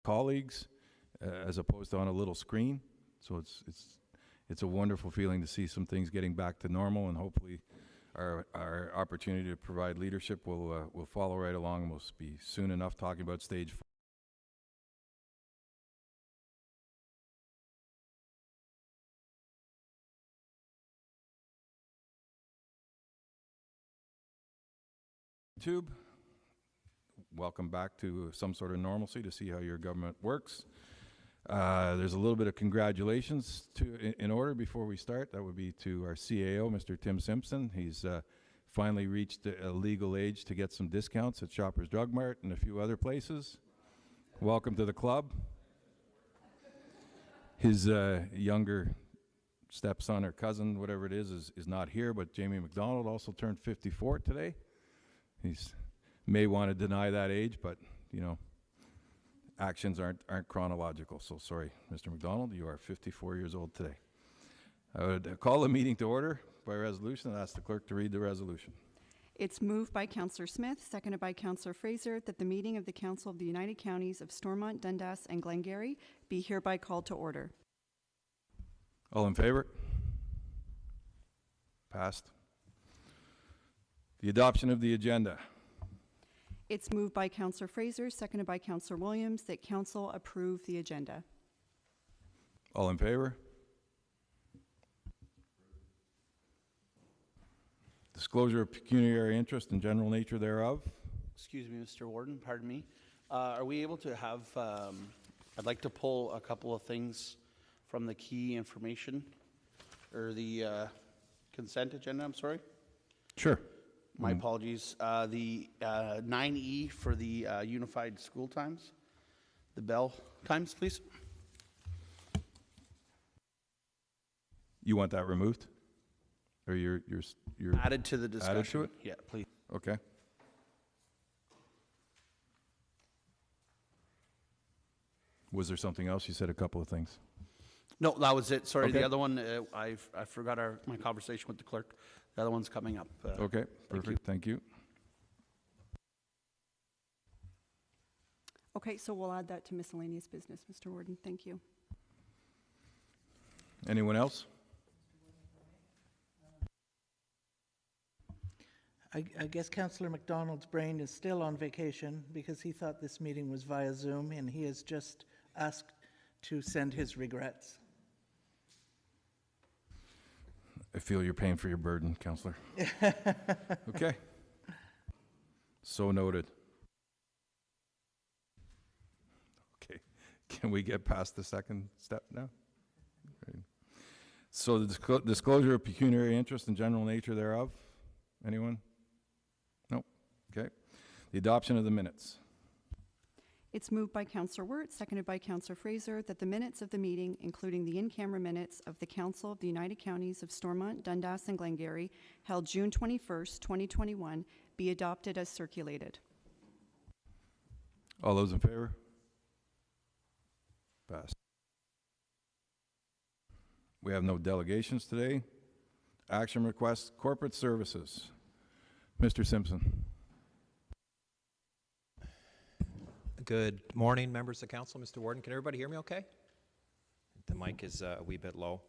colleagues, as opposed to on a little screen. So it's a wonderful feeling to see some things getting back to normal, and hopefully our opportunity to provide leadership will follow right along, and we'll be soon enough talking about stage 4. YouTube. Welcome back to some sort of normalcy to see how your government works. There's a little bit of congratulations in order before we start. That would be to our CAO, Mr. Tim Simpson. He's finally reached a legal age to get some discounts at Shoppers Drug Mart and a few other places. Welcome to the club. His younger stepson or cousin, whatever it is not here, but Jamie McDonald also turned 54 today. He's may want to deny that age, but you know, actions aren't chronological. So sorry, Mr. McDonald, you are 54 years old today. I would call the meeting to order by resolution and ask the clerk to read the resolution. It's moved by Councillor Smith, seconded by Councillor Fraser, that the meeting of the Council of the United Counties of Stormont, Dundas, and Glengarry be hereby called to order. All in favor? Passed. The adoption of the agenda. It's moved by Councillor Fraser, seconded by Councillor Williams, that Council approve the agenda. All in favor? Disclosure of pecuniary interest and general nature thereof. Excuse me, Mr. Warden, pardon me. Are we able to have, I'd like to pull a couple of things from the key information, or the consent agenda, I'm sorry. Sure. My apologies. The 9E for the unified school times, the bell times, please. You want that removed? Or you're added to the discussion. Added to it? Yeah, please. Okay. Was there something else? You said a couple of things. No, that was it. Sorry, Okay. the other one, I forgot my conversation with the clerk. The other one's coming up. Okay, perfect. Thank you. Okay, so we'll add that to miscellaneous business, Mr. Warden. Thank you. Anyone else? I guess Councillor McDonald's brain is still on vacation because he thought this meeting was via Zoom, and he has just asked to send his regrets. I feel you're paying for your burden, Councillor. Okay. So noted. Okay. Can we get past the second step now? Okay. So the disclosure of pecuniary interest and general nature thereof. Anyone? Nope. Okay. The adoption of the minutes. It's moved by Councillor Wirt, seconded by Councillor Fraser, that the minutes of the meeting, including the in-camera minutes of the Council of the United Counties of Stormont, Dundas, and Glengarry, held June 21st, 2021, be adopted as circulated. All those in favor? Passed. We have no delegations today. Action requests, corporate services. Mr. Simpson. Good morning, members of council. Mr. Warden, can everybody hear me okay? The mic is a wee bit low.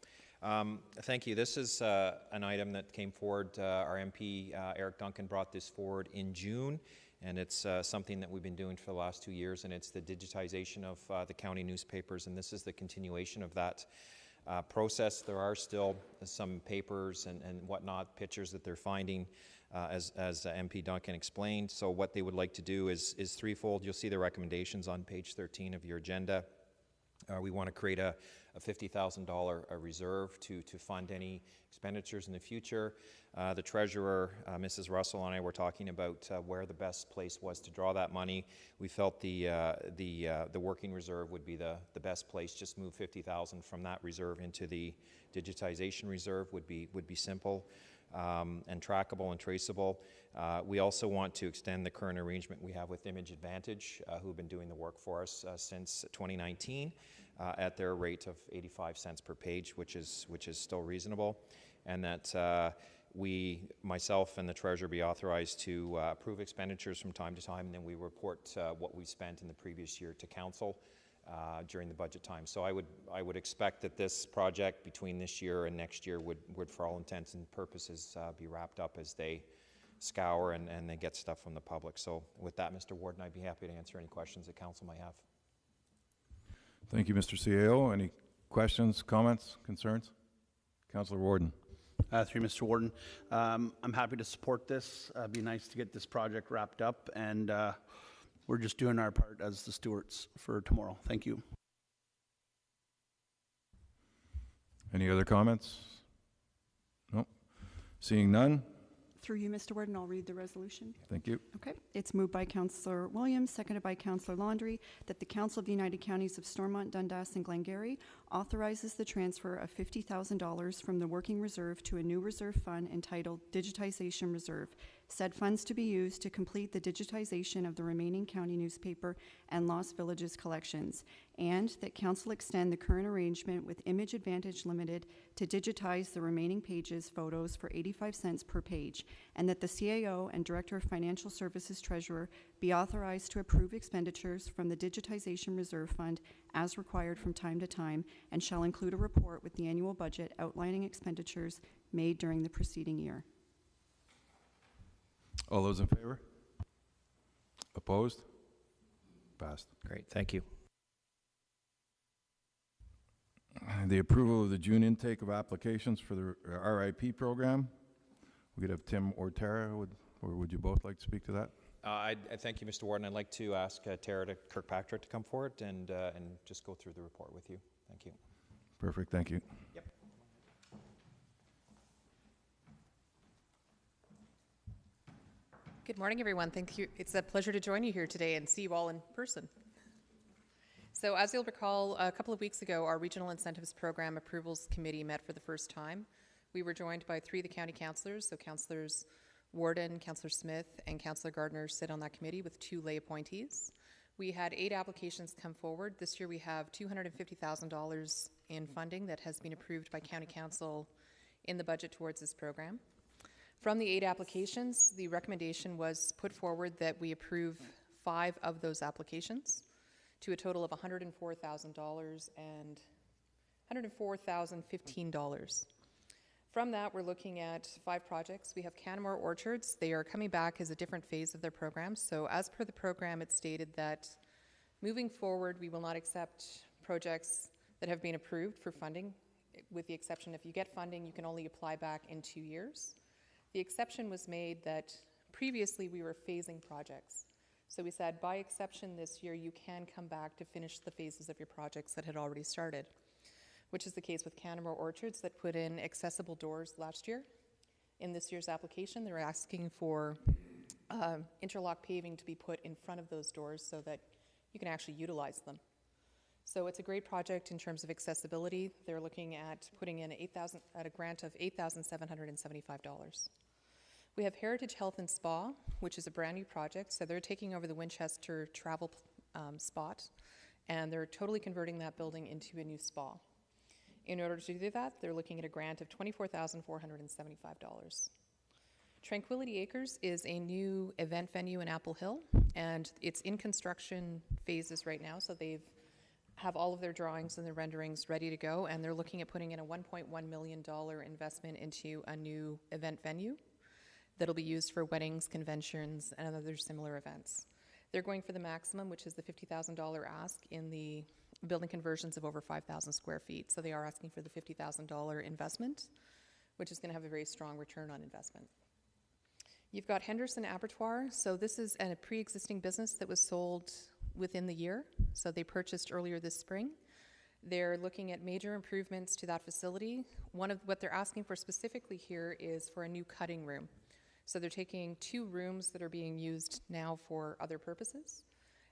Thank you. This is an item that came forward. Our MP, Eric Duncan, brought this forward in June, and it's something that we've been doing for the last 2 years, and it's the digitization of the county newspapers, and this is the continuation of that process. There are still some papers and whatnot, pictures that they're finding, as MP Duncan explained. So what they would like to do is threefold. You'll see the recommendations on page 13 of your agenda. We want to create a $50,000 reserve to fund any expenditures in the future. The treasurer, Mrs. Russell, and I were talking about where the best place was to draw that money. We felt the working reserve would be the best place. Just move $50,000 from that reserve into the digitization reserve would be simple and trackable and traceable. We also want to extend the current arrangement we have with Image Advantage, who've been doing the work for us since 2019 at their rate of 85 cents per page, which is still reasonable, and that myself and the treasurer, be authorized to approve expenditures from time to time, and then we report what we spent in the previous year to council during the budget time. So I would expect that this project between this year and next year would for all intents and purposes, be wrapped up as they scour and they get stuff from the public. So with that, Mr. Warden, I'd be happy to answer any questions that council might have. Thank you, Mr. CAO. Any questions, comments, concerns? Councillor Warden. Through Mr. Warden, I'm happy to support this. It'd be nice to get this project wrapped up, and we're just doing our part as the stewards for tomorrow. Thank you. Any other comments? No. Seeing none, Through you, Mr. Warden, I'll read the resolution. thank you. Okay. It's moved by Councillor Williams, seconded by Councillor Laundrie, that the Council of the United Counties of Stormont, Dundas, and Glengarry authorizes the transfer of $50,000 from the working reserve to a new reserve fund entitled Digitization Reserve. Said funds to be used to complete the digitization of the remaining county newspaper and Lost Villages collections, and that Council extend the current arrangement with Image Advantage Limited to digitize the remaining pages photos for 85 cents per page, and that the CAO and Director of Financial Services Treasurer be authorized to approve expenditures from the Digitization Reserve Fund as required from time to time, and shall include a report with the annual budget outlining expenditures made during the preceding year. All those in favor? Opposed? Passed. Great, thank you. The approval of the June intake of applications for the RIP program. We could have Tim or Tara, or would you both like to speak to that? I thank you, Mr. Warden. I'd like to ask Tara Kirkpatrick to come forward and just go through the report with you. Thank you. Perfect, thank you. Yep. Good morning, everyone. Thank you. It's a pleasure to join you here today and see you all in person. So as you'll recall, a couple of weeks ago, our Regional Incentives Program Approvals Committee met for the first time. We were joined by 3 of the county councillors, so Councillors Warden, Councillor Smith, and Councillor Gardner sit on that committee with 2 lay appointees. We had 8 applications come forward. This year we have $250,000 in funding that has been approved by County Council in the budget towards this program. From the 8 applications, the recommendation was put forward that we approve 5 of those applications to a total of $104,000 and $104,015. From that, we're looking at 5 projects. We have Canmore Orchards. They are coming back as a different phase of their program. So as per the program, it's stated that moving forward, we will not accept projects that have been approved for funding, with the exception if you get funding, you can only apply back in 2 years. The exception was made that previously we were phasing projects. So we said, by exception this year, you can come back to finish the phases of your projects that had already started, which is the case with Canmore Orchards that put in accessible doors last year. In this year's application, they're asking for interlock paving to be put in front of those doors so that you can actually utilize them. So it's a great project in terms of accessibility. They're looking at putting in a grant of $8,775. We have Heritage Health and Spa, which is a brand new project. So they're taking over the Winchester travel spot, and they're totally converting that building into a new spa. In order to do that, they're looking at a grant of $24,475. Tranquility Acres is a new event venue in Apple Hill, and it's in construction phases right now. So they've have all of their drawings and their renderings ready to go, and they're looking at putting in a $1.1 million investment into a new event venue that'll be used for weddings, conventions, and other similar events. They're going for the maximum, which is the $50,000 ask in the building conversions of over 5,000 square feet. So they are asking for the $50,000 investment, which is going to have a very strong return on investment. You've got Henderson Abattoir. So this is a pre-existing business that was sold within the year. So they purchased earlier this spring. They're looking at major improvements to that facility. One of what they're asking for specifically here is for a new cutting room. So they're taking 2 rooms that are being used now for other purposes,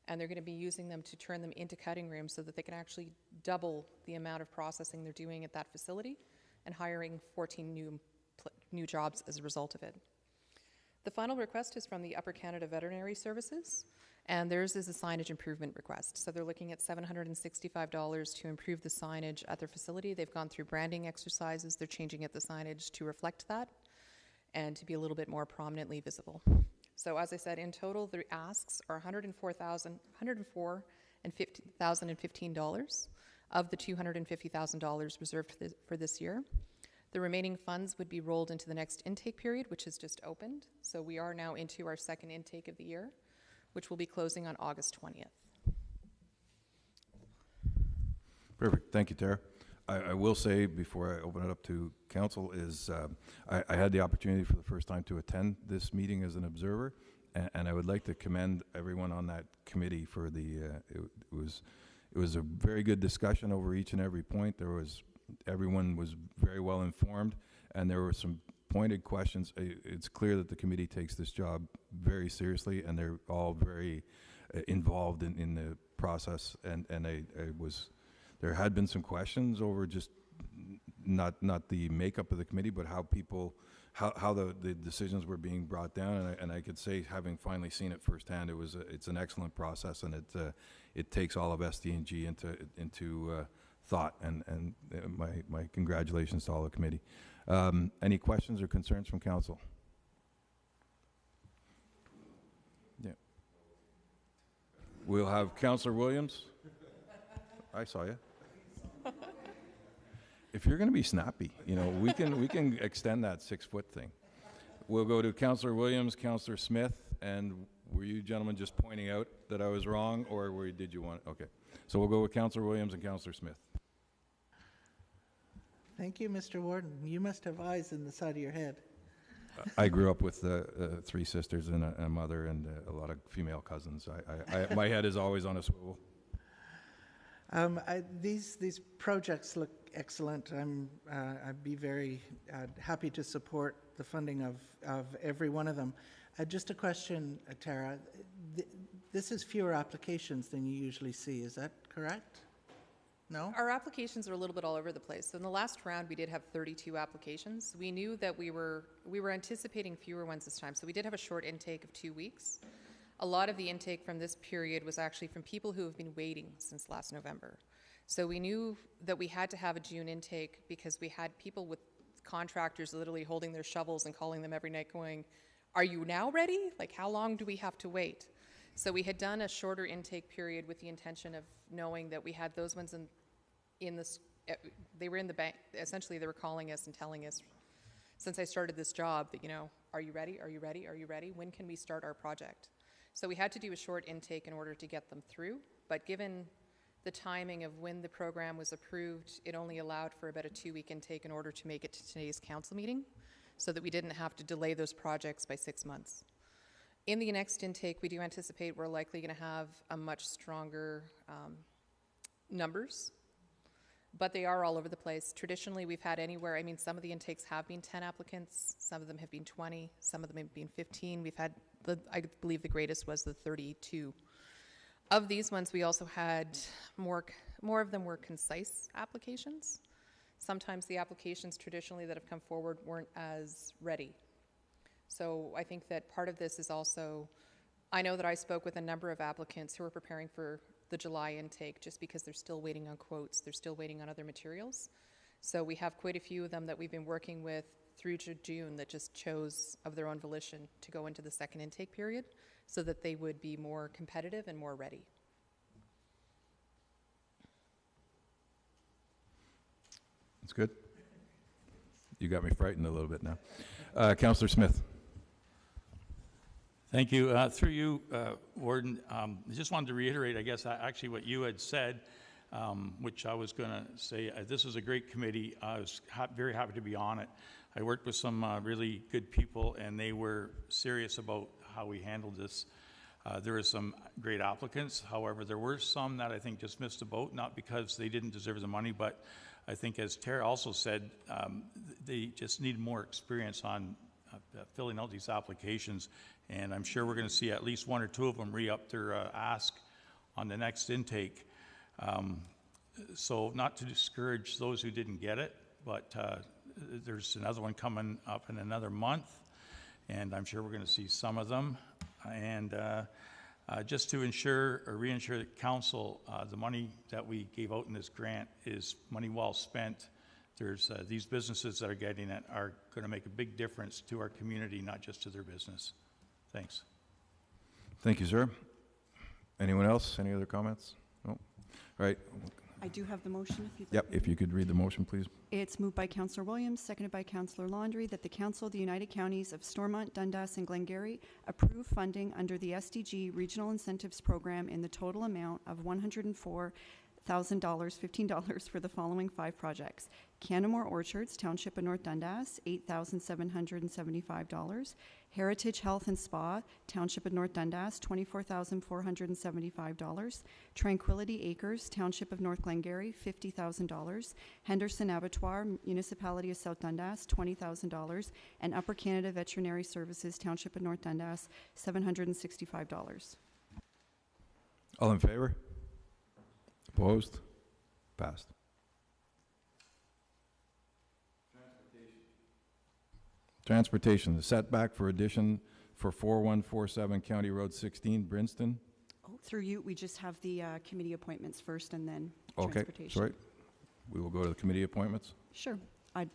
and they're going to be using them to turn them into cutting rooms so that they can actually double the amount of processing they're doing at that facility, and hiring 14 new jobs as a result of it. The final request is from the Upper Canada Veterinary Services, and theirs is a signage improvement request. So they're looking at $765 to improve the signage at their facility. They've gone through branding exercises. They're changing the signage to reflect that and to be a little bit more prominently visible. So as I said, in total, the asks are $104,000 $215,015 of the $250,000 reserved for this year. The remaining funds would be rolled into the next intake period, which has just opened. So we are now into our second intake of the year, which will be closing on August 20th. Perfect. Thank you, Tara. I will say before I open it up to council is I had the opportunity for the first time to attend this meeting as an observer, and I would like to commend everyone on that committee for the, it was a very good discussion over each and every point. Everyone was very well informed, and there were some pointed questions. It's clear that the committee takes this job very seriously, and they're all very involved in the process, and there had been some questions over just not the makeup of the committee, but how the decisions were being brought down. And I could say, having finally seen it firsthand, it's an excellent process, and it takes all of SDG into thought. And my congratulations to all the committee. Any questions or concerns from council? Yeah. We'll have Councillor Williams. I saw you. If you're going to be snappy, we can extend that 6-foot thing. We'll go to Councillor Williams, Councillor Smith, and were you gentlemen just pointing out that I was wrong, or did you want? Okay, so we'll go with Councillor Williams and Councillor Smith. Thank you, Mr. Warden. You must have eyes in the side of your head. I grew up with 3 sisters and a mother and a lot of female cousins. My head is always on a swivel. These projects look excellent. I'd be very happy to support the funding of every one of them. Just a question, Tara. This is fewer applications than you usually see. Is that correct? No? Our applications are a little bit all over the place. So in the last round, we did have 32 applications. We knew that we were anticipating fewer ones this time. So we did have a short intake of 2 weeks. A lot of the intake from this period was actually from people who have been waiting since last November. So we knew that we had to have a June intake because we had people with contractors literally holding their shovels and calling them every night going, "Are you now ready? Like, how long do we have to wait?" So we had done a shorter intake period with the intention of knowing that we had those ones in this, they were in the bank. Essentially, they were calling us and telling us, since I started this job, that, "Are you ready? Are you ready? Are you ready? When can we start our project?" So we had to do a short intake in order to get them through, but given the timing of when the program was approved, it only allowed for about a 2-week intake in order to make it to today's council meeting, so that we didn't have to delay those projects by 6 months. In the next intake, we do anticipate we're likely going to have a much stronger numbers, but they are all over the place. Traditionally, we've had anywhere, some of the intakes have been 10 applicants, some of them have been 20, some of them have been 15. We've had, I believe the greatest was the 32. Of these ones, we also had more of them were concise applications. Sometimes the applications traditionally that have come forward weren't as ready. So I think that part of this is also, I know that I spoke with a number of applicants who are preparing for the July intake just because they're still waiting on quotes, they're still waiting on other materials. So we have quite a few of them that we've been working with through to June that just chose of their own volition to go into the second intake period so that they would be more competitive and more ready. That's good. You got me frightened a little bit now. Councillor Smith. Thank you. Through you, Warden, I just wanted to reiterate, I guess, actually what you had said, which I was going to say, this is a great committee. I was very happy to be on it. I worked with some really good people, and they were serious about how we handled this. There were some great applicants. However, there were some that I think just missed the boat, not because they didn't deserve the money, but I think, as Tara also said, they just need more experience on filling out these applications, and I'm sure we're going to see at least 1 or 2 of them re-up their ask on the next intake. So not to discourage those who didn't get it, but there's another one coming up in another month, and I'm sure we're going to see some of them. And just to ensure or reinsure the council, the money that we gave out in this grant is money well spent. There's these businesses that are getting it are going to make a big difference to our community, not just to their business. Thanks. Thank you, sir. Anyone else? Any other comments? All right, I do have the motion if you'd yep, like. me if to. you could read the motion, please. It's moved by Councillor Williams, seconded by Councillor Laundrie, that the Council of the United Counties of Stormont, Dundas, and Glengarry approve funding under the SDG Regional Incentives Program in the total amount of $104,000, $15 for the following 5 projects. Canamore Orchards, Township of North Dundas, $8,775. Heritage Health and Spa, Township of North Dundas, $24,475. Tranquility Acres, Township of North Glengarry, $50,000. Henderson Abattoir, Municipality of South Dundas, $20,000. And Upper Canada Veterinary Services, Township of North Dundas, $765. All in favor? Opposed? Passed. Transportation, the setback for addition for 4147 County Road 16, Brinston. Oh, through you, we just have the committee appointments first and then Okay, transportation. sorry. We will go to the committee appointments. Sure.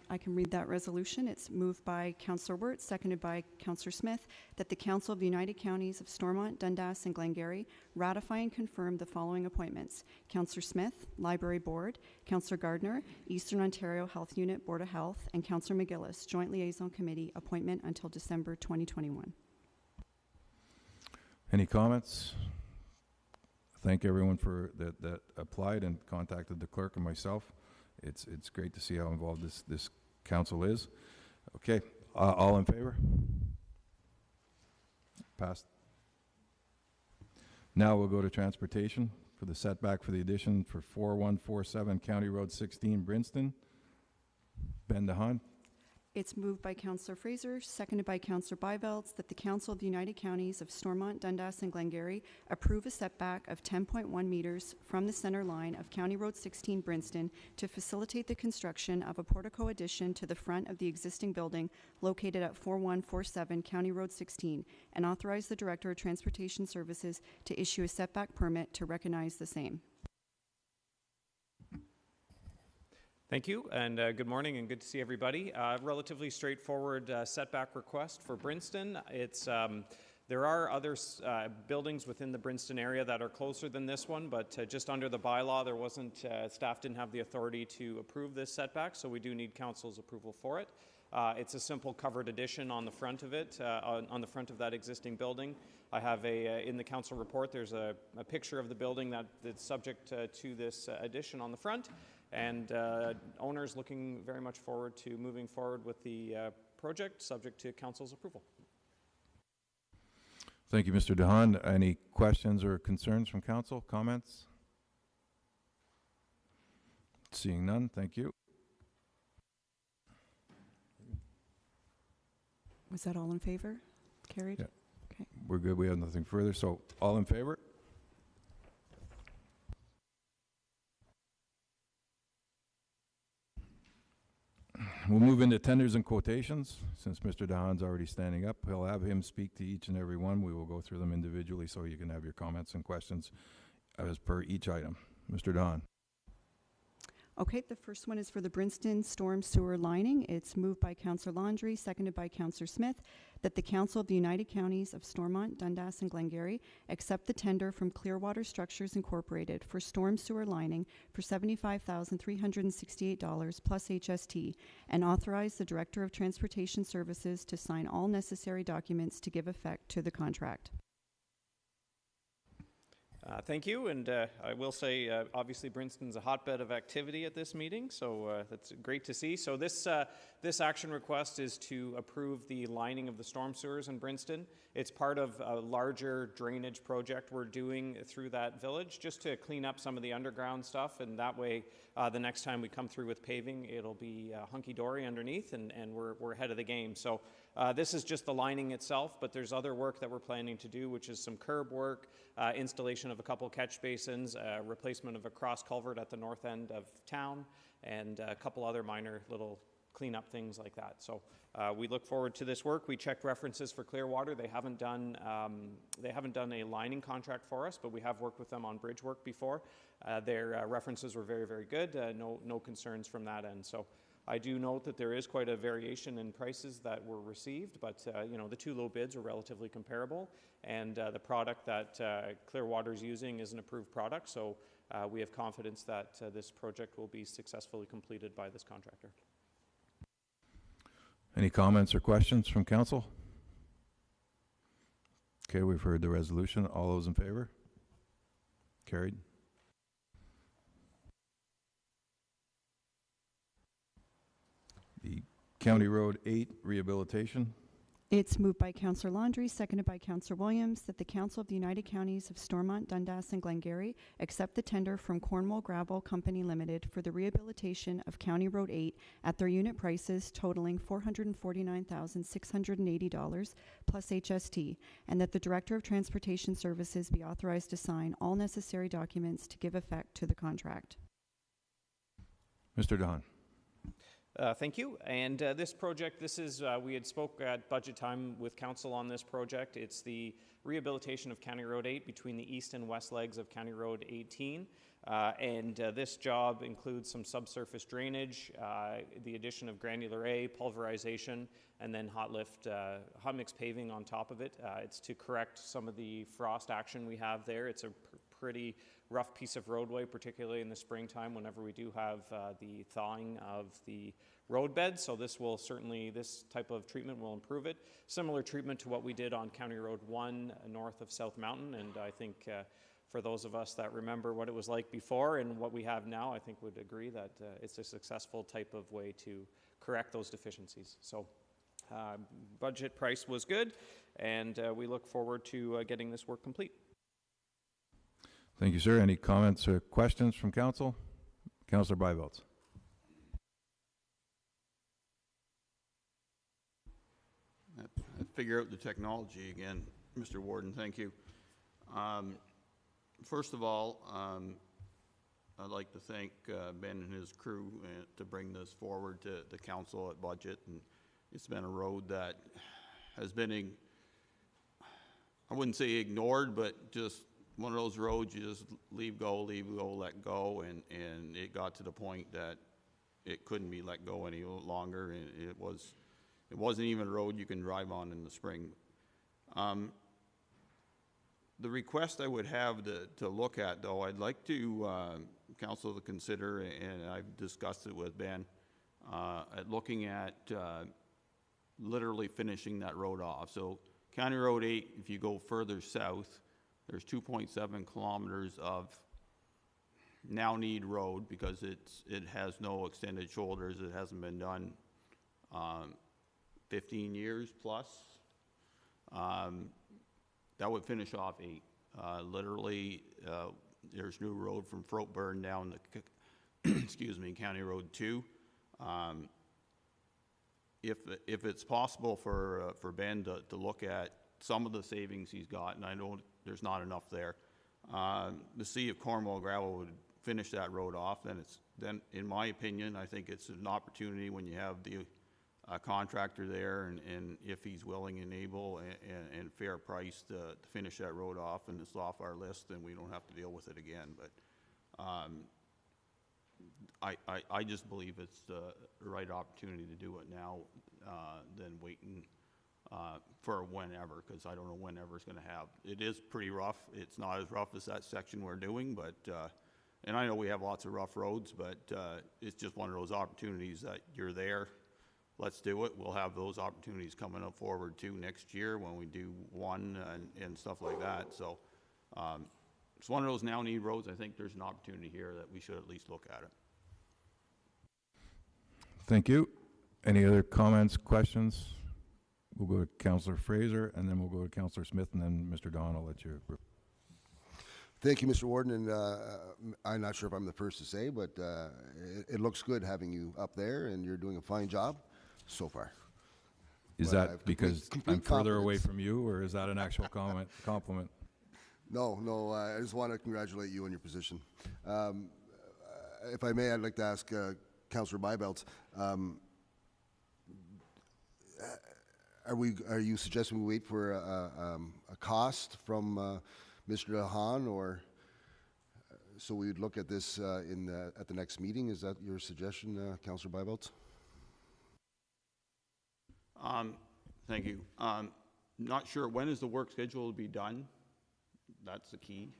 I can read that resolution. It's moved by Councillor Wirtz, seconded by Councillor Smith, that the Council of the United Counties of Stormont, Dundas, and Glengarry ratify and confirm the following appointments. Councillor Smith, Library Board; Councillor Gardner, Eastern Ontario Health Unit Board of Health; and Councillor McGillis, Joint Liaison Committee, appointment until December 2021. Any comments? Thank everyone for that applied and contacted the clerk and myself. It's great to see how involved this council is. Okay, all in favor? Passed. Now we'll go to transportation for the setback for the addition for 4147 County Road 16, Brinston. Ben DeHaan. It's moved by Councillor Fraser, seconded by Councillor Bivelds, that the Council of the United Counties of Stormont, Dundas, and Glengarry approve a setback of 10.1 meters from the center line of County Road 16, Brinston, to facilitate the construction of a portico addition to the front of the existing building located at 4147 County Road 16, and authorize the Director of Transportation Services to issue a setback permit to recognize the same. Thank you, and good morning, and good to see everybody. Relatively straightforward setback request for Brinston. There are other buildings within the Brinston area that are closer than this one, but just under the bylaw, there wasn't, staff didn't have the authority to approve this setback, so we do need council's approval for it. It's a simple covered addition on the front of it, on the front of that existing building. I have in the council report, there's a picture of the building that's subject to this addition on the front. And owners looking very much forward to moving forward with the project, subject to council's approval. Thank you, Mr. DeHaan. Any questions or concerns from council? Comments? Seeing none, thank you. Was that all in favor? Carried? Yeah. Okay. We're good. We have nothing further. So all in favor? We'll move into tenders and quotations. Since Mr. DeHaan's already standing up, he'll have him speak to each and every one. We will go through them individually so you can have your comments and questions as per each item. Mr. DeHaan. Okay, the first one is for the Brinston Storm Sewer Lining. It's moved by Councillor Laundrie, seconded by Councillor Smith, that the Council of the United Counties of Stormont, Dundas, and Glengarry accept the tender from Clearwater Structures Incorporated for storm sewer lining for $75,368 plus HST, and authorize the Director of Transportation Services to sign all necessary documents to give effect to the contract. Thank you, and I will say, obviously, Brinston's a hotbed of activity at this meeting, so that's great to see. So this action request is to approve the lining of the storm sewers in Brinston. It's part of a larger drainage project we're doing through that village, just to clean up some of the underground stuff, and that way, the next time we come through with paving, it'll be hunky-dory underneath, and we're ahead of the game. So this is just the lining itself, but there's other work that we're planning to do, which is some curb work, installation of a couple catch basins, replacement of a cross culvert at the north end of town, and a couple other minor little cleanup things like that. So we look forward to this work. We checked references for Clearwater. They haven't done a lining contract for us, but we have worked with them on bridge work before. Their references were very, very good. No concerns from that end. So I do note that there is quite a variation in prices that were received, but you know, the two low bids are relatively comparable, and the product that Clearwater's using is an approved product, so we have confidence that this project will be successfully completed by this contractor. Any comments or questions from council? Okay, we've heard the resolution. All those in favor? Carried. The County Road 8 rehabilitation. It's moved by Councillor Laundrie, seconded by Councillor Williams, that the Council of the United Counties of Stormont, Dundas, and Glengarry accept the tender from Cornwall Gravel Company Limited for the rehabilitation of County Road 8 at their unit prices totaling $449,680 plus HST, and that the Director of Transportation Services be authorized to sign all necessary documents to give effect to the contract. Mr. Don. Thank you. And this project, we had spoke at budget time with council on this project. It's the rehabilitation of County Road 8 between the east and west legs of County Road 18. This job includes some subsurface drainage, the addition of granular A, pulverization, and then hot mix paving on top of it. It's to correct some of the frost action we have there. It's a pretty rough piece of roadway, particularly in the springtime whenever we do have the thawing of the roadbed. So this type of treatment will improve it. Similar treatment to what we did on County Road 1 north of South Mountain, and I think for those of us that remember what it was like before and what we have now, I think would agree that it's a successful type of way to correct those deficiencies. So budget price was good, and we look forward to getting this work complete. Thank you, sir. Any comments or questions from council? Councillor Byvelds. I'd figure out the technology again, Mr. Warden. Thank you. First of all, I'd like to thank Ben and his crew to bring this forward to the council at budget. And it's been a road that has been, I wouldn't say ignored, but just one of those roads you just leave go, let go, and it got to the point that it couldn't be let go any longer, and it wasn't even a road you can drive on in the spring. The request I would have to look at, though, I'd like to council to consider, and I've discussed it with Ben, at looking at literally finishing that road off. So County Road 8, if you go further south, there's 2.7 kilometers of now need road because it has no extended shoulders. It hasn't been done 15 years plus. That would finish off 8. Literally, there's new road from Froteburn down to, excuse me, County Road 2. If it's possible for Ben to look at some of the savings he's got, and I know there's not enough there, to see if Cornwall Gravel would finish that road off, then in my opinion, I think it's an opportunity when you have the contractor there, and if he's willing and able and fair price to finish that road off, and it's off our list, then we don't have to deal with it again. But I just believe it's the right opportunity to do it now than waiting for whenever, because I don't know whenever it's going to have. It is pretty rough. It's not as rough as that section we're doing, but and I know we have lots of rough roads, but it's just one of those opportunities that you're there. Let's do it. We'll have those opportunities coming up forward too next year when we do one and stuff like that. So it's one of those now need roads. I think there's an opportunity here that we should at least look at it. Thank you. Any other comments, questions? We'll go to Councillor Fraser, and then we'll go to Councillor Smith, and then Mr. Don, I'll let you. Thank you, Mr. Warden, and I'm not sure if I'm the first to say, but it looks good having you up there, and you're doing a fine job so far. Is that because I'm further away from you, or is that an actual compliment? No, I just want to congratulate you on your position. If I may, I'd like to ask Councillor Byvelds, are you suggesting we wait for a cost from Mr. DeHaan, or so we would look at this at the next meeting? Is that your suggestion, Councillor Byvelds? Thank you. Not sure when is the work scheduled to be done. That's the key.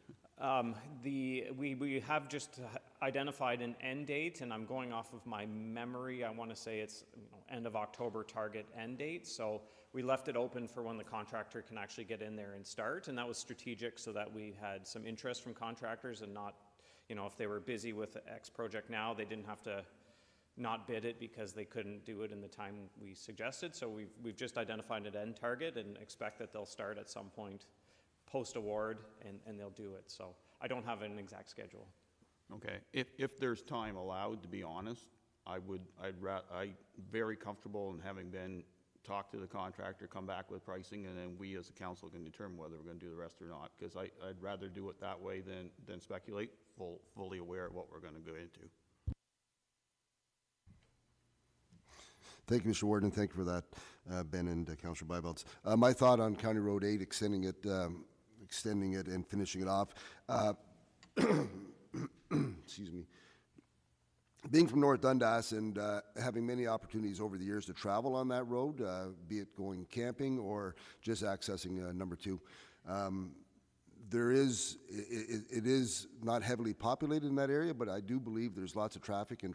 We have just identified an end date, and I'm going off of my memory. I want to say it's end of October target end date. So we left it open for when the contractor can actually get in there and start, and that was strategic so that we had some interest from contractors and not, if they were busy with X project now, they didn't have to not bid it because they couldn't do it in the time we suggested. So we've just identified an end target and expect that they'll start at some point post-award, and they'll do it. So I don't have an exact schedule. Okay, if there's time allowed, to be honest, I'm very comfortable in having been talk to the contractor, come back with pricing, and then we as a council can determine whether we're going to do the rest or not, because I'd rather do it that way than speculate, fully aware of what we're going to go into. Thank you, Mr. Warden. Thank you for that, Ben and Councillor Byvelds. My thought on County Road 8, extending it and finishing it off. Excuse me. Being from North Dundas and having many opportunities over the years to travel on that road, be it going camping or just accessing number 2, it is not heavily populated in that area, but I do believe there's lots of traffic, and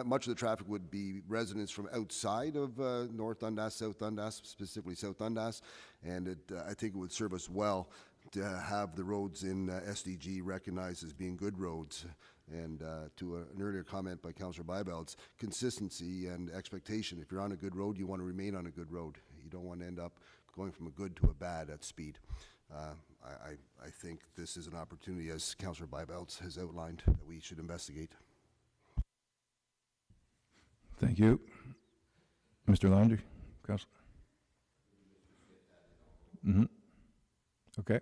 much of the traffic would be residents from outside of North Dundas, South Dundas, specifically South Dundas, and I think it would serve us well to have the roads in SDG recognized as being good roads. And to an earlier comment by Councillor Byvelds, consistency and expectation. If you're on a good road, you want to remain on a good road. You don't want to end up going from a good to a bad at speed. I think this is an opportunity, as Councillor Byvelds has outlined, that we should investigate. Thank you. Mr. Landry, Councillor. Okay.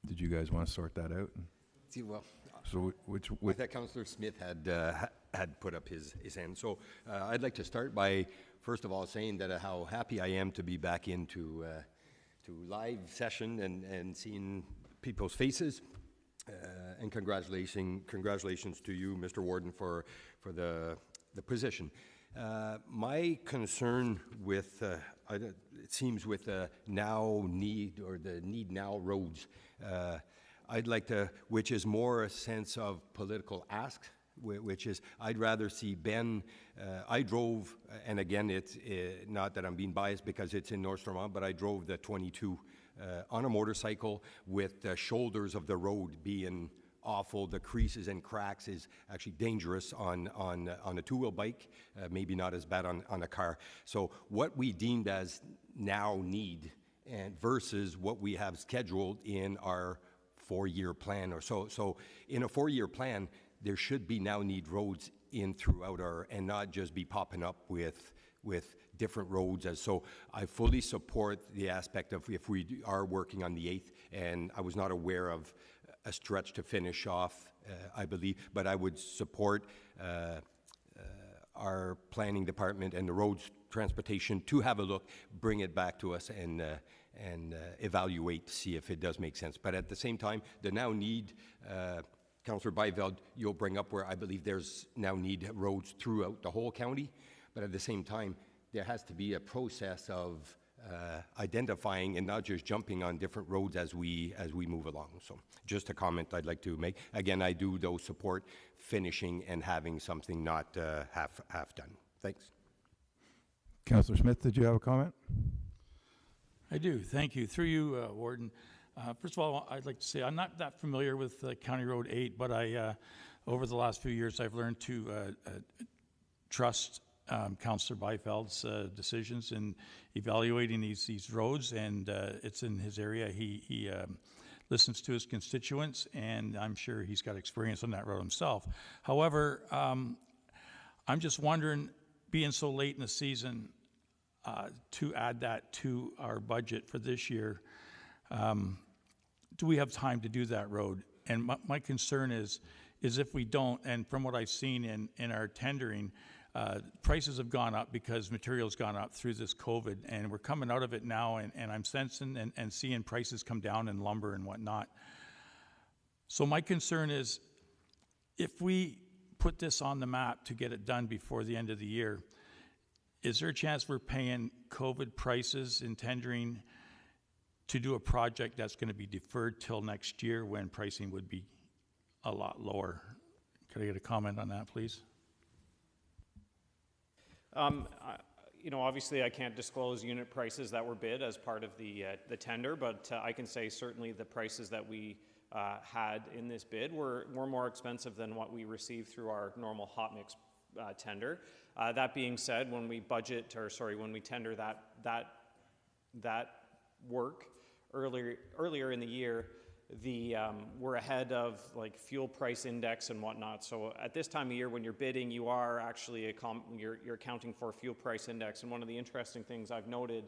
Did you guys want to sort that out? Well, So I thought Councillor Smith had put up his hand. So I'd like to start by, first of all, saying that how happy I am to be back into to live session and seeing people's faces. And congratulations to you, Mr. Warden, for the position. My concern with, it seems, with the now need or the need now roads, I'd like to, which is more a sense of political ask, which is I'd rather see Ben. I drove, and again, it's not that I'm being biased because it's in North Stormont, but I drove the 22 on a motorcycle with the shoulders of the road being awful. The creases and cracks is actually dangerous on a two-wheel bike, maybe not as bad on a car. So what we deemed as now need and versus what we have scheduled in our 4-year plan or so. So in a 4-year plan, there should be now need roads in throughout our, and not just be popping up with different roads. So I fully support the aspect of if we are working on the 8th, and I was not aware of a stretch to finish off, I believe, but I would support our planning department and the roads transportation to have a look, bring it back to us and evaluate to see if it does make sense. But at the same time, the now need, Councillor Byveld, you'll bring up where I believe there's now need roads throughout the whole county, but at the same time, there has to be a process of identifying and not just jumping on different roads as we move along. So just a comment I'd like to make. Again, I do though support finishing and having something not half done. Thanks. Councillor Smith, did you have a comment? I do, thank you. Through you, Warden. First of all, I'd like to say I'm not that familiar with County Road 8, but over the last few years I've learned to trust Councillor Byveld's decisions in evaluating these roads, and it's in his area. He listens to his constituents, and I'm sure he's got experience on that road himself. However, I'm just wondering, being so late in the season, to add that to our budget for this year, do we have time to do that road? And my concern is if we don't, and from what I've seen in our tendering, prices have gone up because materials gone up through this COVID, and we're coming out of it now, and I'm sensing and seeing prices come down in lumber and whatnot. So my concern is, if we put this on the map to get it done before the end of the year, is there a chance we're paying COVID prices in tendering to do a project that's going to be deferred till next year when pricing would be a lot lower? Could I get a comment on that, please? You know, obviously I can't disclose unit prices that were bid as part of the tender, but I can say certainly the prices that we had in this bid were more expensive than what we received through our normal hot mix tender. That being said, when we when we tender that work earlier in the year, we're ahead of like fuel price index and whatnot. So at this time of year, when you're bidding, you are actually you're accounting for fuel price index. And one of the interesting things I've noted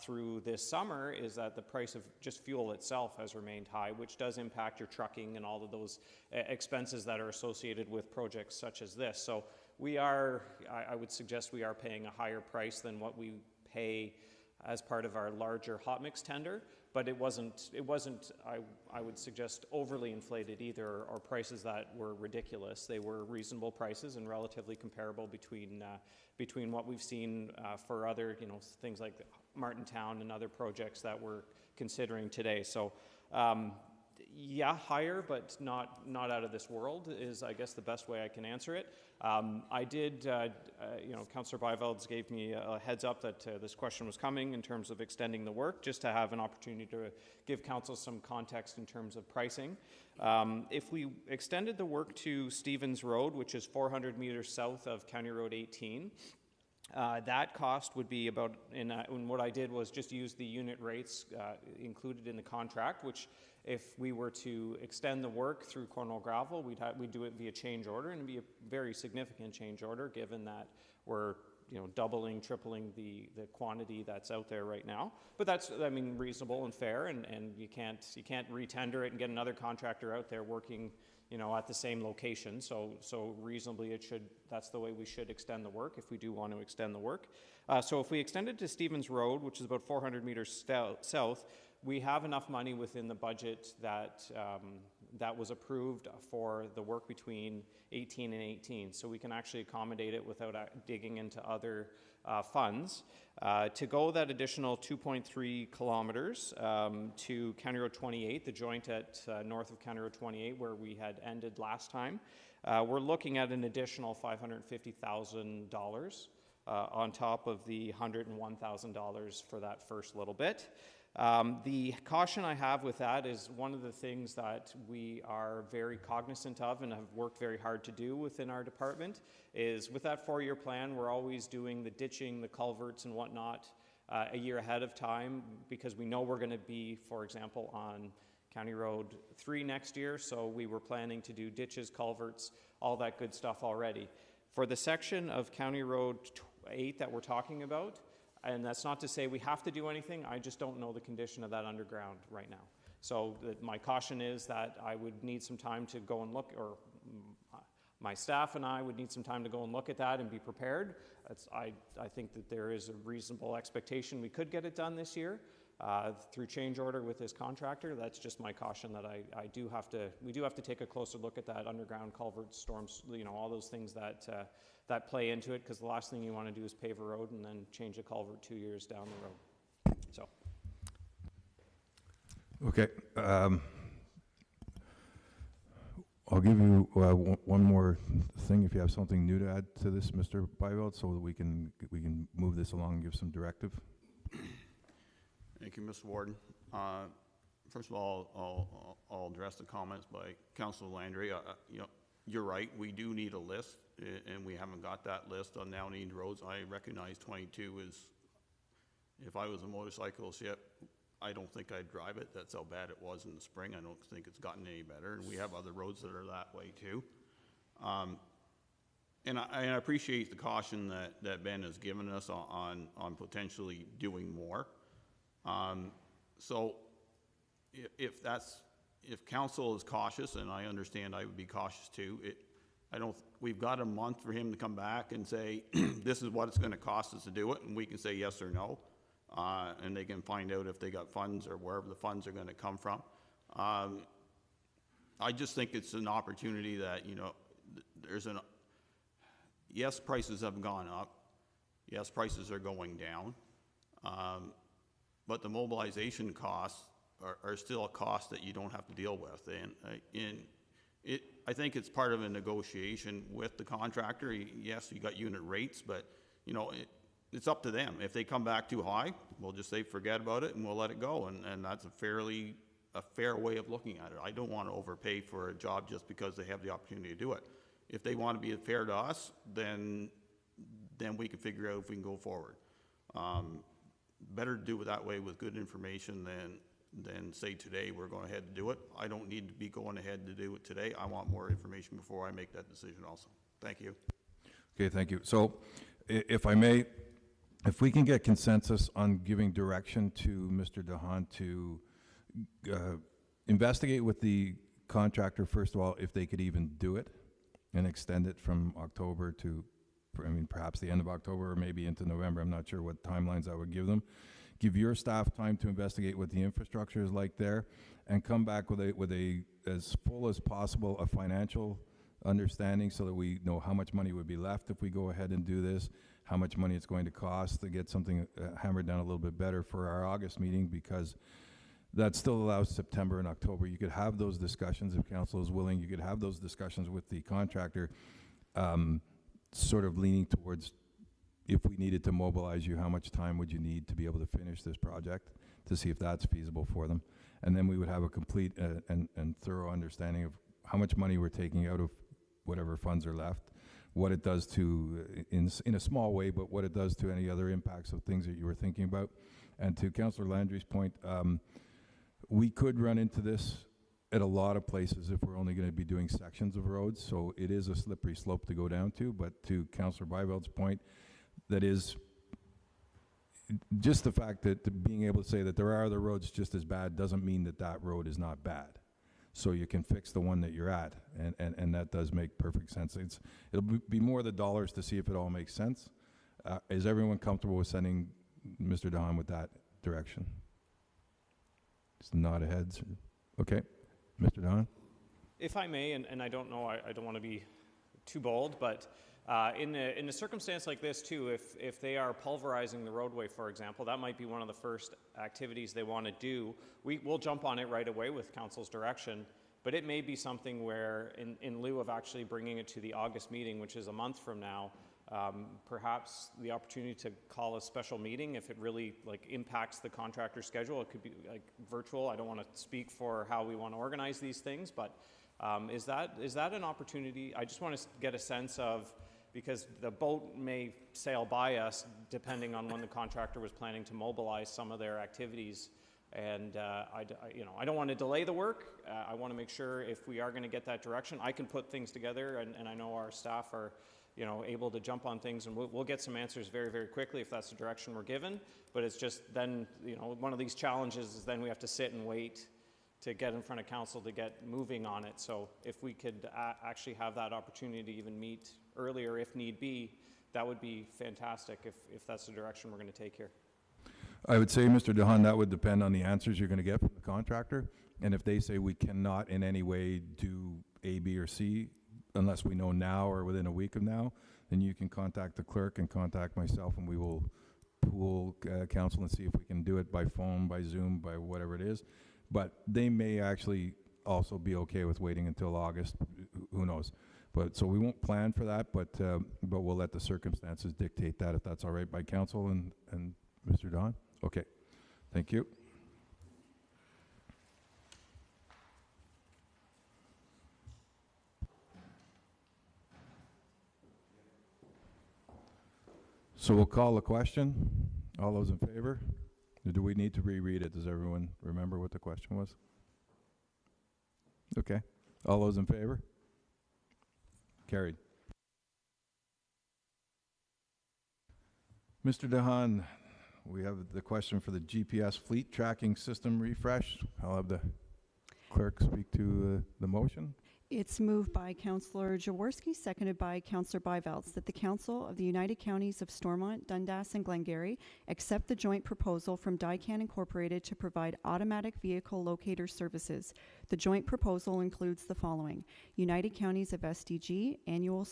through this summer is that the price of just fuel itself has remained high, which does impact your trucking and all of those expenses that are associated with projects such as this. So I would suggest we are paying a higher price than what we pay as part of our larger hot mix tender, but it wasn't I would suggest overly inflated either, or prices that were ridiculous. They were reasonable prices and relatively comparable between what we've seen for other, you know, things like Martintown and other projects that we're considering today. So yeah, higher, but not out of this world is, I guess, the best way I can answer it. I did, you know, Councillor Byvelds gave me a heads up that this question was coming in terms of extending the work, just to have an opportunity to give council some context in terms of pricing. If we extended the work to Stevens Road, which is 400 meters south of County Road 18, that cost would be about, and what I did was just use the unit rates included in the contract, which if we were to extend the work through Cornwall Gravel, we'd do it via change order, and it'd be a very significant change order given that we're, you know, doubling, tripling the quantity that's out there right now. But that's, I mean, reasonable and fair, and you can't re-tender it and get another contractor out there working, you know, at the same location. So reasonably that's the way we should extend the work if we do want to extend the work. So if we extend it to Stevens Road, which is about 400 meters south, we have enough money within the budget that was approved for the work between 18 and 18. So we can actually accommodate it without digging into other funds. To go that additional 2.3 kilometers to County Road 28, the joint at north of County Road 28 where we had ended last time, we're looking at an additional $550,000 on top of the $101,000 for that first little bit. The caution I have with that is one of the things that we are very cognizant of and have worked very hard to do within our department is with that 4-year plan, we're always doing the ditching, the culverts and whatnot a year ahead of time, because we know we're going to be, for example, on County Road 3 next year, so we were planning to do ditches, culverts, all that good stuff already. For the section of County Road 8 that we're talking about, and that's not to say we have to do anything, I just don't know the condition of that underground right now. So my caution is that I would need some time to go and look, or my staff and I would need some time to go and look at that and be prepared. I think that there is a reasonable expectation we could get it done this year through change order with this contractor. That's just my caution, that we do have to take a closer look at that underground culvert, storms, you know, all those things that play into it, because the last thing you want to do is pave a road and then change a culvert 2 years down the road. So. Okay. I'll give you one more thing if you have something new to add to this, Mr. Byveld, so that we can move this along and give some directive. Thank you, Mr. Warden. First of all, I'll address the comments by Councilor Landry. You know, you're right. We do need a list, and we haven't got that list on now named roads. I recognize 22 is. If I was a motorcyclist, yet I don't think I'd drive it. That's how bad it was in the spring. I don't think it's gotten any better, and we have other roads that are that way too. And I appreciate the caution that Ben has given us on potentially doing more. So if council is cautious, and I understand I would be cautious too, we've got a month for him to come back and say, this is what it's going to cost us to do it, and we can say yes or no, and they can find out if they got funds or wherever the funds are going to come from. I just think it's an opportunity that, you know, yes, prices have gone up. yes, prices are going down, but the mobilization costs are still a cost that you don't have to deal with. And I think it's part of a negotiation with the contractor. Yes, you got unit rates, but you know, it's up to them. If they come back too high, we'll just say forget about it and we'll let it go. And that's a fair way of looking at it. I don't want to overpay for a job just because they have the opportunity to do it. If they want to be fair to us, then we can figure out if we can go forward. Better to do it that way with good information than say today we're going ahead to do it. I don't need to be going ahead to do it today. I want more information before I make that decision also. Thank you. Okay, thank you. So if I may, if we can get consensus on giving direction to Mr. DeHaan to investigate with the contractor, first of all, if they could even do it and extend it from October to, I mean, perhaps the end of October or maybe into November. I'm not sure what timelines I would give them. Give your staff time to investigate what the infrastructure is like there and come back with a as full as possible a financial understanding so that we know how much money would be left if we go ahead and do this, how much money it's going to cost to get something hammered down a little bit better for our August meeting, because that still allows September and October. You could have those discussions if council is willing. You could have those discussions with the contractor, sort of leaning towards, if we needed to mobilize you, how much time would you need to be able to finish this project, to see if that's feasible for them. And then we would have a complete and thorough understanding of how much money we're taking out of whatever funds are left, what it does to, in a small way, but what it does to any other impacts of things that you were thinking about. And to Councillor Landry's point, we could run into this at a lot of places if we're only going to be doing sections of roads, so it is a slippery slope to go down to. But to Councillor Byveld's point, that is just the fact that being able to say that there are other roads just as bad doesn't mean that that road is not bad. So you can fix the one that you're at, and that does make perfect sense. It'll be more the dollars to see if it all makes sense. Is everyone comfortable with sending Mr. DeHaan with that direction? Just nod heads. Okay, Mr. DeHaan? If I may, and I don't know, I don't want to be too bold, but in a circumstance like this too, if they are pulverizing the roadway, for example, that might be one of the first activities they want to do. We'll jump on it right away with council's direction, but it may be something where in lieu of actually bringing it to the August meeting, which is a month from now, perhaps the opportunity to call a special meeting if it really impacts the contractor's schedule. It could be virtual. I don't want to speak for how we want to organize these things, but is that an opportunity? I just want to get a sense of, because the boat may sail by us depending on when the contractor was planning to mobilize some of their activities, and I don't want to delay the work. I want to make sure if we are going to get that direction, I can put things together, and I know our staff are able to jump on things, and we'll get some answers very, very quickly if that's the direction we're given. But it's just then, one of these challenges is then we have to sit and wait to get in front of council to get moving on it. So if we could actually have that opportunity to even meet earlier if need be, that would be fantastic if that's the direction we're going to take here. I would say, Mr. DeHaan, that would depend on the answers you're going to get from the contractor. And if they say we cannot in any way do A, B, or C, unless we know now or within a week of now, then you can contact the clerk and contact myself, and we will pool council and see if we can do it by phone, by Zoom, by whatever it is. But they may actually also be okay with waiting until August. Who knows? But so we won't plan for that, but we'll let the circumstances dictate that, if that's all right by council and Mr. DeHaan. Okay, thank you. So we'll call the question. All those in favor? Or do we need to reread it? Does everyone remember what the question was? Okay. All those in favor? Carried. Mr. DeHaan, we have the question for the GPS fleet tracking system refresh. I'll have the clerk speak to the motion. It's moved by Councillor Jaworski, seconded by Councillor Byvelds, that the Council of the United Counties of Stormont, Dundas, and Glengarry accept the joint proposal from Dycan Incorporated to provide automatic vehicle locator services. The joint proposal includes the following: United Counties of SDG annual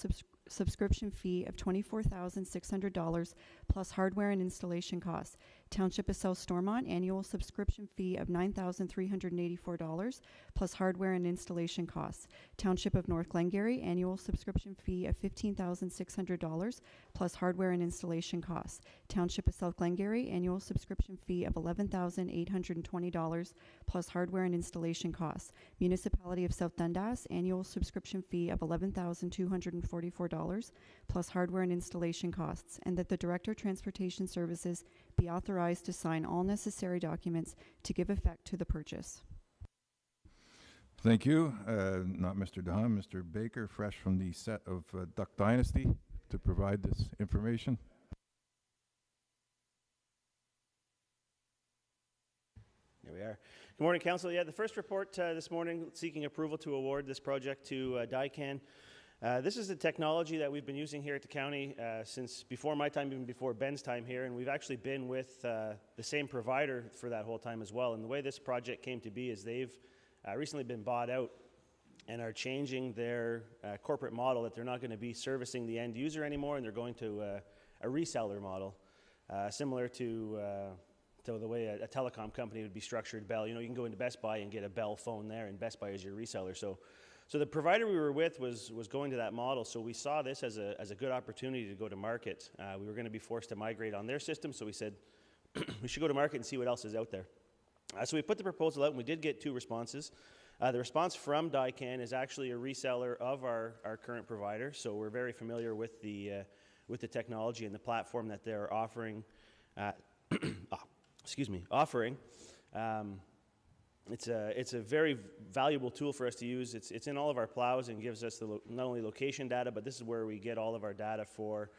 subscription fee of $24,600 plus hardware and installation costs. Township of South Stormont annual subscription fee of $9,384 plus hardware and installation costs. Township of North Glengarry annual subscription fee of $15,600 plus hardware and installation costs. Township of South Glengarry annual subscription fee of $11,820 plus hardware and installation costs. Municipality of South Dundas annual subscription fee of $11,244 plus hardware and installation costs, and that the Director of Transportation Services be authorized to sign all necessary documents to give effect to the purchase. Thank you. Not Mr. DeHaan, Mr. Baker, fresh from the set of Duck Dynasty, to provide this information. Here we are. Good morning, Council. Yeah, the first report this morning seeking approval to award this project to DICAN. This is the technology that we've been using here at the county since before my time, even before Ben's time here, and we've actually been with the same provider for that whole time as well. And the way this project came to be is they've recently been bought out and are changing their corporate model, that they're not going to be servicing the end user anymore, and they're going to a reseller model, similar to the way a telecom company would be structured. Bell, you know, you can go into Best Buy and get a Bell phone there, and Best Buy is your reseller. So the provider we were with was going to that model, so we saw this as a good opportunity to go to market. We were going to be forced to migrate on their system, so we said we should go to market and see what else is out there. So we put the proposal out, and we did get 2 responses. The response from DICAN is actually a reseller of our current provider, so we're very familiar with the technology and the platform that they're offering. It's a very valuable tool for us to use. It's in all of our plows and gives us not only location data, but this is where we get all of our data for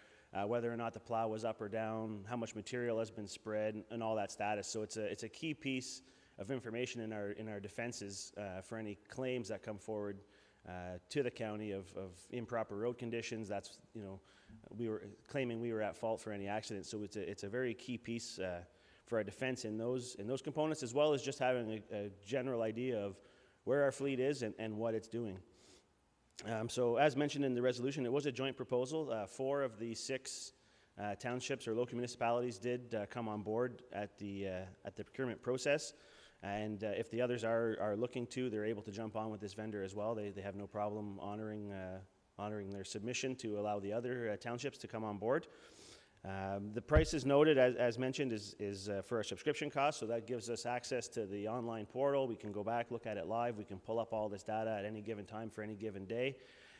whether or not the plow was up or down, how much material has been spread, and all that status. So it's a key piece of information in our defenses for any claims that come forward to the county of improper road conditions. That's, you know, we were claiming we were at fault for any accidents. So it's a very key piece for our defense in those components, as well as just having a general idea of where our fleet is and what it's doing. So as mentioned in the resolution, it was a joint proposal. 4 of the 6 townships or local municipalities did come on board at the procurement process. And if the others are looking to, they're able to jump on with this vendor as well. They have no problem honoring their submission to allow the other townships to come on board. The price is noted, as mentioned, is for our subscription cost, so that gives us access to the online portal. We can go back, look at it live. We can pull up all this data at any given time for any given day.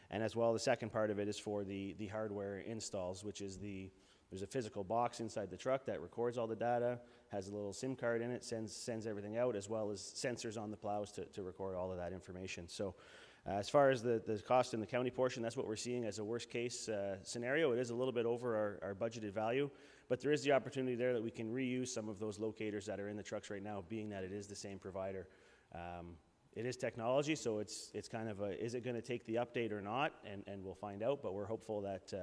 And as well, the second part of it is for the hardware installs, which is there's a physical box inside the truck that records all the data, has a little SIM card in it, sends everything out, as well as sensors on the plows to record all of that information. So as far as the cost in the county portion, that's what we're seeing as a worst case scenario. It is a little bit over our budgeted value, but there is the opportunity there that we can reuse some of those locators that are in the trucks right now, being that it is the same provider. It is technology, so it's kind of is it going to take the update or not, and we'll find out, but we're hopeful that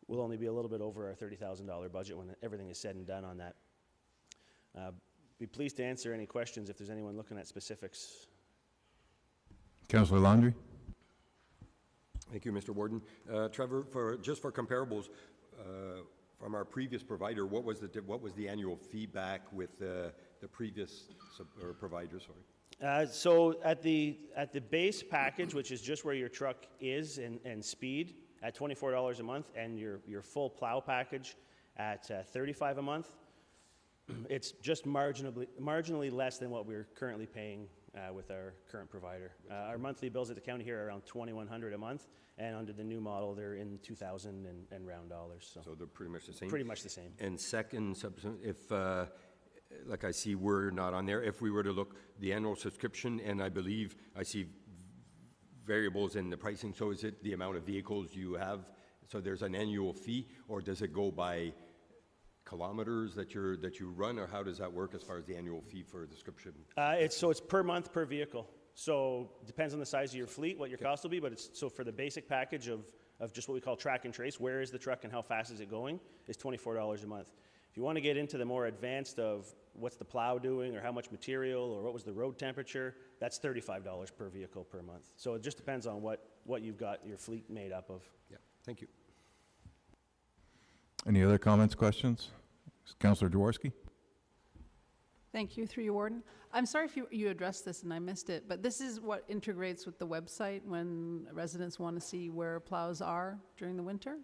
we'll only be a little bit over our $30,000 budget when everything is said and done on that. Be pleased to answer any questions if there's anyone looking at specifics. Councillor Landry. Thank you, Mr. Warden. Trevor, just for comparables, from our previous provider, what was the annual feedback with the previous provider? Sorry. So at the base package, which is just where your truck is and speed, at $24 a month, and your full plow package at $35 a month, it's just marginally less than what we're currently paying with our current provider. Our monthly bills at the county here are around $2,100 a month, and under the new model, they're in $2,000 and round dollars. So they're pretty much the same? Pretty much the same. And second, if, like I see we're not on there, if we were to look the annual subscription, and I believe I see variables in the pricing, so is it the amount of vehicles you have? So there's an annual fee, or does it go by kilometers that you run, or how does that work as far as the annual fee for a subscription? It's per month per vehicle. So depends on the size of your fleet, what your cost will be, but so for the basic package of just what we call track and trace, where is the truck and how fast is it going, is $24 a month. If you want to get into the more advanced of what's the plow doing, or how much material, or what was the road temperature, that's $35 per vehicle per month. So it just depends on what you've got your fleet made up of. Yeah. Thank you. Any other comments, questions? Councillor Jaworski? Thank you, through you, Warden. I'm sorry if you addressed this and I missed it, but this is what integrates with the website when residents want to see where plows are during the winter?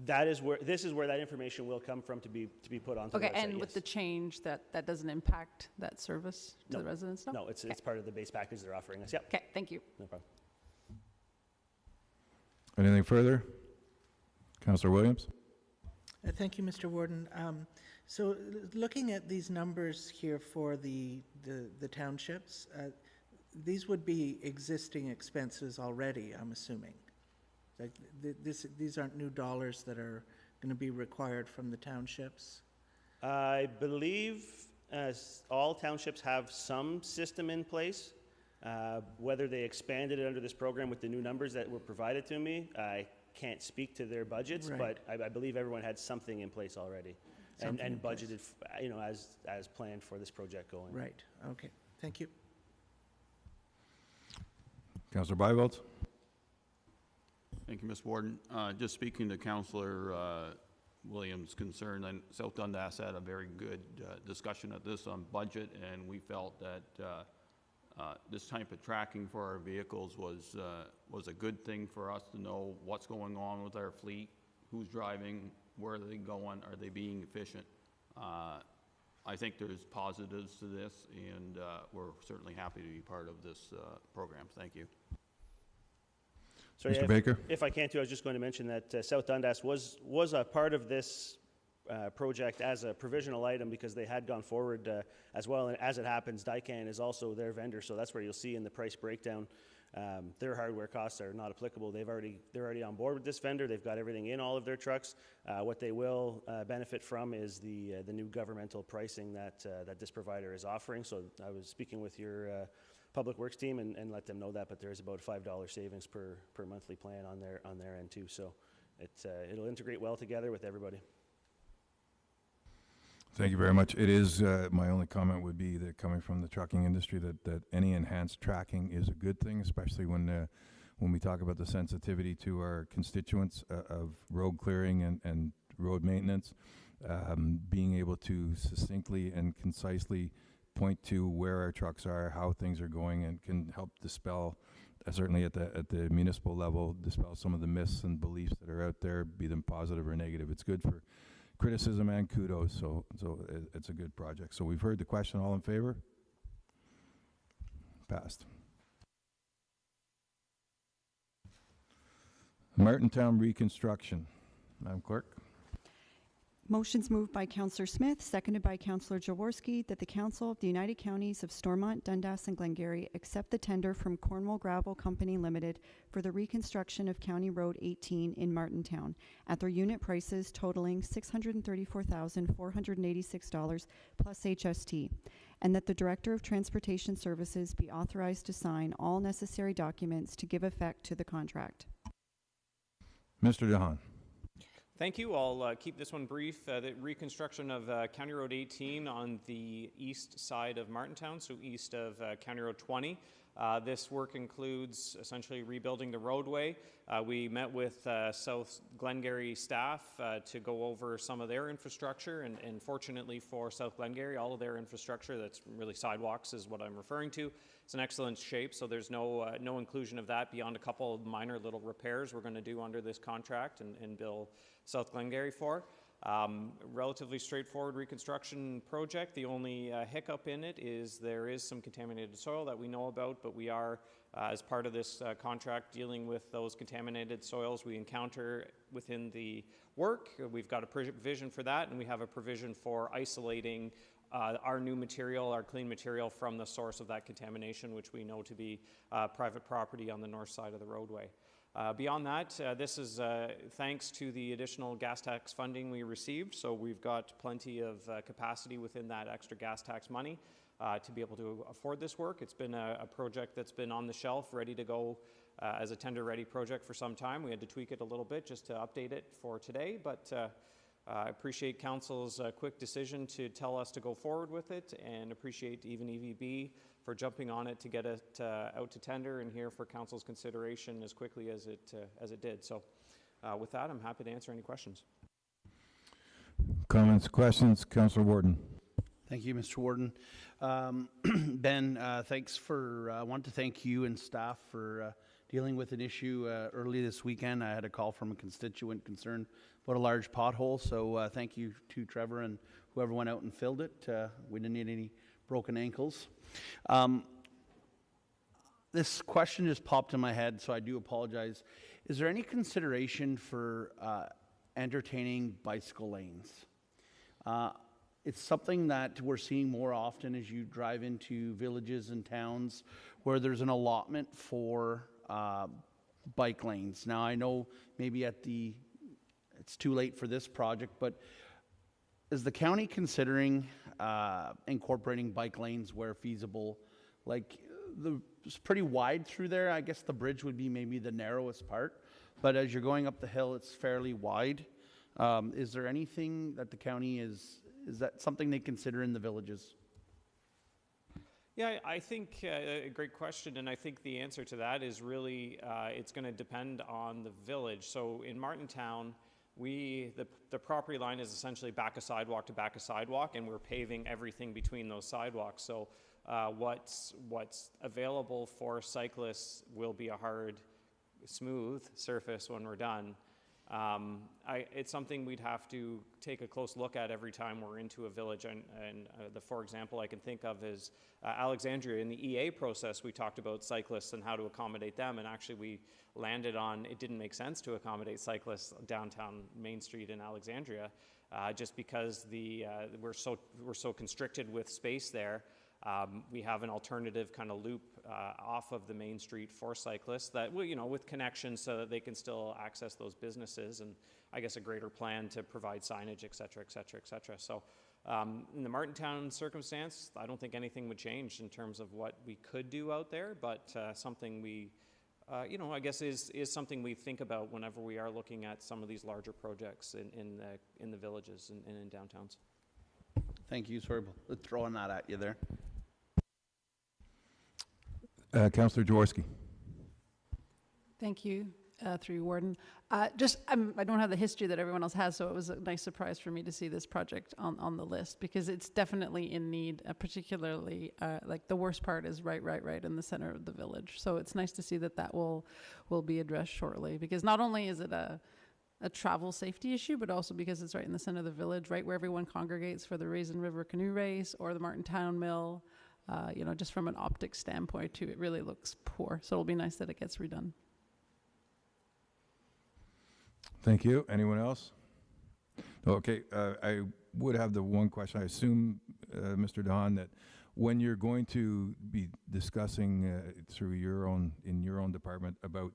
This is where that information will come from to be put onto the website. Okay, and with the change, that doesn't impact that service to the residents? No, it's part of the base package they're offering us. Yep. Okay, thank you. No problem. Anything further? Councillor Williams? Thank you, Mr. Warden. So looking at these numbers here for the townships, these would be existing expenses already, I'm assuming. Like these aren't new dollars that are going to be required from the townships? I believe all townships have some system in place. Whether they expanded it under this program with the new numbers that were provided to me, I can't speak to their budgets, Right. but I believe everyone had something in place already and budgeted, as planned for this project going. Right, okay, thank you. Councillor Byveld? Thank you, Mr. Warden. Just speaking to Councillor Williams' concern, and South Dundas had a very good discussion of this on budget, and we felt that this type of tracking for our vehicles was a good thing for us to know what's going on with our fleet, who's driving, where are they going, are they being efficient. I think there's positives to this, and we're certainly happy to be part of this program. Thank you. Sorry, Mr. Baker? If I can too, I was just going to mention that South Dundas was a part of this project as a provisional item because they had gone forward as well. And as it happens, Daikin is also their vendor, so that's where you'll see in the price breakdown their hardware costs are not applicable. They're already on board with this vendor. They've got everything in all of their trucks. What they will benefit from is the new governmental pricing that this provider is offering. So I was speaking with your Public Works team and let them know that, but there is about $5 savings per monthly plan on their end too. So it'll integrate well together with everybody. Thank you very much. It is, my only comment would be that coming from the trucking industry, that any enhanced tracking is a good thing, especially when we talk about the sensitivity to our constituents of road clearing and road maintenance. Being able to succinctly and concisely point to where our trucks are, how things are going, and can help dispel, certainly at the municipal level, dispel some of the myths and beliefs that are out there, be them positive or negative. It's good for criticism and kudos, so it's a good project. So we've heard the question. All in favor? Passed. Martintown reconstruction. Madam Clerk. Motion's moved by Councillor Smith, seconded by Councillor Jaworski, that the Council of the United Counties of Stormont, Dundas and Glengarry accept the tender from Cornwall Gravel Company Limited for the reconstruction of County Road 18 in Martintown at their unit prices totaling $634,486 plus HST, and that the Director of Transportation Services be authorized to sign all necessary documents to give effect to the contract. Mr. DeHaan. Thank you. I'll keep this one brief. The reconstruction of County Road 18 on the east side of Martintown, so east of County Road 20. This work includes essentially rebuilding the roadway. We met with South Glengarry staff to go over some of their infrastructure, and fortunately for South Glengarry, all of their infrastructure, that's really sidewalks is what I'm referring to, it's in excellent shape, so there's no inclusion of that beyond a couple of minor little repairs we're going to do under this contract and bill South Glengarry for. Relatively straightforward reconstruction project. The only hiccup in it is there is some contaminated soil that we know about, but we are, as part of this contract, dealing with those contaminated soils we encounter within the work. We've got a provision for that, and we have a provision for isolating our new material, our clean material, from the source of that contamination, which we know to be private property on the north side of the roadway. Beyond that, this is thanks to the additional gas tax funding we received, so we've got plenty of capacity within that extra gas tax money to be able to afford this work. It's been a project that's been on the shelf, ready to go as a tender-ready project for some time. We had to tweak it a little bit just to update it for today, but I appreciate Council's quick decision to tell us to go forward with it, and appreciate even EVB for jumping on it to get it out to tender and here for Council's consideration as quickly as it did. So With that, I'm happy to answer any questions. Comments, questions, Councillor Warden. Thank you, Mr. Warden. Ben, thanks for, I want to thank you and staff for dealing with an issue early this weekend. I had a call from a constituent concerned about a large pothole, so thank you to Trevor and whoever went out and filled it. We didn't need any broken ankles. This question just popped in my head, so I do apologize. Is there any consideration for entertaining bicycle lanes? It's something that we're seeing more often as you drive into villages and towns where there's an allotment for bike lanes. Now, I know maybe it's too late for this project, but is the county considering incorporating bike lanes where feasible? Like, it's pretty wide through there. I guess the bridge would be maybe the narrowest part, but as you're going up the hill, it's fairly wide. Is there anything that the county is that something they consider in the villages? Yeah, I think a great question, and I think the answer to that is really it's going to depend on the village. So in Martintown, the property line is essentially back a sidewalk to back a sidewalk, and we're paving everything between those sidewalks. So what's available for cyclists will be a hard, smooth surface when we're done. It's something we'd have to take a close look at every time we're into a village. And for example I can think of is Alexandria. In the EA process, we talked about cyclists and how to accommodate them. And actually we landed on it didn't make sense to accommodate cyclists downtown Main Street in Alexandria, just because we're so constricted with space there. We have an alternative kind of loop off of the main street for cyclists that, with connections so that they can still access those businesses, and I guess a greater plan to provide signage, et cetera, et cetera, et cetera. So in the Martintown circumstance, I don't think anything would change in terms of what we could do out there, but something we, I guess is something we think about whenever we are looking at some of these larger projects in the villages and in downtowns. Thank you. Sorry for throwing that at you there. Councillor Jaworski. Thank you, through you, Warden. I don't have the history that everyone else has, so it was a nice surprise for me to see this project on the list, because it's definitely in need, particularly, like the worst part is right in the center of the village. So it's nice to see that will be addressed shortly, because not only is it a travel safety issue, but also because it's right in the center of the village, right where everyone congregates for the Raisin River Canoe Race or the Martintown Mill. Just from an optics standpoint too, it really looks poor. So it'll be nice that it gets redone. Thank you. Anyone else? Okay, I would have the one question. I assume, Mr. Don, that when you're going to be discussing through in your own department about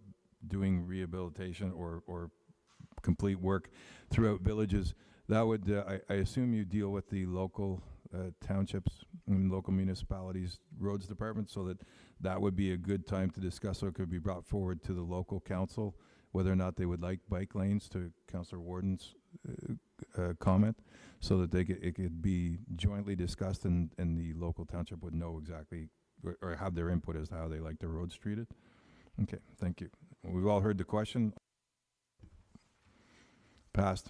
doing rehabilitation or complete work throughout villages, that would, I assume you deal with the local townships and local municipalities roads department, so that would be a good time to discuss, so it could be brought forward to the local council whether or not they would like bike lanes, to Councillor Warden's comment, so that it could be jointly discussed and the local township would know exactly or have their input as to how they like their roads treated. Okay, thank you. We've all heard the question. Passed.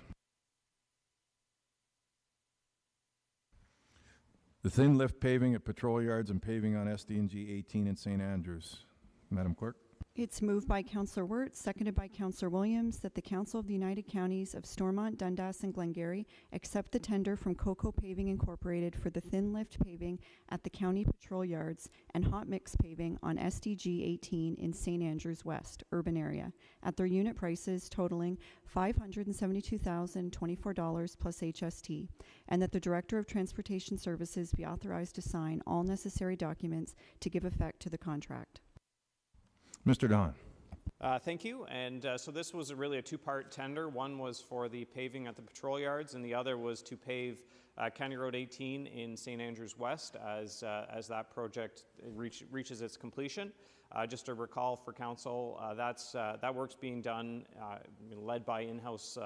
The thin lift paving at patrol yards and paving on SDG 18 in St. Andrews. Madam Clerk. It's moved by Councillor Wirtz, seconded by Councillor Williams, that the Council of the United Counties of Stormont, Dundas, and Glengarry accept the tender from Coco Paving Incorporated for the thin lift paving at the county patrol yards and hot mix paving on SDG 18 in St. Andrews West urban area at their unit prices totaling $572,024 plus HST, and that the Director of Transportation Services be authorized to sign all necessary documents to give effect to the contract. Mr. Don. Thank you. And so this was really a two-part tender. One was for the paving at the patrol yards, and the other was to pave County Road 18 in St. Andrews West as that project reaches its completion. Just to recall for council, that work's being done, led by in-house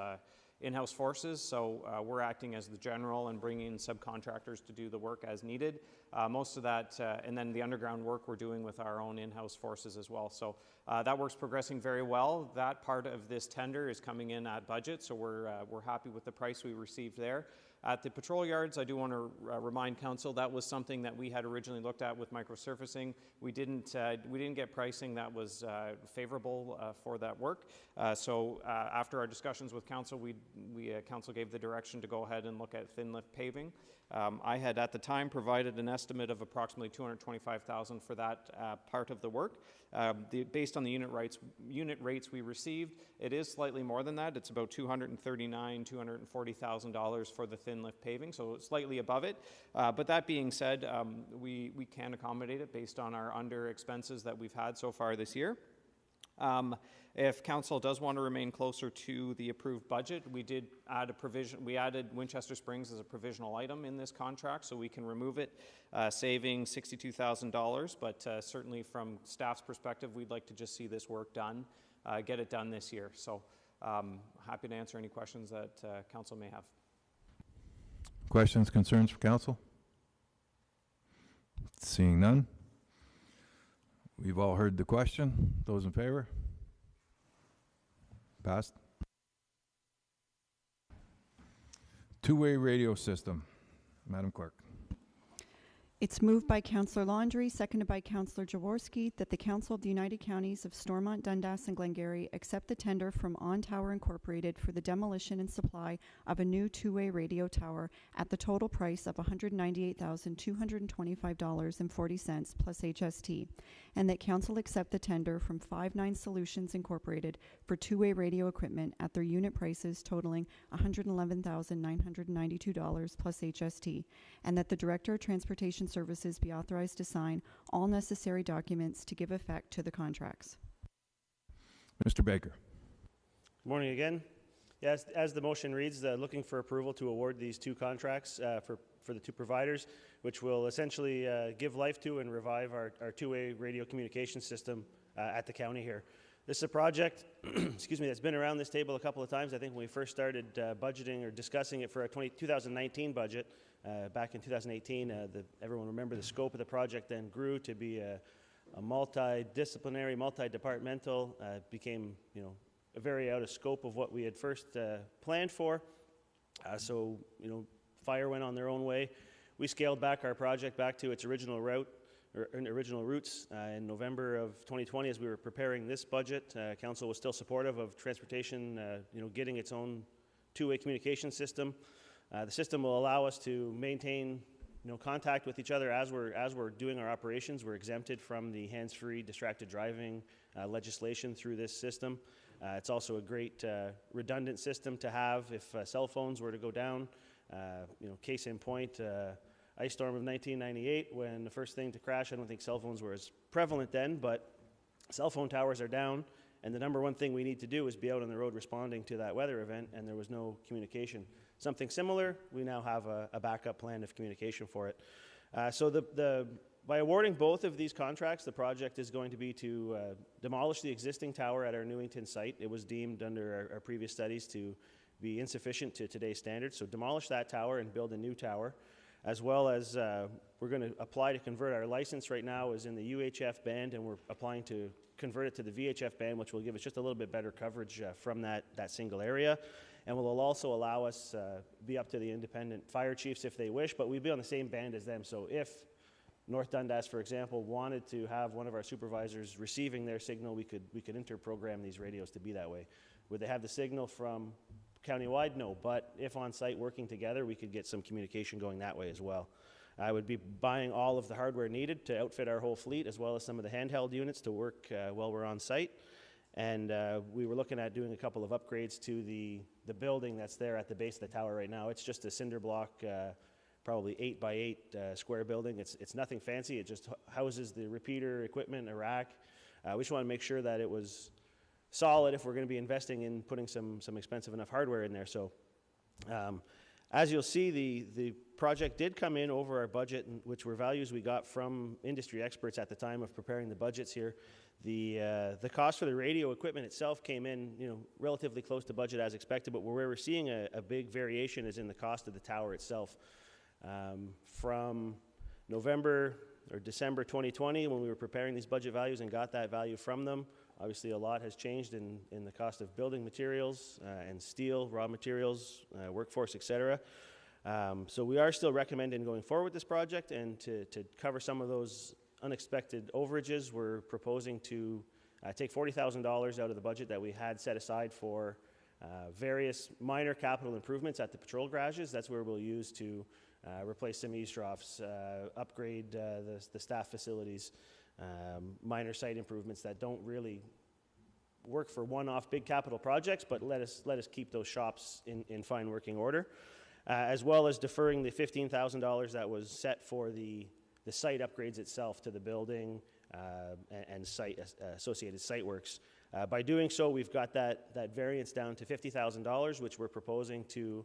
in-house forces, so we're acting as the general and bringing in subcontractors to do the work as needed. Most of that, and then the underground work we're doing with our own in-house forces as well. So that work's progressing very well. That part of this tender is coming in at budget, so we're happy with the price we received there. At the patrol yards, I do want to remind council that was something that we had originally looked at with microsurfacing. We didn't get pricing that was favorable for that work. So after our discussions with council, council gave the direction to go ahead and look at thin lift paving. I had at the time provided an estimate of approximately $225,000 for that part of the work. Based on the unit rates we received, it is slightly more than that. It's about $239,000, $240,000 for the thin lift paving, so slightly above it. But that being said, we can accommodate it based on our under expenses that we've had so far this year. If council does want to remain closer to the approved budget, we did add a provision. We added Winchester Springs as a provisional item in this contract, so we can remove it, saving $62,000. But certainly from staff's perspective, we'd like to just see this work done, get it done this year. So happy to answer any questions that council may have. Questions, concerns for council? Seeing none. We've all heard the question. Those in favor? Passed. Two-way radio system. Madam Clerk. It's moved by Councillor Laundrie, seconded by Councillor Jaworski, that the Council of the United Counties of Stormont, Dundas, and Glengarry accept the tender from On Tower Incorporated for the demolition and supply of a new two-way radio tower at the total price of $198,225.40 plus HST, and that Council accept the tender from 59 Solutions Incorporated for two-way radio equipment at their unit prices totaling $111,992 plus HST, and that the Director of Transportation Services be authorized to sign all necessary documents to give effect to the contracts. Mr. Baker. Good morning again. Yes, as the motion reads, looking for approval to award these two contracts for the two providers, which will essentially give life to and revive our two-way radio communication system at the county here. This is a project, excuse me, that's been around this table a couple of times. I think when we first started budgeting or discussing it for our 2019 budget, back in 2018, everyone remember the scope of the project then grew to be a multidisciplinary, multi-departmental, became, very out of scope of what we had first planned for. So, fire went on their own way. We scaled back our project back to its original route, or original roots in November of 2020 as we were preparing this budget. Council was still supportive of transportation, getting its own two-way communication system. The system will allow us to maintain contact with each other as we're doing our operations. We're exempted from the hands-free distracted driving legislation through this system. It's also a great redundant system to have if cell phones were to go down. Case in point, ice storm of 1998, when the first thing to crash, I don't think cell phones were as prevalent then, but cell phone towers are down, and the number one thing we need to do is be out on the road responding to that weather event, and there was no communication. Something similar, we now have a backup plan of communication for it. So by awarding both of these contracts, the project is going to be to demolish the existing tower at our Newington site. It was deemed under our previous studies to be insufficient to today's standards, so demolish that tower and build a new tower, as well as we're going to apply to convert our license right now is in the UHF band, and we're applying to convert it to the VHF band, which will give us just a little bit better coverage from that single area, and will also allow us be up to the independent fire chiefs if they wish, but we'd be on the same band as them. So if North Dundas, for example, wanted to have one of our supervisors receiving their signal, we could interprogram these radios to be that way. Would they have the signal from countywide? No, but if on site working together, we could get some communication going that way as well. I would be buying all of the hardware needed to outfit our whole fleet, as well as some of the handheld units to work while we're on site. And we were looking at doing a couple of upgrades to the building that's there at the base of the tower right now. It's just a cinder block, probably 8 by 8 square building. It's nothing fancy. It just houses the repeater equipment, a rack. We just want to make sure that it was solid if we're going to be investing in putting some expensive enough hardware in there. So as you'll see, the project did come in over our budget, which were values we got from industry experts at the time of preparing the budgets here. The cost for the radio equipment itself came in, relatively close to budget as expected, but where we're seeing a big variation is in the cost of the tower itself. From November or December 2020, when we were preparing these budget values and got that value from them, obviously a lot has changed in the cost of building materials and steel, raw materials, workforce, etc. So we are still recommending going forward with this project, and to cover some of those unexpected overages, we're proposing to take $40,000 out of the budget that we had set aside for various minor capital improvements at the patrol garages. That's where we'll use to replace some eaves troughs, upgrade the staff facilities, minor site improvements that don't really work for one-off big capital projects, but let us keep those shops in fine working order, as well as deferring the $15,000 that was set for the site upgrades itself to the building and associated site works. By doing so, we've got that variance down to $50,000, which we're proposing to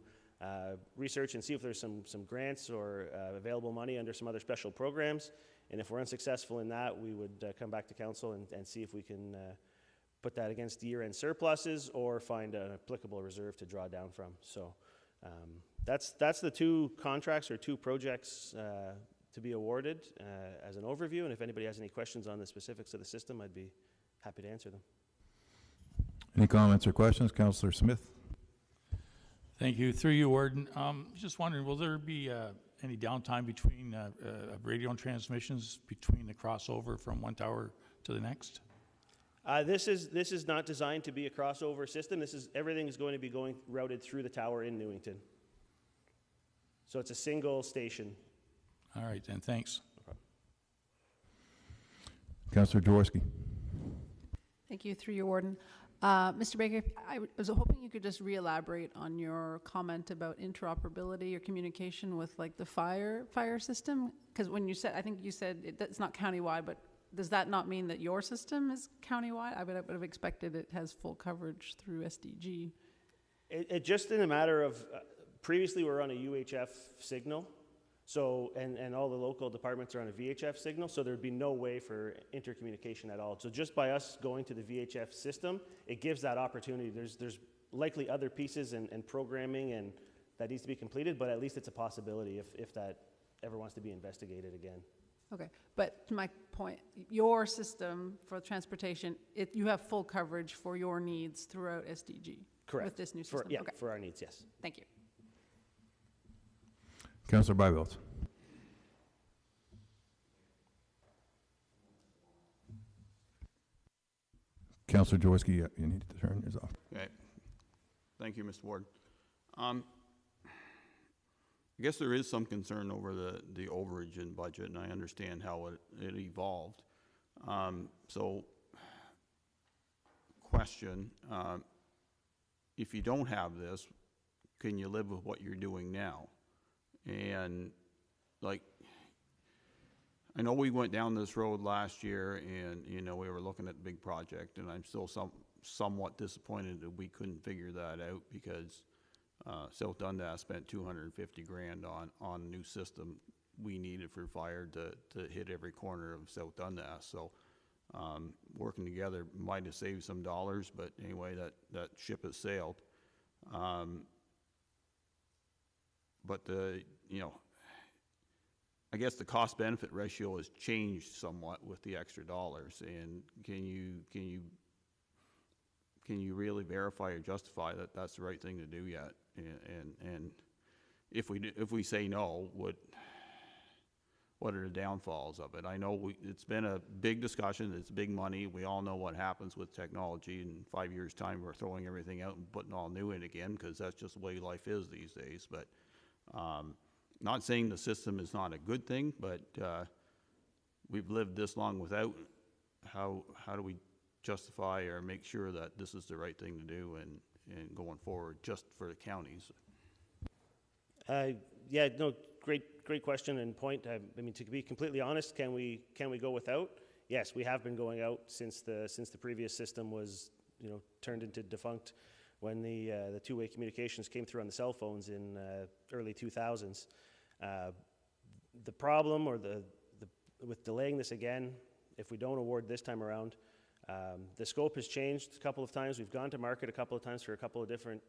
research and see if there's some grants or available money under some other special programs. And if we're unsuccessful in that, we would come back to council and see if we can put that against year-end surpluses or find an applicable reserve to draw down from. So that's the two contracts or two projects to be awarded as an overview. And if anybody has any questions on the specifics of the system, I'd be happy to answer them. Any comments or questions? Councillor Smith? Thank you. Through you, Warden. Just wondering, will there be any downtime between radio transmissions between the crossover from one tower to the next? This is not designed to be a crossover system. Everything is going to be routed through the tower in Newington. So it's a single station. All right, then. Thanks. No Councillor Jaworski? Thank you. Through you, Warden. Mr. Baker, I was hoping you could just re-elaborate on your comment about interoperability or communication with like the fire system. Because when you said, I think you said it's not countywide, but does that not mean that your system is countywide? I would have expected it has full coverage through SDG. It just in a matter of, previously we were on a UHF signal. So, and all the local departments are on a VHF signal, so there'd be no way for intercommunication at all. So just by us going to the VHF system, it gives that opportunity. There's likely other pieces and programming and that needs to be completed, but at least it's a possibility if that ever wants to be investigated again. Okay, but to my point, your system for transportation, you have full coverage for your needs throughout SDG? Correct. With this new system? Yeah, okay. For our needs, yes. Thank you. Councillor Byveld? Councillor Jaworski, you need to turn yours off. Okay. Thank you, Mr. Ward. I guess there is some concern over the overage in budget, and I understand how it evolved. So, question, if you don't have this, can you live with what you're doing now? And like, I know we went down this road last year and, we were looking at the big project, and I'm still somewhat disappointed that we couldn't figure that out because South Dundas spent $250,000 on a new system we needed for fire to hit every corner of South Dundas. So working together might have saved some dollars, but anyway, that ship has sailed. But I guess the cost-benefit ratio has changed somewhat with the extra dollars. And can you really verify or justify that that's the right thing to do yet? And if we say no, what are the downfalls of it? I know it's been a big discussion. It's big money. We all know what happens with technology. In 5 years' time, we're throwing everything out and putting all new in again because that's just the way life is these days. But not saying the system is not a good thing, but we've lived this long without. How do we justify or make sure that this is the right thing to do and going forward just for the counties? Yeah, no, great question and point. I mean, to be completely honest, can we go without? Yes, we have been going out since the previous system was turned into defunct when the two-way communications came through on the cell phones in early 2000s. The problem with delaying this again, if we don't award this time around, The scope has changed a couple of times. We've gone to market a couple of times for a couple of different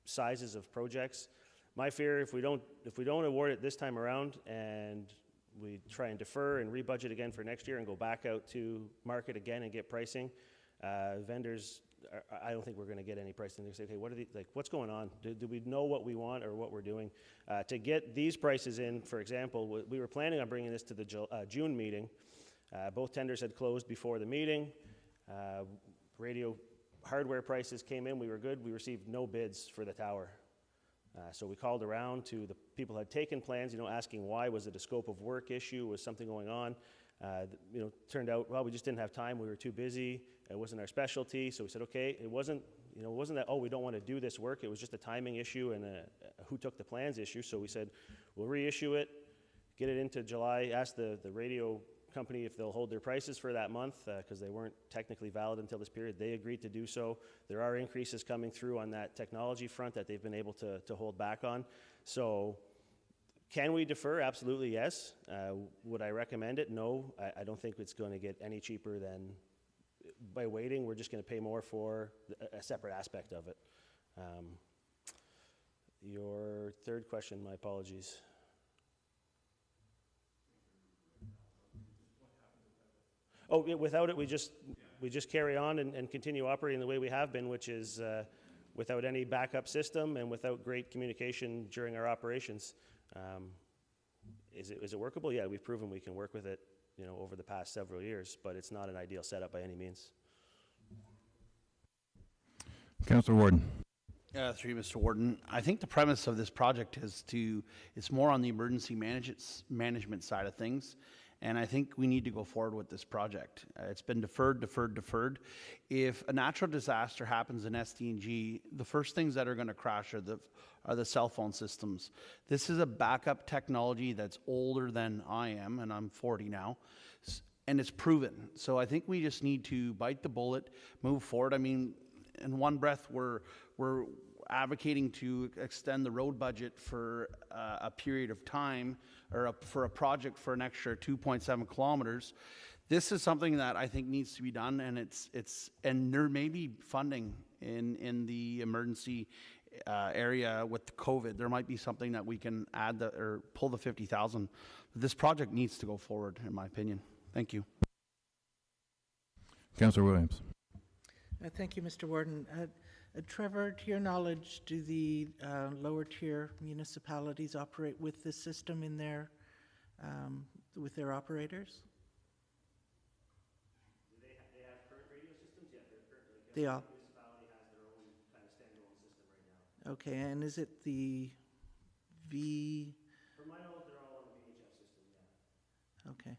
sizes of projects. My fear, if we don't award it this time around and we try and defer and rebudget again for next year and go back out to market again and get pricing, vendors, I don't think we're going to get any pricing. They say, okay, what's going on? Do we know what we want or what we're doing? To get these prices in, for example, we were planning on bringing this to the June meeting. Both tenders had closed before the meeting. Radio hardware prices came in. We were good. We received no bids for the tower. So we called around to the people who had taken plans, asking why. Was it a scope of work issue? Was something going on? Turned out, well, we just didn't have time. We were too busy. It wasn't our specialty. So we said, okay, it wasn't that, oh, we don't want to do this work. It was just a timing issue and a who took the plans issue. So we said, we'll reissue it, get it into July, ask the radio company if they'll hold their prices for that month because they weren't technically valid until this period. They agreed to do so. There are increases coming through on that technology front that they've been able to hold back on. So can we defer? Absolutely, yes. Would I recommend it? No. I don't think it's going to get any cheaper than by waiting. We're just going to pay more for a separate aspect of it. Your third question, my apologies. Oh, without it, we just carry on and continue operating the way we have been, which is without any backup system and without great communication during our operations. Is it workable? Yeah, we've proven we can work with it, over the past several years, but it's not an ideal setup by any means. Councillor Warden. Through you, Mr. Warden. I think the premise of this project it's more on the emergency management side of things. And I think we need to go forward with this project. It's been deferred. If a natural disaster happens in SDG, the first things that are going to crash are the cell phone systems. This is a backup technology that's older than I am, and I'm 40 now, and it's proven. So I think we just need to bite the bullet, move forward. I mean, in one breath, we're advocating to extend the road budget for a period of time or for a project for an extra 2.7 kilometers. This is something that I think needs to be done, and and there may be funding in the emergency area with COVID. There might be something that we can add or pull the 50,000. This project needs to go forward, in my opinion. Thank you. Councillor Williams. Thank you, Mr. Warden. Trevor, to your knowledge, do the lower tier municipalities operate with this system in their with their operators? Do they have current radio systems? Yeah, they're currently. They are. Every municipality has their own kind of standalone system right now. Okay, and is it the V? For my knowledge, they're all on the VHF system. Yeah. Okay,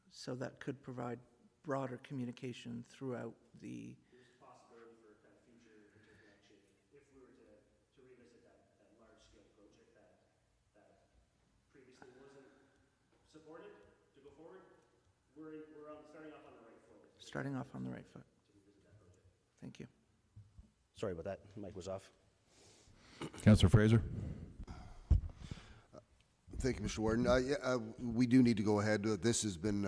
so that could provide broader communication throughout the. If we were to revisit that large-scale project that previously wasn't supported to go forward, we're starting off on the right foot. Starting off on the right foot. To revisit that project. Thank you. Sorry about that. Mic was off. Councillor Fraser. Thank you, Mr. Warden. We do need to go ahead. This has been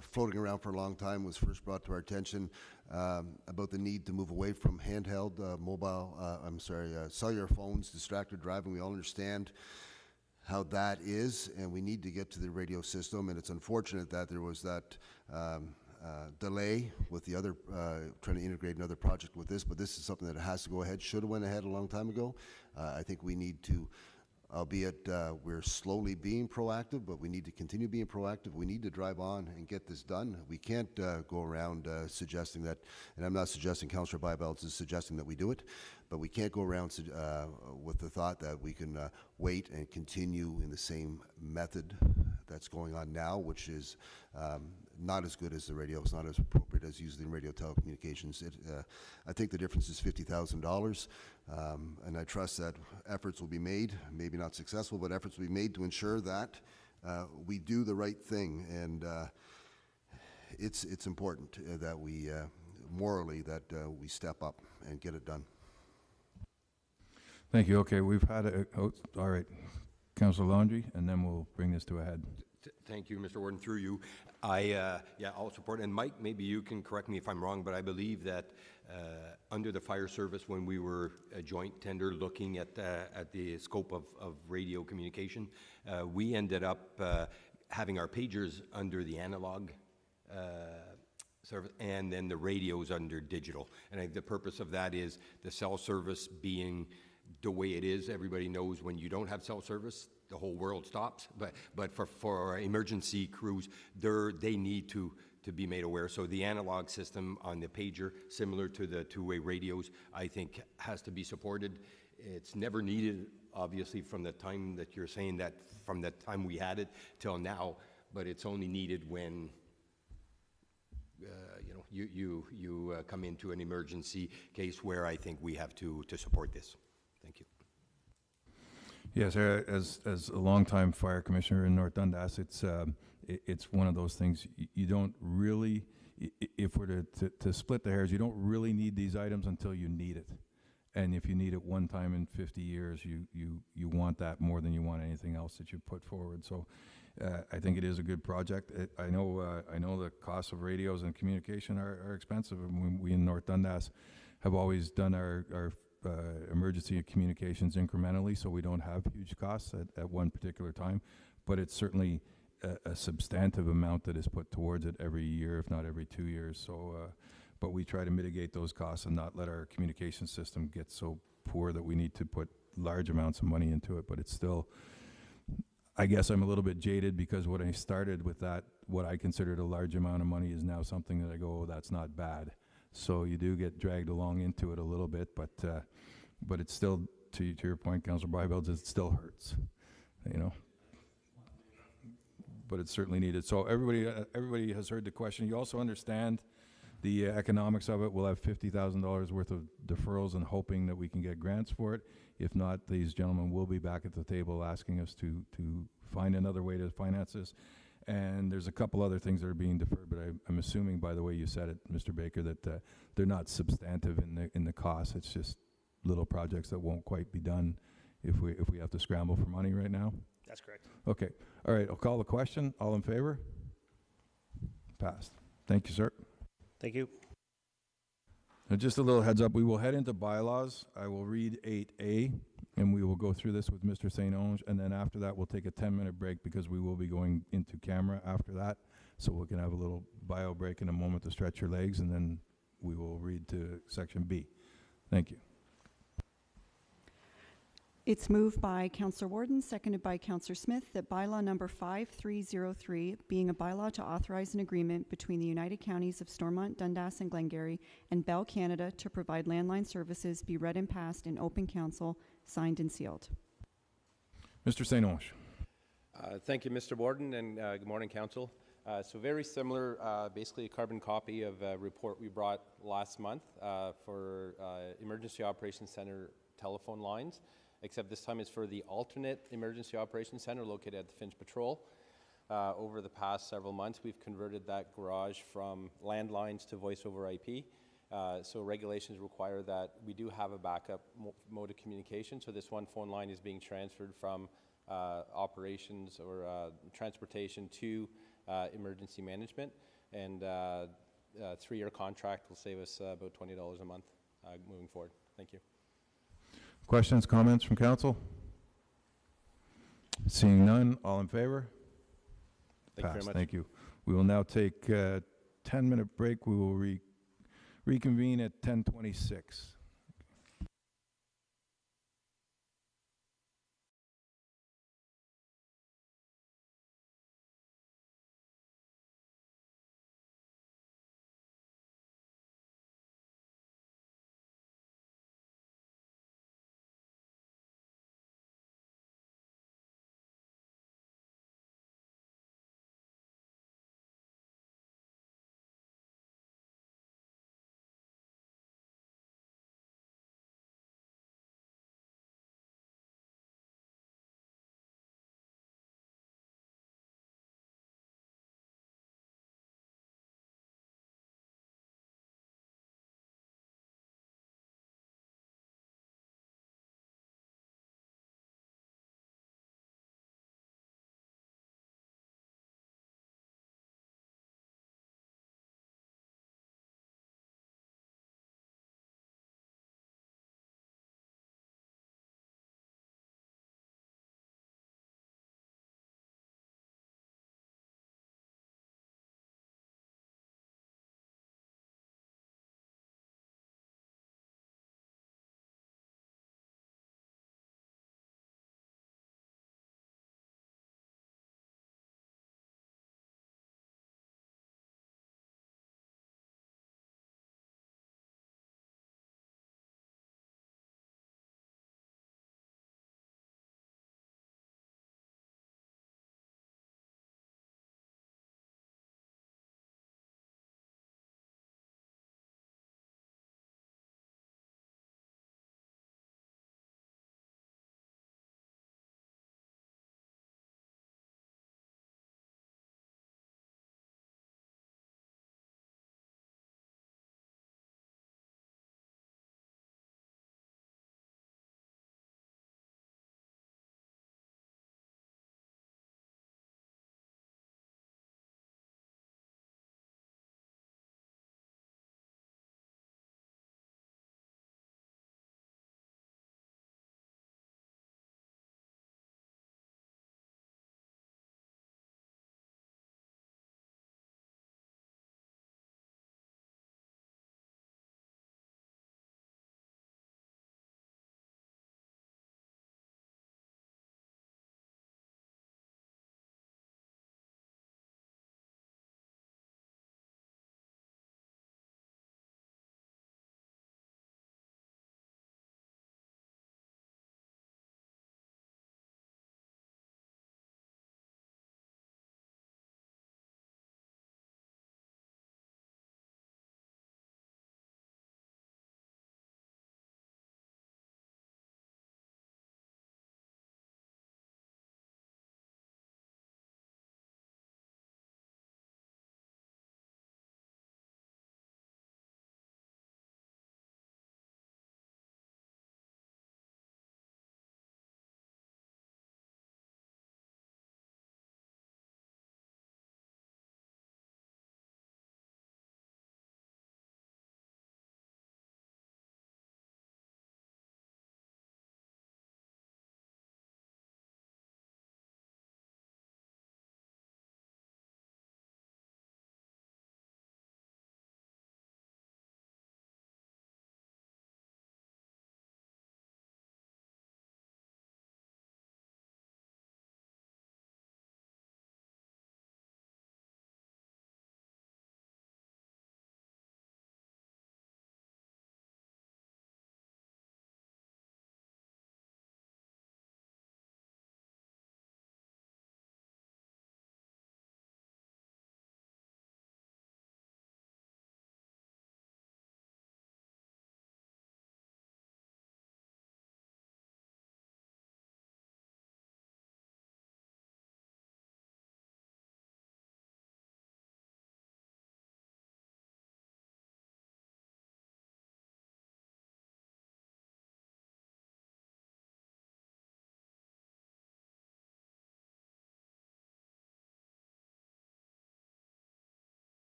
floating around for a long time. Was first brought to our attention about the need to move away from handheld, cellular phones, distracted driving. We all understand how that is, and we need to get to the radio system. And it's unfortunate that there was that delay with the other, trying to integrate another project with this. But this is something that has to go ahead. Should have went ahead a long time ago. I think we need to. Albeit we're slowly being proactive, but we need to continue being proactive. We need to drive on and get this done. We can't go around suggesting that, and I'm not suggesting Councillor Bybels is suggesting that we do it, but we can't go around with the thought that we can wait and continue in the same method that's going on now, which is not as good as the radio. It's not as appropriate as using radio telecommunications. I think the difference is $50,000, and I trust that efforts will be made, maybe not successful, but efforts will be made to ensure that we do the right thing. And it's important that we, morally, that we step up and get it done. Thank you. Okay, we've had all right. Councillor Laundrie, and then we'll bring this to a head. Thank you, Mr. Warden. Through you, yeah, I'll support. And Mike, maybe you can correct me if I'm wrong, but I believe that under the fire service, when we were a joint tender looking at the scope of radio communication, we ended up having our pagers under the analog service, and then the radios under digital. And I think the purpose of that is the cell service being the way it is. Everybody knows when you don't have cell service, the whole world stops. But for emergency crews, they need to be made aware. So the analog system on the pager, similar to the two-way radios, I think has to be supported. It's never needed, obviously, from the time that you're saying that, from the time we had it till now, but it's only needed when you come into an emergency case where I think we have to support this. Thank you. Yes, as a longtime fire commissioner in North Dundas, it's one of those things you don't really, if we're to split the hairs, you don't really need these items until you need it. And if you need it one time in 50 years, you want that more than you want anything else that you put forward. So I think it is a good project. I know the costs of radios and communication are expensive, and we in North Dundas have always done our emergency communications incrementally, so we don't have huge costs at one particular time. But it's certainly a substantive amount that is put towards it every year, if not every 2 years. So, but we try to mitigate those costs and not let our communication system get so poor that we need to put large amounts of money into it. But it's still, I guess I'm a little bit jaded because when I started with that, what I considered a large amount of money is now something that I go, oh, that's not bad. So you do get dragged along into it a little bit, but it's still, to your point, Councillor Byveld, it still hurts, you know. But it's certainly needed. So everybody has heard the question. You also understand the economics of it. We'll have $50,000 worth of deferrals and hoping that we can get grants for it. If not, these gentlemen will be back at the table asking us to find another way to finance this. And there's a couple other things that are being deferred, but I'm assuming by the way you said it, Mr. Baker, that they're not substantive in the cost. It's just little projects that won't quite be done if we have to scramble for money right now. That's correct. Okay. All right. I'll call the question. All in favor? Passed. Thank you, sir. Thank you. Now, just a little heads up. We will head into bylaws. I will read 8A, and we will go through this with Mr. St. Onge, and then after that, we'll take a 10-minute break because we will be going into camera after that. So we can have a little bio break in a moment to stretch your legs, and then we will read to section B. Thank you. It's moved by Councillor Warden, seconded by Councillor Smith, that bylaw number 5303, being a bylaw to authorize an agreement between the United Counties of Stormont, Dundas, and Glengarry and Bell Canada to provide landline services, be read and passed in open council, signed and sealed. Mr. St. Onge. Thank you, Mr. Warden, and good morning, Council. So very similar, basically a carbon copy of a report we brought last month for Emergency Operations Center telephone lines, except this time it's for the alternate Emergency Operations Center located at the Finch Patrol. Over the past several months, we've converted that garage from landlines to voice over IP. So regulations require that we do have a backup mode of communication. So this one phone line is being transferred from operations or transportation to emergency management. And a 3-year contract will save us about $20 a month moving forward. Thank you. Questions, comments from council? Seeing none, all in favor? Thank you very much. Thank you. We will now take a 10-minute break. We will reconvene at 10:26.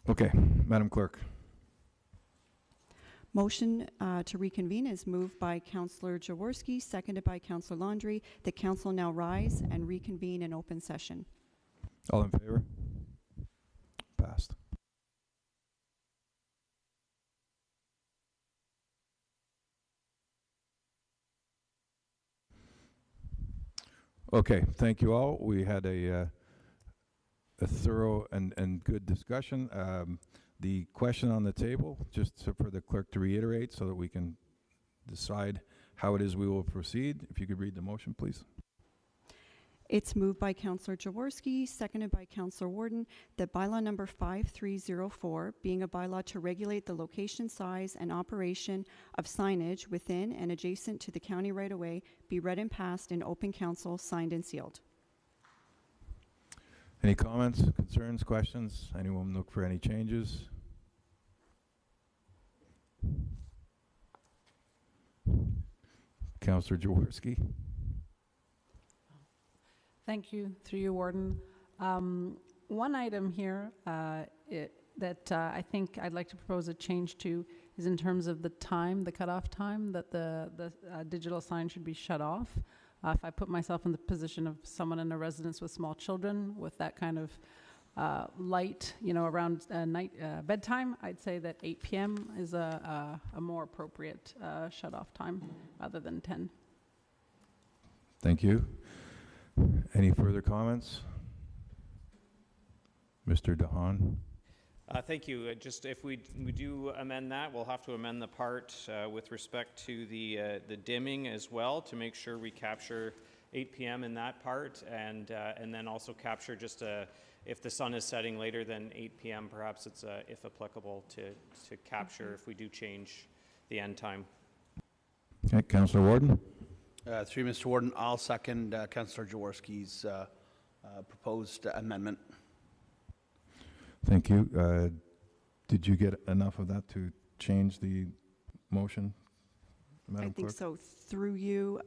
Okay, Madam Clerk. Motion to reconvene is moved by Councillor Jaworski, seconded by Councillor Landry. The council now rise and reconvene in open session. All in favor? Passed. Okay, thank you all. We had a thorough and good discussion. The question on the table, just for the clerk to reiterate so that we can decide how it is we will proceed. If you could read the motion, please. It's moved by Councillor Jaworski, seconded by Councillor Warden, that bylaw number 5304, being a bylaw to regulate the location, size, and operation of signage within and adjacent to the county right-of-way, be read and passed in open council, signed and sealed. Any comments, concerns, questions? Anyone look for any changes? Councillor Jaworski. Thank you, through you, Warden. One item here that I think I'd like to propose a change to is in terms of the time, the cutoff time that the digital sign should be shut off. If I put myself in the position of someone in a residence with small children with that kind of light, you know, around bedtime, I'd say that 8 p.m. is a more appropriate shut-off time rather than 10. Thank you. Any further comments? Mr. DeHaan. Thank you. Just if we do amend that, we'll have to amend the part with respect to the dimming as well to make sure we capture 8 p.m. in that part, and then also capture just if the sun is setting later than 8 p.m. Perhaps it's if applicable to capture if we do change the end time. Okay, Councillor Warden. Through Mr. Warden, I'll second Councillor Jaworski's proposed amendment. Thank you. Did you get enough of that to change the motion, Madam Clerk? I think so. Through you,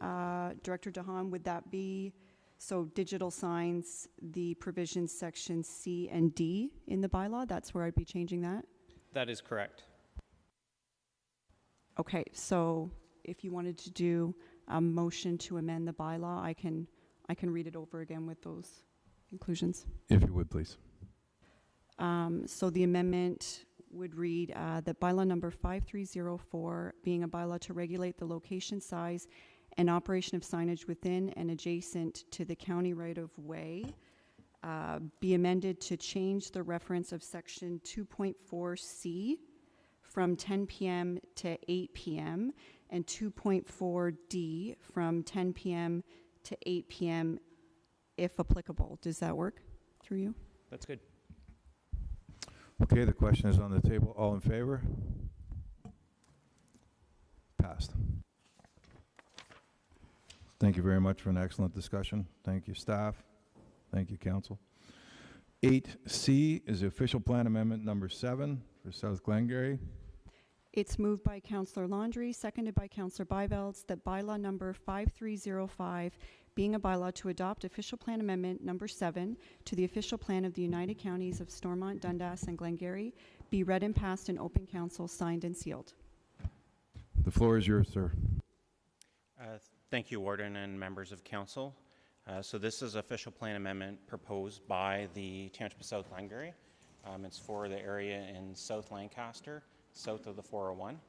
Director DeHaan, would that be, so digital signs, the provisions section C and D in the bylaw, that's where I'd be changing that? That is correct. Okay, so if you wanted to do a motion to amend the bylaw, I can read it over again with those inclusions. If you would, please. So the amendment would read that bylaw number 5304, being a bylaw to regulate the location, size, and operation of signage within and adjacent to the county right-of-way, be amended to change the reference of section 2.4C from 10 p.m. to 8 p.m. and 2.4D from 10 p.m. to 8 p.m. if applicable. Does that work through you? That's good. Okay, the question is on the table. All in favor? Passed. Thank you very much for an excellent discussion. Thank you, staff. Thank you, council. 8C is the official plan amendment number 7 for South Glengarry. It's moved by Councillor Landry, seconded by Councillor Byvelds, that bylaw number 5305, being a bylaw to adopt official plan amendment number 7 to the official plan of the United Counties of Stormont, Dundas, and Glengarry, be read and passed in open council, signed and sealed. The floor is yours, sir. Thank you, Warden and members of council. So this is official plan amendment proposed by the Township of South Glengarry. It's for the area in South Lancaster, south of the 401.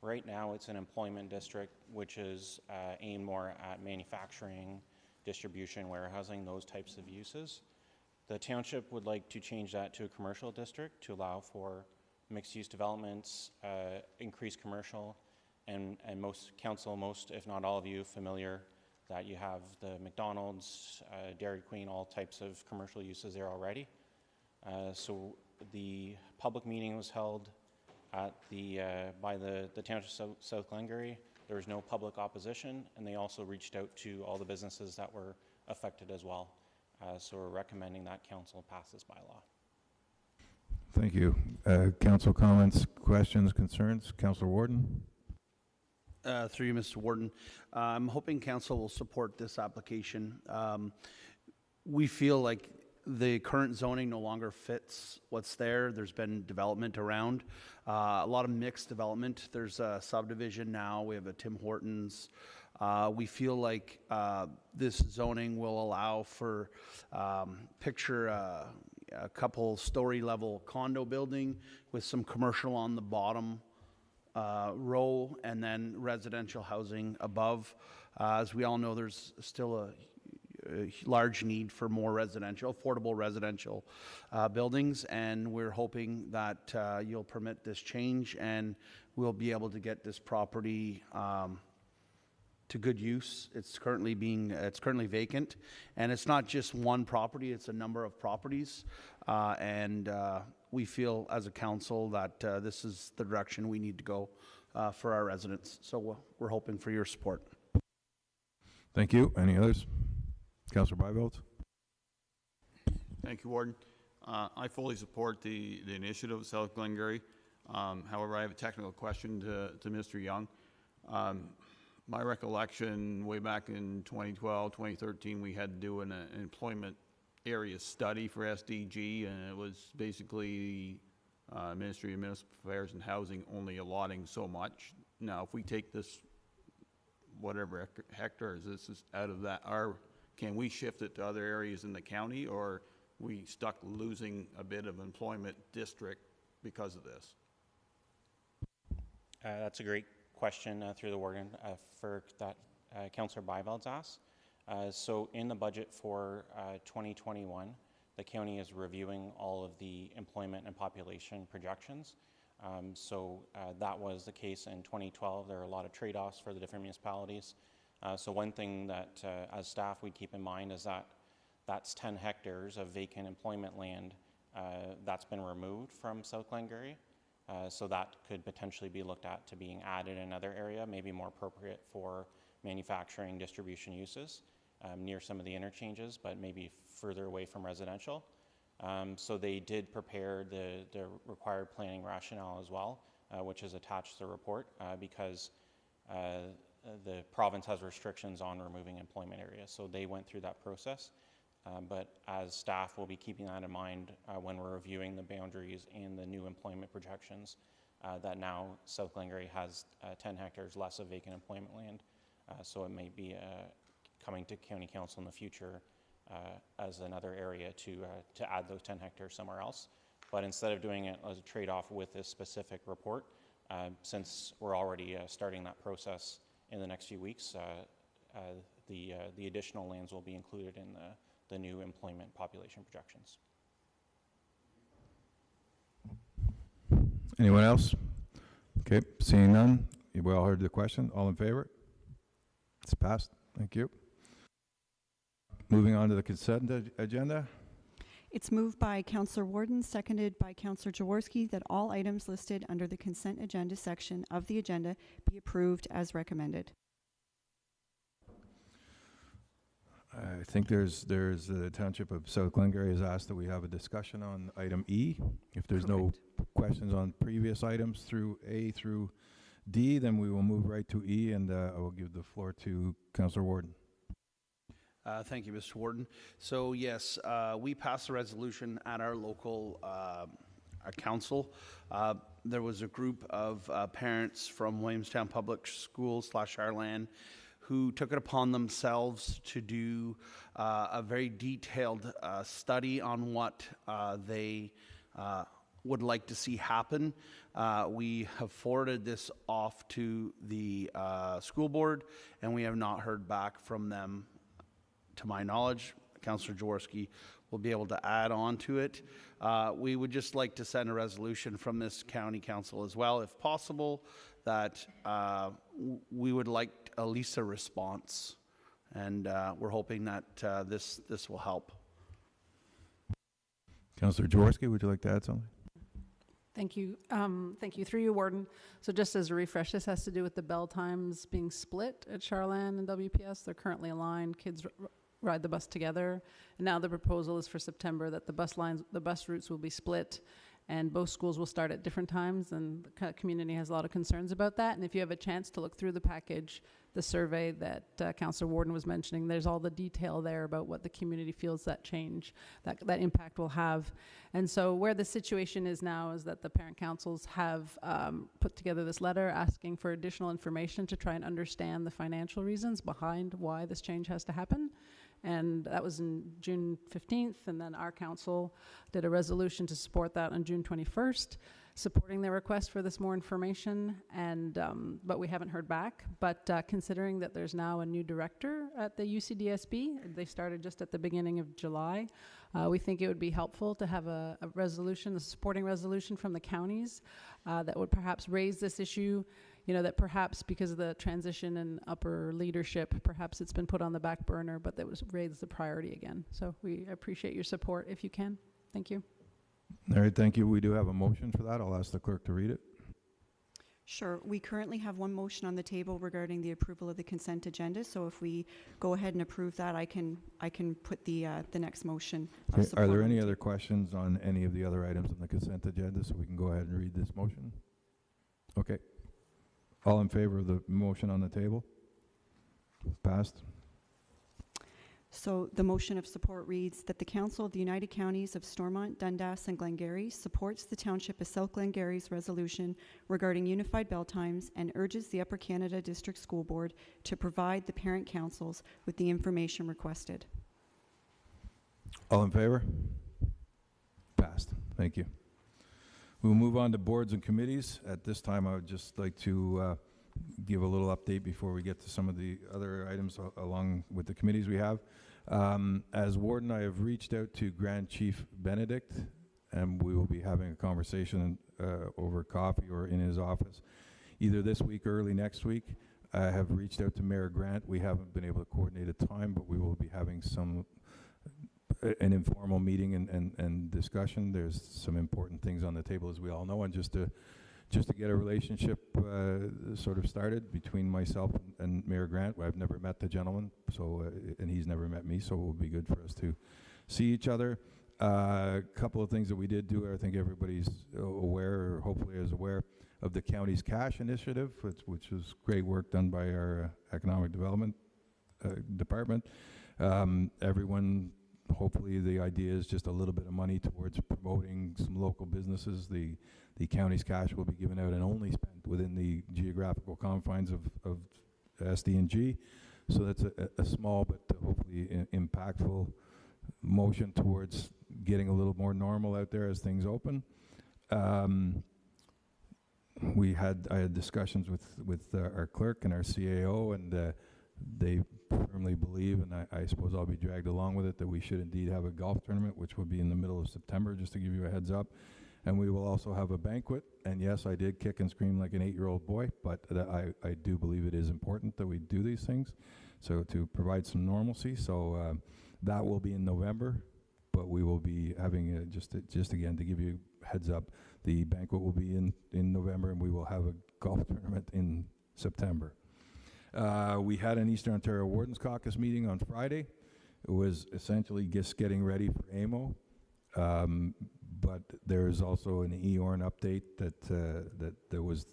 Right now it's an employment district which is aimed more at manufacturing, distribution, warehousing, those types of uses. The township would like to change that to a commercial district to allow for mixed-use developments, increased commercial, and most council, most if not all of you familiar that you have the McDonald's, Dairy Queen, all types of commercial uses there already. So the public meeting was held at by the Township of South Glengarry. There was no public opposition, and they also reached out to all the businesses that were affected as well. So we're recommending that council pass this bylaw. Thank you. Council comments, questions, concerns? Councillor Warden. Through you, Mr. Warden. I'm hoping council will support this application. We feel like the current zoning no longer fits what's there. There's been development around, a lot of mixed development. There's a subdivision now. We have a Tim Hortons. We feel like this zoning will allow for picture a couple story level condo building with some commercial on the bottom row and then residential housing above. As we all know, there's still a large need for more residential, affordable residential buildings, and we're hoping that you'll permit this change and we'll be able to get this property to good use. It's currently vacant, and it's not just one property, it's a number of properties, and we feel as a council that this is the direction we need to go for our residents. So we're hoping for your support. Thank you. Any others? Councillor Byveld? Thank you, Warden. I fully support the initiative of South Glengarry. However, I have a technical question to Mr. Young. My recollection, way back in 2012, 2013, we had to do an employment area study for SDG, and it was basically the Ministry of Municipal Affairs and Housing only allotting so much. Now, if we take this, whatever hectares this is out of that, can we shift it to other areas in the county, or we stuck losing a bit of employment district because of this? That's a great question through the warden for that Councillor Byveld's asked. So in the budget for 2021, the county is reviewing all of the employment and population projections. So that was the case in 2012. There are a lot of trade-offs for the different municipalities. So one thing that as staff we keep in mind is that that's 10 hectares of vacant employment land that's been removed from South Glengarry. So that could potentially be looked at to being added in another area, maybe more appropriate for manufacturing distribution uses near some of the interchanges, but maybe further away from residential. So they did prepare the required planning rationale as well, which is attached to the report because the province has restrictions on removing employment areas. So they went through that process. But as staff, we'll be keeping that in mind when we're reviewing the boundaries and the new employment projections that now South Glengarry has 10 hectares less of vacant employment land. So it may be coming to County Council in the future as another area to add those 10 hectares somewhere else. But instead of doing it as a trade-off with this specific report, since we're already starting that process in the next few weeks, the additional lands will be included in the new employment population projections. Anyone else? Okay, seeing none, we all heard the question. All in favor? It's passed. Thank you. Moving on to the consent agenda. It's moved by Councillor Warden, seconded by Councillor Jaworski, that all items listed under the consent agenda section of the agenda be approved as recommended. I think the Township of South Glengarry has asked that we have a discussion on item E. If there's no questions on previous items through A through D, then we will move right to E, and I will give the floor to Councillor Warden. Thank you, Mr. Warden. So yes, we passed a resolution at our local council. There was a group of parents from Williamstown Public Schools / Charland who took it upon themselves to do a very detailed study on what they would like to see happen. We have forwarded this off to the school board, and we have not heard back from them. To my knowledge, Councillor Jaworski will be able to add on to it. We would just like to send a resolution from this county council as well, if possible, that we would like at least a response, and we're hoping that this will help. Councillor Jaworski, would you like to add something? Thank you. Thank you. Through you, Warden. So just as a refresh, this has to do with the bell times being split at Charland and WPS. They're currently aligned. Kids ride the bus together. And now the proposal is for September that the bus routes will be split, and both schools will start at different times, and the community has a lot of concerns about that. And if you have a chance to look through the package, the survey that Councillor Warden was mentioning, there's all the detail there about what the community feels that change, that impact will have. And so where the situation is now is that the parent councils have put together this letter asking for additional information to try and understand the financial reasons behind why this change has to happen. And that was in June 15th, and then our council did a resolution to support that on June 21st, supporting their request for this more information, and but we haven't heard back. But considering that there's now a new director at the UCDSB, they started just at the beginning of July, we think it would be helpful to have a resolution, a supporting resolution from the counties that would perhaps raise this issue. You know, that perhaps because of the transition in upper leadership, perhaps it's been put on the back burner, but that was raised the priority again. So we appreciate your support if you can. Thank you. All right, thank you. We do have a motion for that. I'll ask the clerk to read it. Sure. We currently have one motion on the table regarding the approval of the consent agenda. So if we go ahead and approve that, I can put the next motion of Okay. support Are there on the any table. other questions on any of the other items on the consent agenda, so we can go ahead and read this motion? Okay. All in favor of the motion on the table? Passed. So the motion of support reads that the Council of the United Counties of Stormont, Dundas, and Glengarry supports the Township of South Glengarry's resolution regarding unified bell times and urges the Upper Canada District School Board to provide the parent councils with the information requested. All in favor? Passed. Thank you. We'll move on to boards and committees. At this time, I would just like to give a little update before we get to some of the other items along with the committees we have. As warden, I have reached out to Grand Chief Benedict, and we will be having a conversation over coffee or in his office either this week or early next week. I have reached out to Mayor Grant. We haven't been able to coordinate a time, but we will be having an informal meeting and discussion. There's some important things on the table, as we all know, and just to get a relationship sort of started between myself and Mayor Grant. I've never met the gentleman, so and he's never met me, so it will be good for us to see each other. A couple of things that we did do, I think everybody's aware, or hopefully is aware, of the county's cash initiative, which was great work done by our economic development department. Everyone, hopefully the idea is just a little bit of money towards promoting some local businesses. The county's cash will be given out and only spent within the geographical confines of SDG. So that's a small but hopefully impactful motion towards getting a little more normal out there as things open. I had discussions with our clerk and our CAO, and they firmly believe, and I suppose I'll be dragged along with it, that we should indeed have a golf tournament, which will be in the middle of September, just to give you a heads up. And we will also have a banquet. And yes, I did kick and scream like an 8-year-old boy, but I do believe it is important that we do these things, so to provide some normalcy. So that will be in November, but we will be having just again to give you heads up, the banquet will be in November, and we will have a golf tournament in September. We had an Eastern Ontario Wardens Caucus meeting on Friday. It was essentially just getting ready for AMO, but there is also an EORN update that was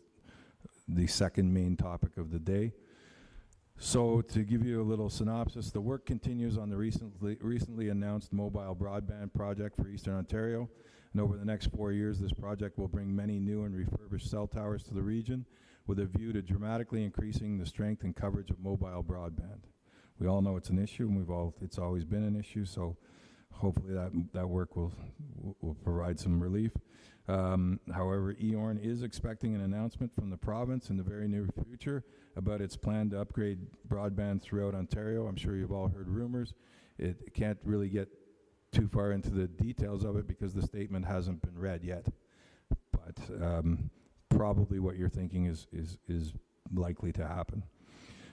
the second main topic of the day. So to give you a little synopsis, the work continues on the recently announced mobile broadband project for Eastern Ontario, and over the next 4 years, this project will bring many new and refurbished cell towers to the region, with a view to dramatically increasing the strength and coverage of mobile broadband. We all know it's an issue, and it's always been an issue, so hopefully that work will provide some relief. However, EORN is expecting an announcement from the province in the very near future about its plan to upgrade broadband throughout Ontario. I'm sure you've all heard rumors. It can't really get too far into the details of it because the statement hasn't been read yet. But probably what you're thinking is likely to happen.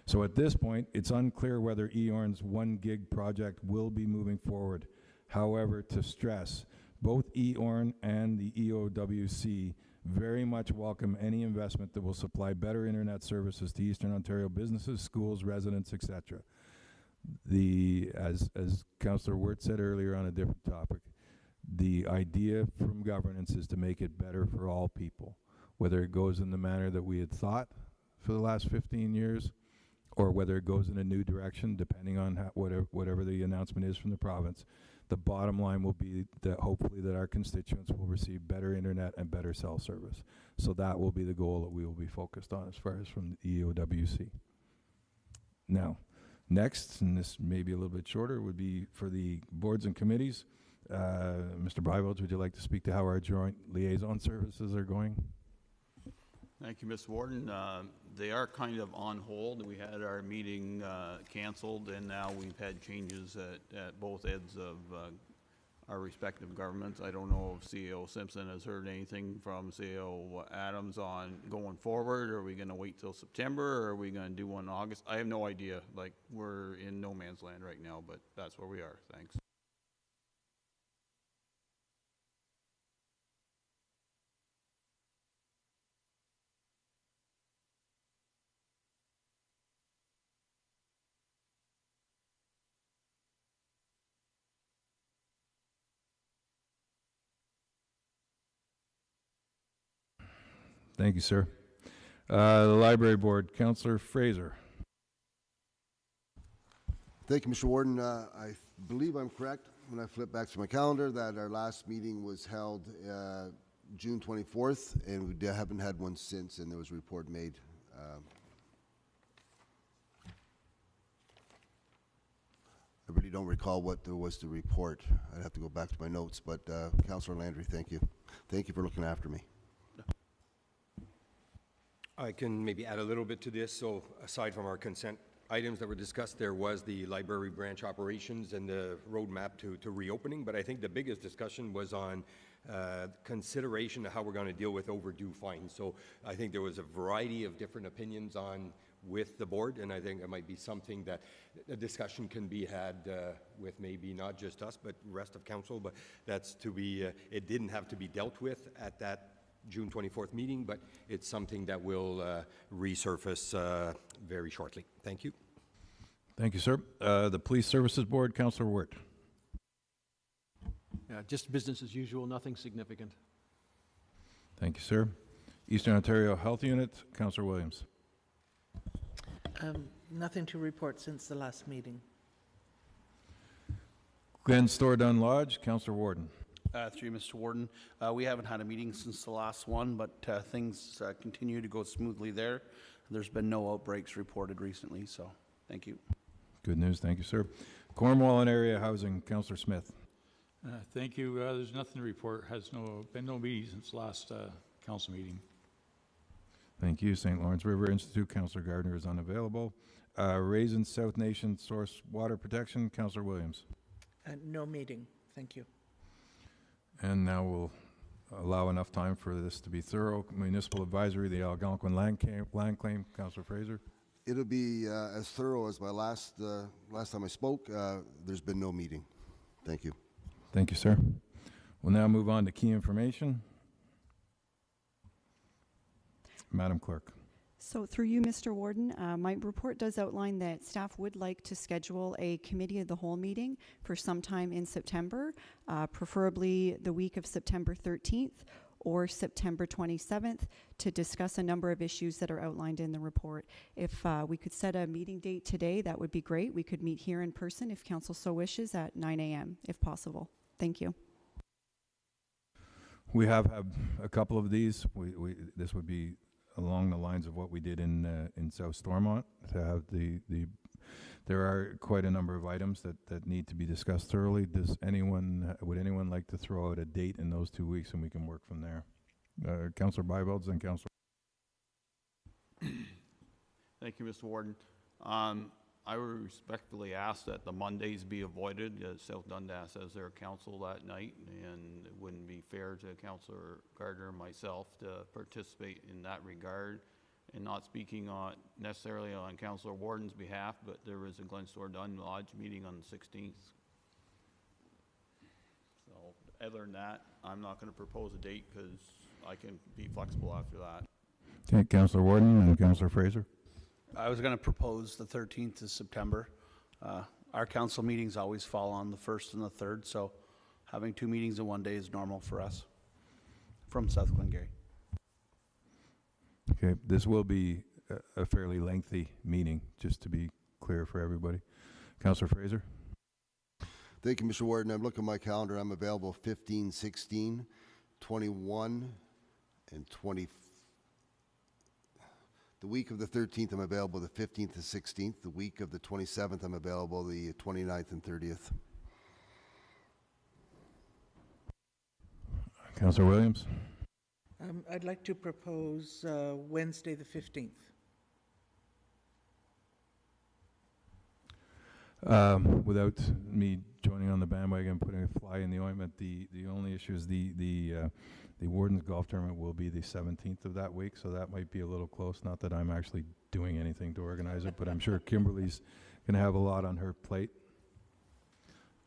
So at this point, it's unclear whether EORN's 1 gig project will be moving forward. However, to stress, both EORN and the EOWC very much welcome any investment that will supply better internet services to Eastern Ontario businesses, schools, residents, etc. As Councillor Wirt said earlier on a different topic, The idea from governance is to make it better for all people, whether it goes in the manner that we had thought for the last 15 years, or whether it goes in a new direction, depending on whatever the announcement is from the province. The bottom line will be that hopefully that our constituents will receive better internet and better cell service. So that will be the goal that we will be focused on as far as from the EOWC. Now, next, and this may be a little bit shorter, would be for the boards and committees. Mr. Breivold, would you like to speak to how our joint liaison services are going? Thank you, Mr. Warden. They are kind of on hold. We had our meeting canceled, and now we've had changes at both ends of our respective governments. I don't know if CEO Simpson has heard anything from CEO Adams on going forward. Are we going to wait till September, or are we going to do one in August? I have no idea. Like, we're in no man's land right now, but that's where we are. Thanks. Thank you, sir. The Library Board, Councillor Fraser. Thank you, Mr. Warden. I believe I'm correct when I flip back to my calendar that our last meeting was held June 24th, and we haven't had one since, and there was a report made. I really don't recall what there was to report. I'd have to go back to my notes, but Councillor Landry, thank you. Thank you for looking after me. I can maybe add a little bit to this. So aside from our consent items that were discussed, there was the library branch operations and the roadmap to reopening. But I think the biggest discussion was on consideration of how we're going to deal with overdue fines. So I think there was a variety of different opinions on with the board, and I think it might be something that a discussion can be had with maybe not just us, but rest of council. But that's to be, it didn't have to be dealt with at that June 24th meeting, but it's something that will resurface very shortly. Thank you. Thank you, sir. The Police Services Board, Councillor Wirt. Just business as usual, nothing significant. Thank you, sir. Eastern Ontario Health Unit, Councillor Williams. Nothing to report since the last meeting. Glen Store Dun Lodge, Councillor Warden. Through you, Mr. Warden. We haven't had a meeting since the last one, but things continue to go smoothly there. There's been no outbreaks reported recently, so thank you. Good news. Thank you, sir. Cornwall and Area Housing, Councillor Smith. Thank you. There's nothing to report. Been no meeting since last council meeting. Thank you. St. Lawrence River Institute, Councillor Gardner is unavailable. Raisin South Nation Source Water Protection, Councillor Williams. No meeting. Thank you. And now we'll allow enough time for this to be thorough. Municipal Advisory, the Algonquin land claim, Councillor Fraser. It'll be as thorough as my last time I spoke. There's been no meeting. Thank you. Thank you, sir. We'll now move on to key information. Madam Clerk. So through you, Mr. Warden, my report does outline that staff would like to schedule a committee of the whole meeting for sometime in September, preferably the week of September 13th or September 27th, to discuss a number of issues that are outlined in the report. If we could set a meeting date today, that would be great. We could meet here in person if council so wishes at 9 a.m. if possible. Thank you. We have had a couple of these. This would be along the lines of what we did in South Stormont, to have there are quite a number of items that need to be discussed thoroughly. Would anyone like to throw out a date in those 2 weeks, and we can work from there? Councillor Breivold and Councillor. Thank you, Mr. Warden. I would respectfully ask that the Mondays be avoided, as South Dundas has their council that night, and it wouldn't be fair to Councillor Gardner and myself to participate in that regard. And not speaking necessarily on Councillor Warden's behalf, but there is a Glen Store Dun Lodge meeting on the 16th. So other than that, I'm not going to propose a date because I can be flexible after that. Okay, Councillor Warden and Councillor Fraser. I was going to propose the 13th of September. Our council meetings always fall on the 1st and the 3rd, so having 2 meetings in one day is normal for us from South Glengarry. Okay, this will be a fairly lengthy meeting, just to be clear for everybody. Councillor Fraser? Thank you, Mr. Warden. I'm looking at my calendar. I'm available 15, 16, 21, and 20. The week of the 13th, I'm available the 15th and 16th. The week of the 27th, I'm available the 29th and 30th. Councillor Williams? I'd like to propose Wednesday, the 15th. Without me joining on the bandwagon, putting a fly in the ointment, the only issue is the Warden's Golf Tournament will be the 17th of that week, so that might be a little close. Not that I'm actually doing anything to organize it, but I'm sure Kimberly's going to have a lot on her plate.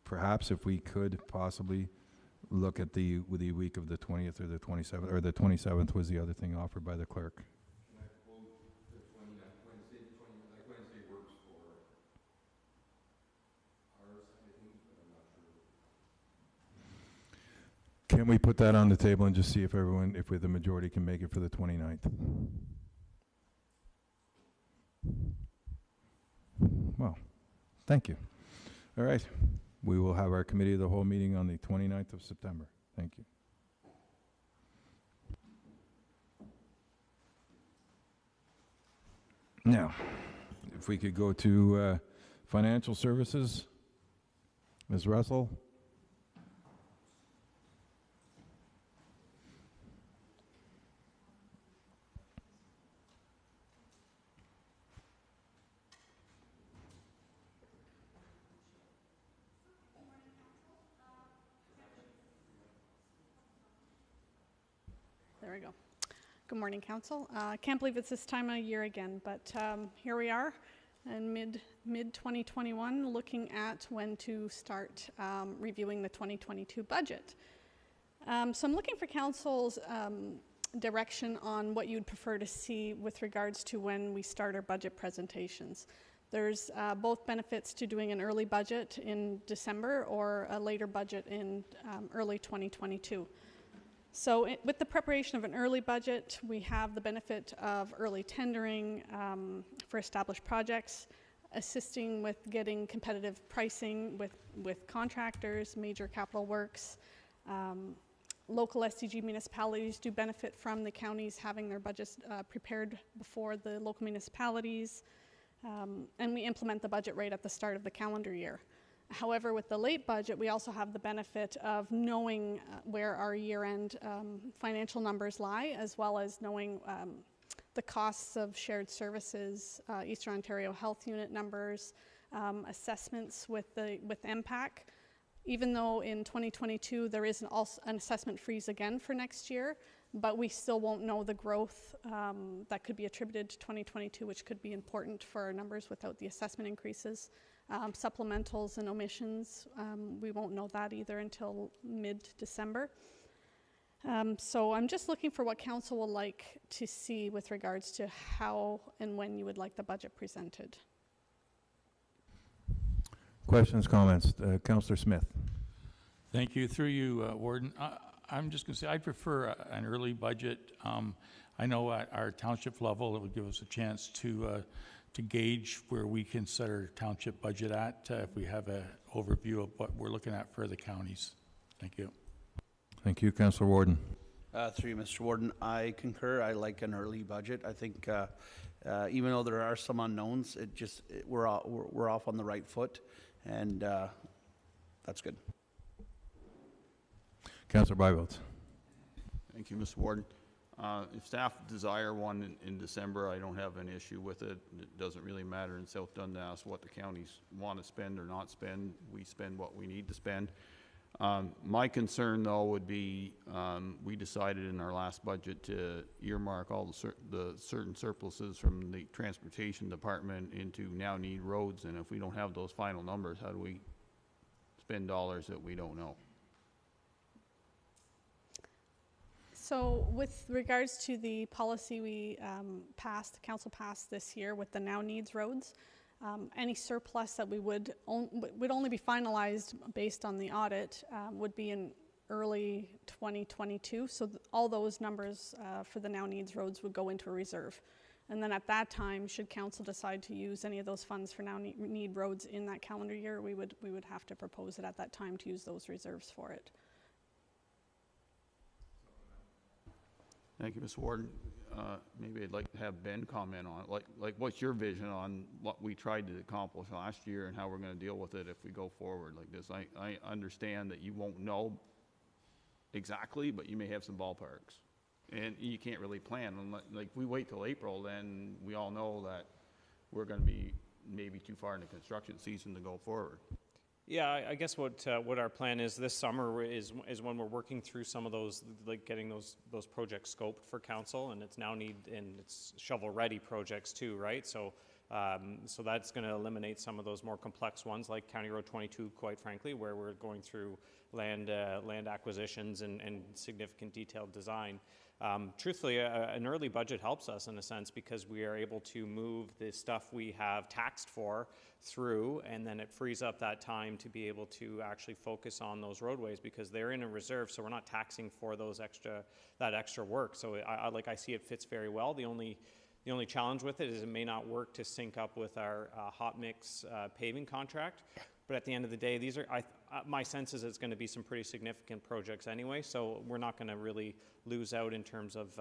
Perhaps if we could possibly look at the week of the 20th or the 27th, or the 27th was the other thing offered by the clerk. Can I propose the 29th, Wednesday, the 29th, like Wednesday works for our side of things, but I'm not sure. Can we put that on the table and just see if everyone, if the majority can make it for the 29th? Well, thank you. All right. We will have our committee of the whole meeting on the 29th of September. Thank you. Now, if we could go to financial services, Ms. Russell. There we go. Good morning, Council. I can't believe it's this time of year again, but here we are in mid-2021 looking at when to start reviewing the 2022 budget. So I'm looking for Council's direction on what you'd prefer to see with regards to when we start our budget presentations. There's both benefits to doing an early budget in December or a later budget in early 2022. So with the preparation of an early budget, we have the benefit of early tendering for established projects, assisting with getting competitive pricing with contractors, major capital works. Local SDG municipalities do benefit from the counties having their budgets prepared before the local municipalities, and we implement the budget right at the start of the calendar year. However, with the late budget, we also have the benefit of knowing where our year-end financial numbers lie, as well as knowing the costs of shared services, Eastern Ontario Health Unit numbers, assessments with MPAC. Even though in 2022 there is an assessment freeze again for next year, but we still won't know the growth that could be attributed to 2022, which could be important for our numbers without the assessment increases. Supplementals and omissions, we won't know that either until mid-December. So I'm just looking for what Council will like to see with regards to how and when you would like the budget presented. Questions, comments? Councillor Smith. Thank you. Through you, Warden. I'm just going to say I prefer an early budget. I know at our township level it would give us a chance to gauge where we can set our township budget at if we have an overview of what we're looking at for the counties. Thank you. Thank you, Councillor Warden. Through you, Mr. Warden, I concur. I like an early budget. I think even though there are some unknowns, we're off on the right foot, and that's good. Councillor Byvelds. Thank you, Mr. Warden. If staff desire one in December, I don't have an issue with it. It doesn't really matter in South Dundas what the counties want to spend or not spend. We spend what we need to spend. My concern, though, would be we decided in our last budget to earmark all the certain surpluses from the transportation department into now need roads, and if we don't have those final numbers, how do we spend dollars that we don't know? So with regards to the policy we passed, the council passed this year with the now needs roads, Any surplus that we would only be finalized based on the audit would be in early 2022. So all those numbers for the now needs roads would go into a reserve. And then at that time, should council decide to use any of those funds for now need roads in that calendar year, we would have to propose it at that time to use those reserves for it. Thank you, Ms. Warden. Maybe I'd like to have Ben comment on it. Like what's your vision on what we tried to accomplish last year and how we're going to deal with it if we go forward like this? I understand that you won't know exactly, but you may have some ballparks. And you can't really plan. Like, we wait till April, then we all know that we're going to be maybe too far in the construction season to go forward. Yeah, I guess what our plan is this summer is when we're working through some of those, like getting those projects scoped for council, and it's it's shovel-ready projects too, right? So so that's going to eliminate some of those more complex ones, like County Road 22, quite frankly, where we're going through land acquisitions and significant detailed design. Truthfully, an early budget helps us in a sense because we are able to move the stuff we have taxed for through, and then it frees up that time to be able to actually focus on those roadways because they're in a reserve, so we're not taxing for that extra work. So I see it fits very well. The only challenge with it is it may not work to sync up with our hot mix paving contract. But at the end of the day, these are my sense is it's going to be some pretty significant projects anyway. So we're not going to really lose out in terms of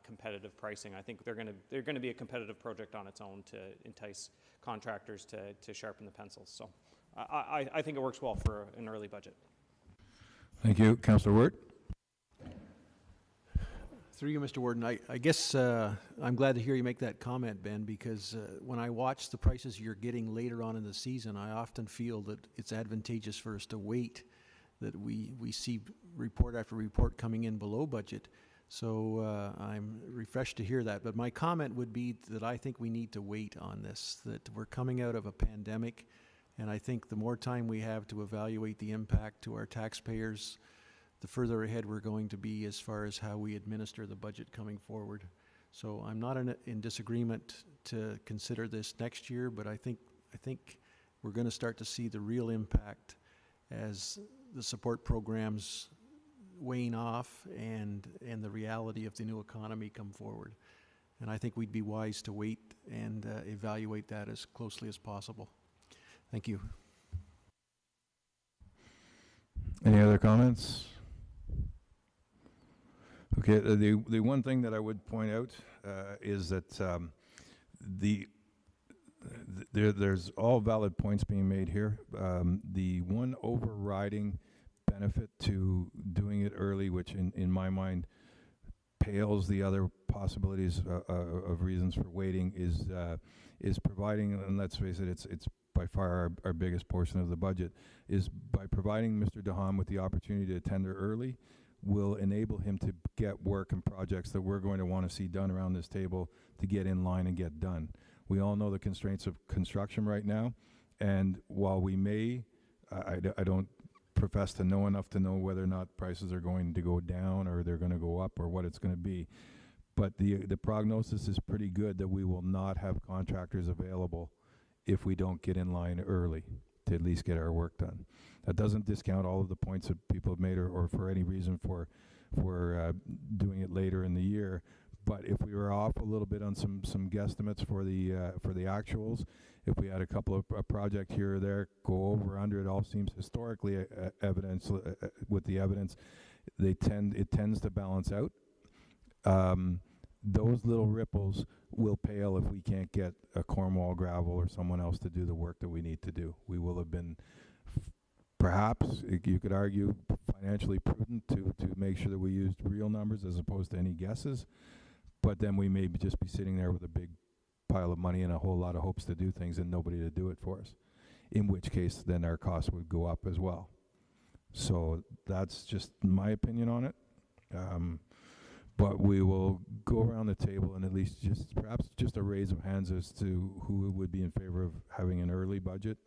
competitive pricing. I think they're going to be a competitive project on its own to entice contractors to sharpen the pencils. So I think it works well for an early budget. Thank you, Councillor Wirt. Through you, Mr. Warden, I guess I'm glad to hear you make that comment, Ben, because when I watch the prices you're getting later on in the season, I often feel that it's advantageous for us to wait, that we see report after report coming in below budget. So I'm refreshed to hear that. But my comment would be that I think we need to wait on this, that we're coming out of a pandemic, and I think the more time we have to evaluate the impact to our taxpayers, the further ahead we're going to be as far as how we administer the budget coming forward. So I'm not in disagreement to consider this next year, but I think we're going to start to see the real impact as the support programs wane off and the reality of the new economy come forward. And I think we'd be wise to wait and evaluate that as closely as possible. Thank you. Any other comments? Okay, the one thing that I would point out is that there's all valid points being made here. The one overriding benefit to doing it early, which in my mind pales the other possibilities of reasons for waiting, is providing, and let's face it, it's by far our biggest portion of the budget, is by providing Mr. DeHaan with the opportunity to tender early will enable him to get work and projects that we're going to want to see done around this table to get in line and get done. We all know the constraints of construction right now, and while we may, I don't profess to know enough to know whether or not prices are going to go down or they're going to go up or what it's going to be, but the prognosis is pretty good that we will not have contractors available if we don't get in line early to at least get our work done. That doesn't discount all of the points that people have made or for any reason for doing it later in the year. But if we were off a little bit on some guesstimates for the actuals, if we had a couple of a project here or there go over under, it all seems historically evidence with the evidence, it tends to balance out. Those little ripples will pale if we can't get a Cornwall Gravel or someone else to do the work that we need to do. We will have been perhaps, you could argue, financially prudent to make sure that we used real numbers as opposed to any guesses, but then we may just be sitting there with a big pile of money and a whole lot of hopes to do things and nobody to do it for us, in which case then our costs would go up as well. So that's just my opinion on it. But we will go around the table and at least perhaps just a raise of hands as to who would be in favor of having an early budget.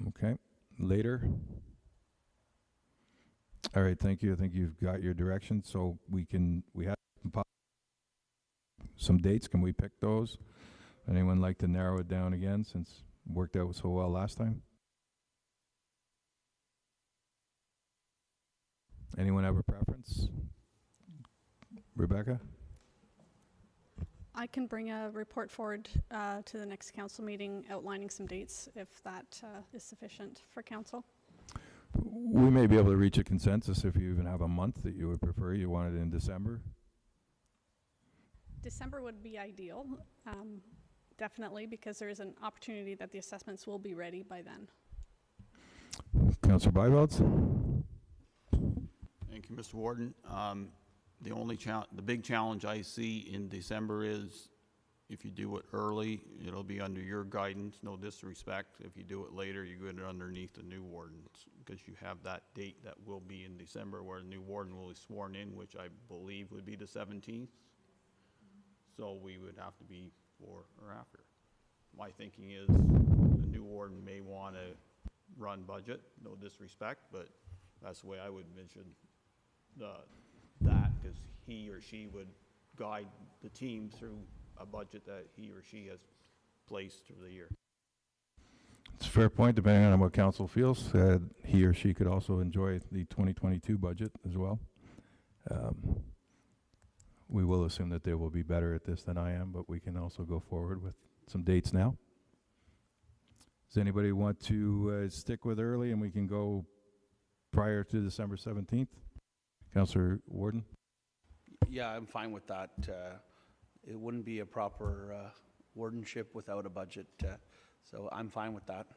Okay, later. All right, thank you. I think you've got your direction, so we have some dates. Can we pick those? Anyone like to narrow it down again since it worked out so well last time? Anyone have a preference? Rebecca? I can bring a report forward to the next council meeting outlining some dates if that is sufficient for council. We may be able to reach a consensus if you even have a month that you would prefer. You want it in December? December would be ideal, definitely, because there is an opportunity that the assessments will be ready by then. Councillor Byvelds? Thank you, Mr. Warden. The big challenge I see in December is if you do it early, it'll be under your guidance, no disrespect. If you do it later, you get it underneath the new wardens, because you have that date that will be in December where the new warden will be sworn in, which I believe would be the 17th. So we would have to be before or after. My thinking is the new warden may want to run budget, no disrespect, but that's the way I would envision that, because he or she would guide the team through a budget that he or she has placed through the year. It's a fair point, depending on what council feels. He or she could also enjoy the 2022 budget as well. We will assume that they will be better at this than I am, but we can also go forward with some dates now. Does anybody want to stick with early and we can go prior to December 17th? Councillor Warden? Yeah, I'm fine with that. It wouldn't be a proper wardenship without a budget, so I'm fine with that.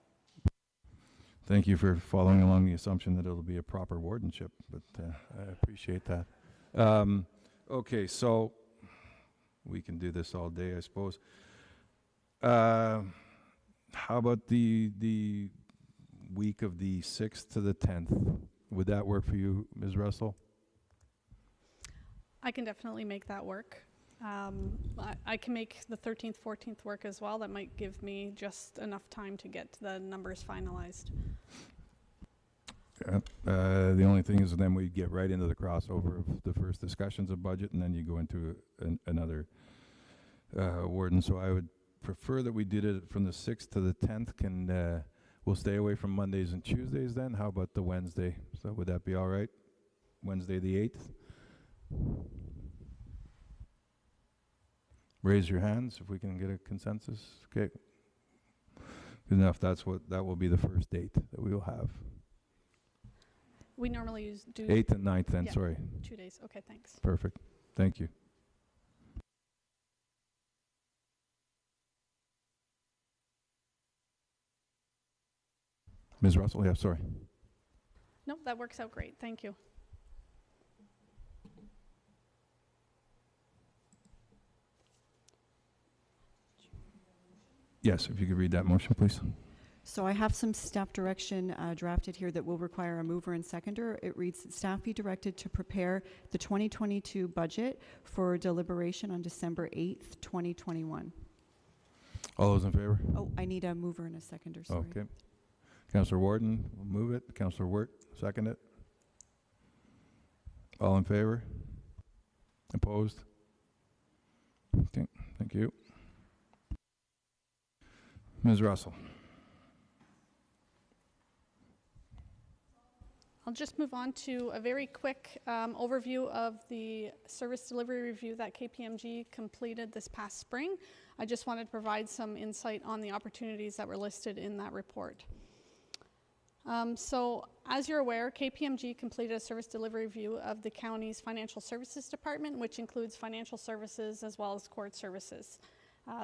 Thank you for following along the assumption that it'll be a proper wardenship, but I appreciate that. Okay, so we can do this all day, I suppose. How about the week of the 6th to the 10th? Would that work for you, Ms. Russell? I can definitely make that work. I can make the 13th, 14th work as well. That might give me just enough time to get the numbers finalized. The only thing is then we get right into the crossover of the first discussions of budget, and then you go into another warden. So I would prefer that we did it from the 6th to the 10th. We'll stay away from Mondays and Tuesdays then. How about the Wednesday? So would that be all right? Wednesday the 8th? Raise your hands if we can get a consensus. Okay. Good enough. That will be the first date that we will have. We normally do 8th and 9th then, yeah, sorry. 2 days. Okay, thanks. Perfect. Thank you. Ms. Russell, yeah, sorry. No, that works out great. Thank you. Yes, if you could read that motion, please. So I have some staff direction drafted here that will require a mover and seconder. It reads that staff be directed to prepare the 2022 budget for deliberation on December 8th, 2021. All those in favor? Oh, I need a mover and a seconder, sorry. Okay. Councillor Warden will move it. Councillor Wirt, second it. All in favor? Opposed? Okay, thank you. Ms. Russell. I'll just move on to a very quick overview of the service delivery review that KPMG completed this past spring. I just wanted to provide some insight on the opportunities that were listed in that report. So as you're aware, KPMG completed a service delivery review of the county's financial services department, which includes financial services as well as court services.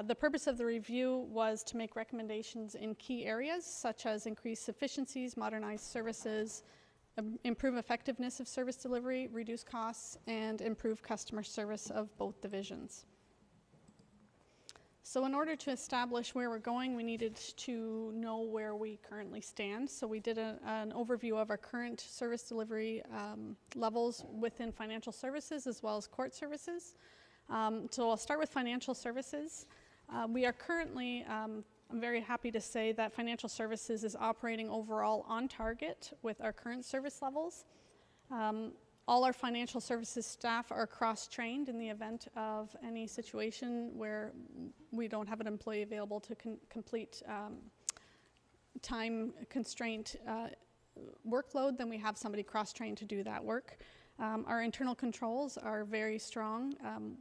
The purpose of the review was to make recommendations in key areas such as increase efficiencies, modernize services, improve effectiveness of service delivery, reduce costs, and improve customer service of both divisions. So in order to establish where we're going, we needed to know where we currently stand. So we did an overview of our current service delivery levels within financial services as well as court services. So I'll start with financial services. We are currently, I'm very happy to say that financial services is operating overall on target with our current service levels. All our financial services staff are cross-trained in the event of any situation where we don't have an employee available to complete time constraint workload, then we have somebody cross-trained to do that work. Our internal controls are very strong.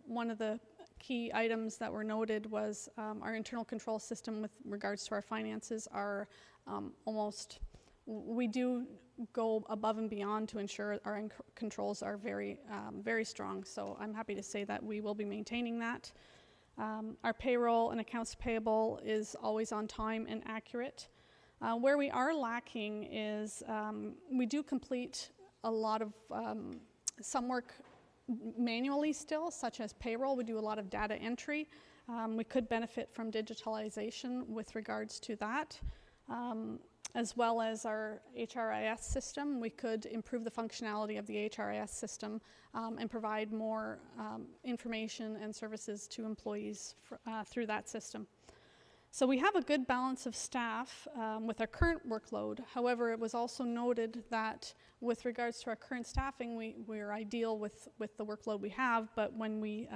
One of the key items that were noted was our internal control system with regards to our finances are we do go above and beyond to ensure our controls are very, very strong. So I'm happy to say that we will be maintaining that. Our payroll and accounts payable is always on time and accurate. Where we are lacking is we do complete a lot of some work manually still, such as payroll. We do a lot of data entry. We could benefit from digitalization with regards to that. As well as our HRIS system, we could improve the functionality of the HRIS system and provide more information and services to employees through that system. So we have a good balance of staff with our current workload. However, it was also noted that with regards to our current staffing, we're ideal with the workload we have, but when we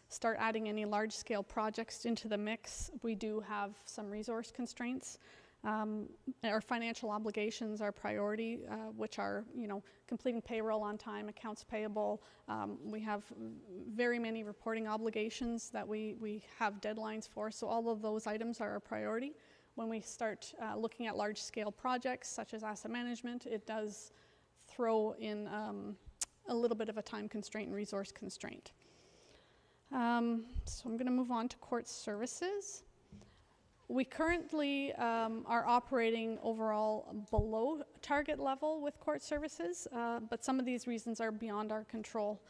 start adding any large-scale projects into the mix, we do have some resource constraints. Our financial obligations are priority, which are, completing payroll on time, accounts payable. We have very many reporting obligations that we have deadlines for, so all of those items are a priority. When we start looking at large-scale projects, such as asset management, it does throw in a little bit of a time constraint and resource constraint. So I'm going to move on to court services. We currently are operating overall below target level with court services, but some of these reasons are beyond our control.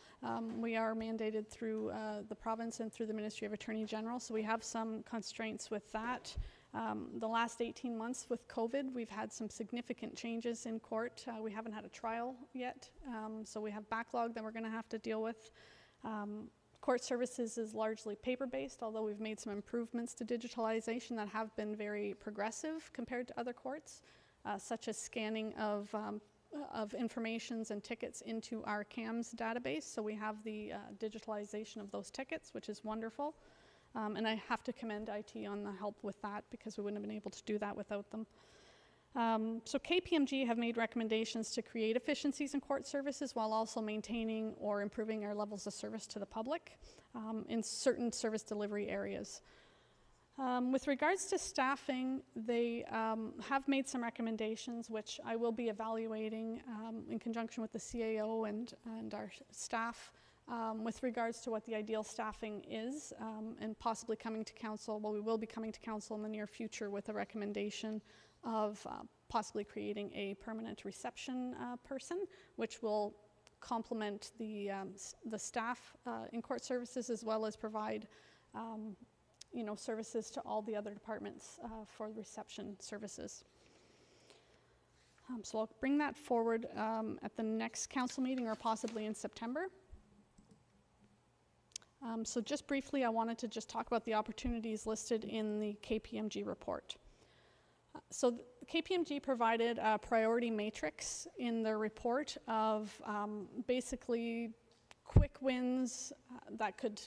We are mandated through the province and through the Ministry of Attorney General, so we have some constraints with that. The last 18 months with COVID, we've had some significant changes in court. We haven't had a trial yet, so we have backlog that we're going to have to deal with. Court services is largely paper-based, although we've made some improvements to digitalization that have been very progressive compared to other courts, such as scanning of informations and tickets into our CAMS database. So we have the digitalization of those tickets, which is wonderful. And I have to commend IT on the help with that because we wouldn't have been able to do that without them. So KPMG have made recommendations to create efficiencies in court services while also maintaining or improving our levels of service to the public in certain service delivery areas. With regards to staffing, they have made some recommendations which I will be evaluating in conjunction with the CAO and our staff with regards to what the ideal staffing is and possibly coming to council. Well, we will be coming to council in the near future with a recommendation of possibly creating a permanent reception person, which will complement the staff in court services as well as provide services to all the other departments for reception services. So I'll bring that forward at the next council meeting or possibly in September. So just briefly, I wanted to just talk about the opportunities listed in the KPMG report. So KPMG provided a priority matrix in their report of basically quick wins that could,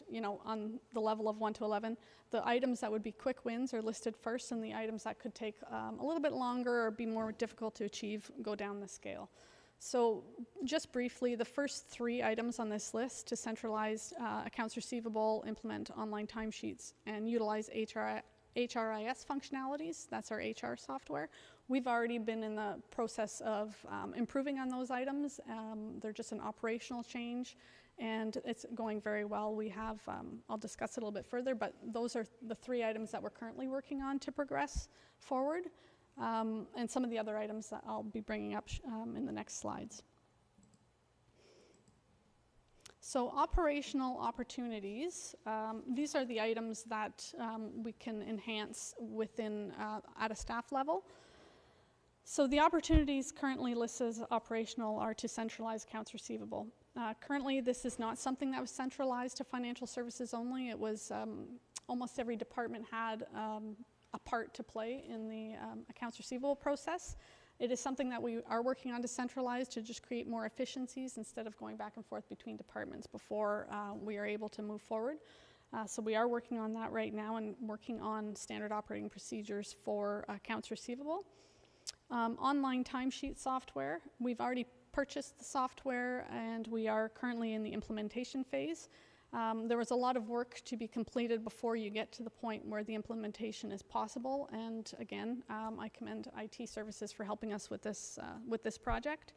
on the level of 1 to 11, the items that would be quick wins are listed first, and the items that could take a little bit longer or be more difficult to achieve go down the scale. So just briefly, the first 3 items on this list to centralize accounts receivable, implement online timesheets, and utilize HRIS functionalities, that's our HR software. We've already been in the process of improving on those items. They're just an operational change, and it's going very well. We have, I'll discuss it a little bit further, but those are the 3 items that we're currently working on to progress forward, and some of the other items that I'll be bringing up in the next slides. So operational opportunities, these are the items that we can enhance within at a staff level. So the opportunities currently listed as operational are to centralize accounts receivable. Currently, this is not something that was centralized to financial services only. It was almost every department had a part to play in the accounts receivable process. It is something that we are working on to centralize to just create more efficiencies instead of going back and forth between departments before we are able to move forward. So we are working on that right now and working on standard operating procedures for accounts receivable. Online timesheet software, we've already purchased the software and we are currently in the implementation phase. There was a lot of work to be completed before you get to the point where the implementation is possible. And again, I commend IT services for helping us with this project.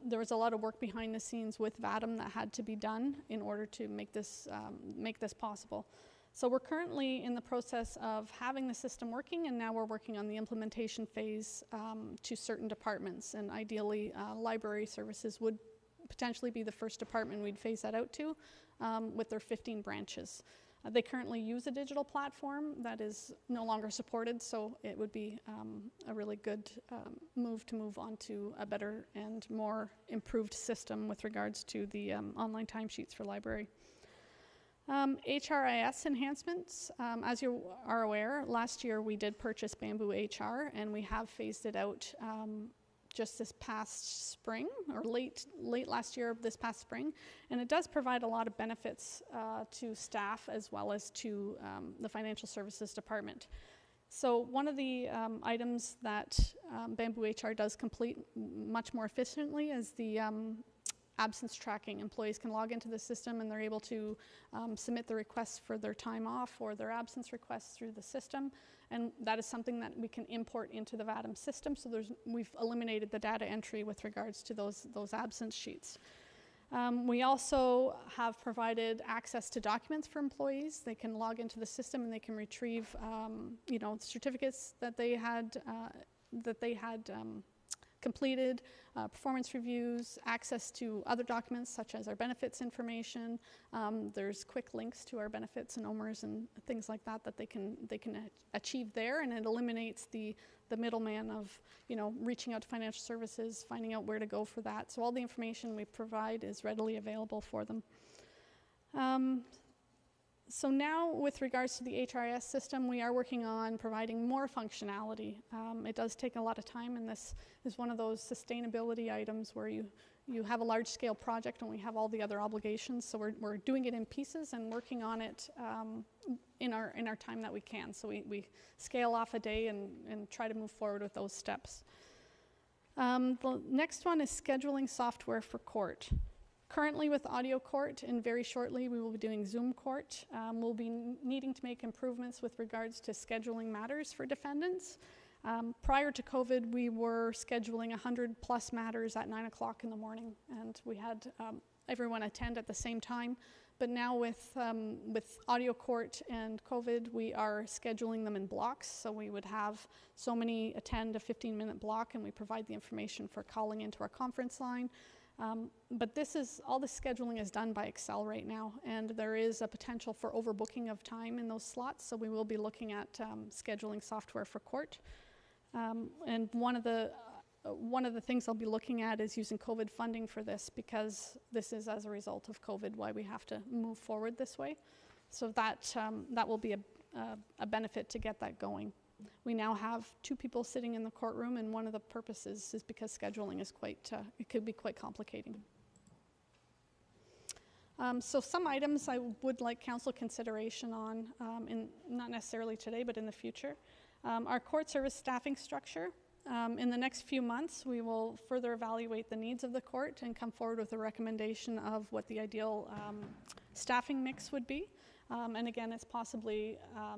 There was a lot of work behind the scenes with VADM that had to be done in order to make this possible. So we're currently in the process of having the system working, and now we're working on the implementation phase to certain departments. And ideally, library services would potentially be the first department we'd phase that out to with their 15 branches. They currently use a digital platform that is no longer supported, so it would be a really good move to move on to a better and more improved system with regards to the online timesheets for library. HRIS enhancements, as you are aware, last year we did purchase Bamboo HR and we have phased it out just this past spring, or late last year, this past spring, and it does provide a lot of benefits to staff as well as to the financial services department. So one of the items that Bamboo HR does complete much more efficiently is the absence tracking. Employees can log into the system and they're able to submit the requests for their time off or their absence requests through the system, and that is something that we can import into the VADM system, so we've eliminated the data entry with regards to those absence sheets. We also have provided access to documents for employees. They can log into the system and they can retrieve certificates that they had completed, performance reviews, access to other documents such as our benefits information. There's quick links to our benefits and OMERS and things like that that they can achieve there, and it eliminates the middleman of reaching out to financial services, finding out where to go for that. So all the information we provide is readily available for them. So now, with regards to the HRIS system, we are working on providing more functionality. It does take a lot of time, and this is one of those sustainability items where you have a large-scale project and we have all the other obligations. So we're doing it in pieces and working on it in our time that we can. So we scale off a day and try to move forward with those steps. The next one is scheduling software for court. Currently with audio court, and very shortly we will be doing Zoom court. We'll be needing to make improvements with regards to scheduling matters for defendants. Prior to COVID, we were scheduling 100+ matters at 9 o'clock in the morning, and we had everyone attend at the same time. But now with audio court and COVID, we are scheduling them in blocks. So we would have so many attend a 15-minute block, and we provide the information for calling into our conference line. But all the scheduling is done by Excel right now, and there is a potential for overbooking of time in those slots, so we will be looking at scheduling software for court. And one of the things I'll be looking at is using COVID funding for this, because this is as a result of COVID why we have to move forward this way. So that will be a benefit to get that going. We now have 2 people sitting in the courtroom, and one of the purposes is because scheduling is it could be quite complicating. So some items I would like council consideration on, not necessarily today, but in the future. Our court service staffing structure. In the next few months, we will further evaluate the needs of the court and come forward with a recommendation of what the ideal staffing mix would be. And again, it's possibly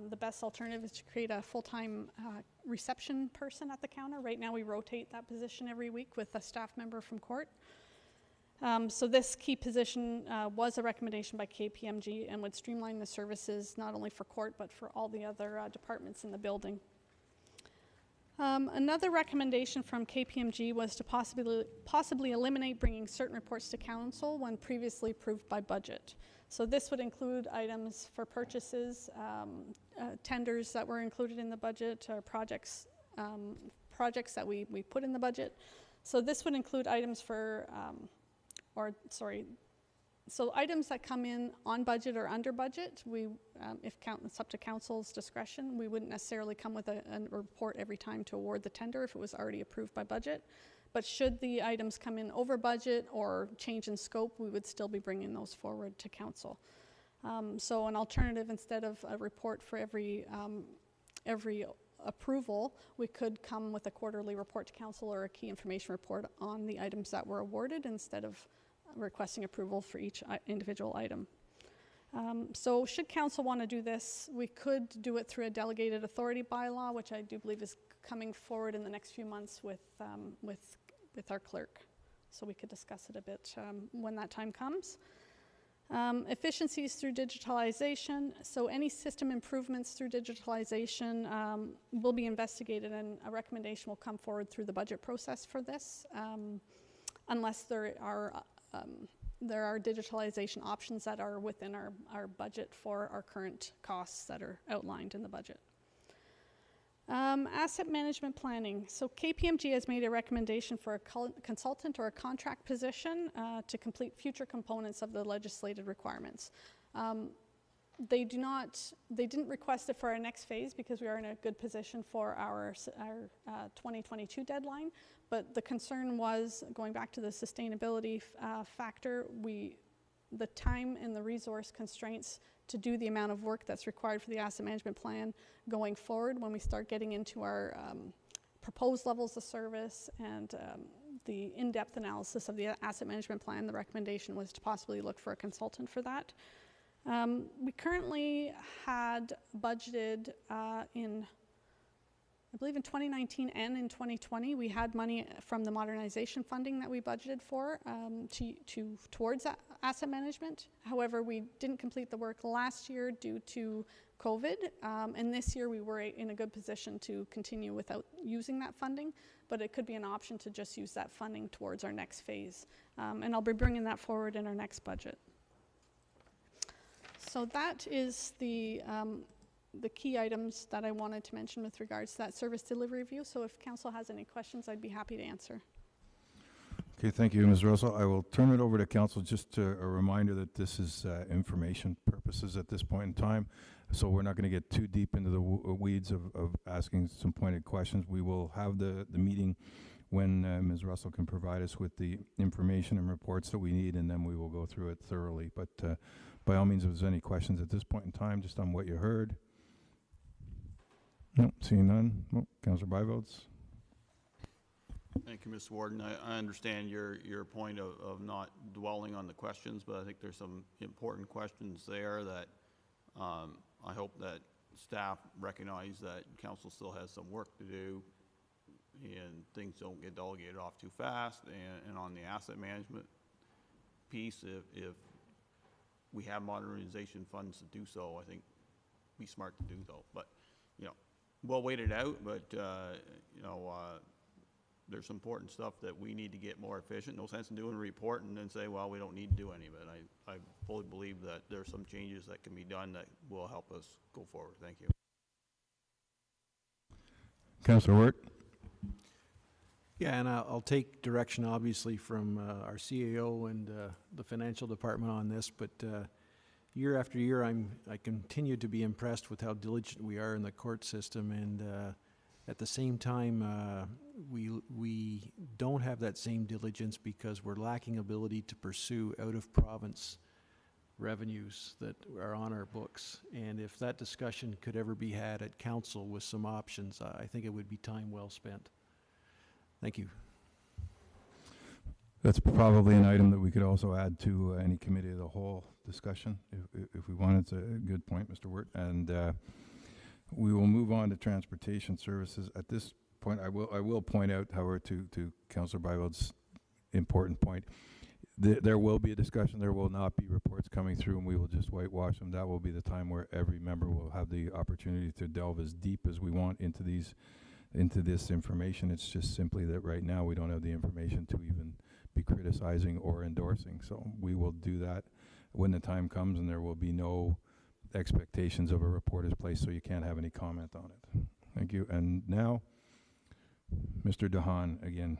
the best alternative is to create a full-time reception person at the counter. Right now we rotate that position every week with a staff member from court. So this key position was a recommendation by KPMG and would streamline the services not only for court but for all the other departments in the building. Another recommendation from KPMG was to possibly eliminate bringing certain reports to council when previously approved by budget. So this would include items for purchases, tenders that were included in the budget, or projects that we put in the budget. So this would include items for, So items that come in on budget or under budget, it's up to council's discretion. We wouldn't necessarily come with a report every time to award the tender if it was already approved by budget. But should the items come in over budget or change in scope, we would still be bringing those forward to council. So an alternative, instead of a report for every approval, we could come with a quarterly report to council or a key information report on the items that were awarded instead of requesting approval for each individual item. So should council want to do this, we could do it through a delegated authority bylaw, which I do believe is coming forward in the next few months with our clerk. So we could discuss it a bit when that time comes. Efficiencies through digitalization. So any system improvements through digitalization will be investigated, and a recommendation will come forward through the budget process for this, unless there are digitalization options that are within our budget for our current costs that are outlined in the budget. Asset management planning. So KPMG has made a recommendation for a consultant or a contract position to complete future components of the legislated requirements. They didn't request it for our next phase because we are in a good position for our 2022 deadline, but the concern was, going back to the sustainability factor, the time and the resource constraints to do the amount of work that's required for the asset management plan going forward when we start getting into our proposed levels of service and the in-depth analysis of the asset management plan. The recommendation was to possibly look for a consultant for that. We currently had budgeted I believe in 2019 and in 2020, we had money from the modernization funding that we budgeted for towards asset management. However, we didn't complete the work last year due to COVID, and this year we were in a good position to continue without using that funding, but it could be an option to just use that funding towards our next phase. And I'll be bringing that forward in our next budget. So that is the key items that I wanted to mention with regards to that service delivery review. So if council has any questions, I'd be happy to answer. Okay, thank you, Ms. Russell. I will turn it over to council. Just a reminder that this is information purposes at this point in time, so we're not going to get too deep into the weeds of asking some pointed questions. We will have the meeting when Ms. Russell can provide us with the information and reports that we need, and then we will go through it thoroughly. But by all means, if there's any questions at this point in time, just on what you heard. No, seeing none. Oh, Councillor Byvelds. Thank you, Mr. Warden. I understand your point of not dwelling on the questions, but I think there's some important questions there that I hope that staff recognize that council still has some work to do and things don't get delegated off too fast. And on the asset management piece, if we have modernization funds to do so, I think it'd be smart to do so. But, you know, we'll wait it out, but, you know, there's some important stuff that we need to get more efficient. No sense in doing a report and then say, well, we don't need to do any of it. I fully believe that there's some changes that can be done that will help us go forward. Thank you. Councillor Wirt. Yeah, and I'll take direction, obviously, from our CAO and the financial department on this, but year after year, I continue to be impressed with how diligent we are in the court system, and at the same time, we don't have that same diligence because we're lacking ability to pursue out-of-province revenues that are on our books. And if that discussion could ever be had at council with some options, I think it would be time well spent. Thank you. That's probably an item that we could also add to any committee of the whole discussion if we wanted. It's a good point, Mr. Wirt. And we will move on to transportation services. At this point, I will point out, however, to Councillor Byveld's important point, there will be a discussion. There will not be reports coming through, and we will just whitewash them. That will be the time where every member will have the opportunity to delve as deep as we want into this information. It's just simply that right now we don't have the information to even be criticizing or endorsing. So we will do that when the time comes, and there will be no expectations of a report is placed, so you can't have any comment on it. Thank you. And now, Mr. DeHaan again.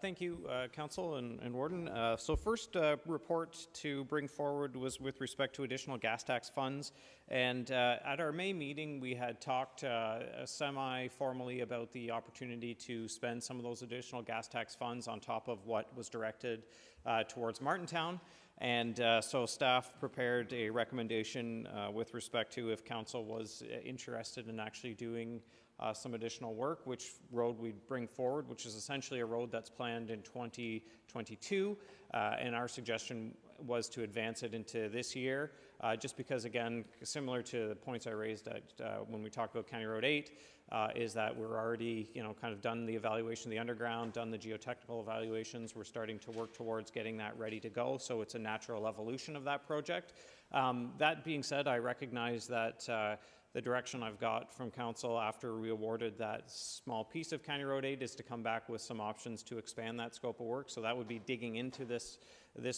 Thank you, Council and Warden. So first report to bring forward was with respect to additional gas tax funds. And at our May meeting, we had talked semi-formally about the opportunity to spend some of those additional gas tax funds on top of what was directed towards Martintown. And so staff prepared a recommendation with respect to if Council was interested in actually doing some additional work, which road we'd bring forward, which is essentially a road that's planned in 2022. And our suggestion was to advance it into this year, just because, again, similar to the points I raised at, when we talked about County Road 8, is that we're already, kind of done the evaluation of the underground, done the geotechnical evaluations. We're starting to work towards getting that ready to go, so it's a natural evolution of that project. That being said, I recognize that the direction I've got from Council after we awarded that small piece of County Road 8 is to come back with some options to expand that scope of work. So that would be digging into this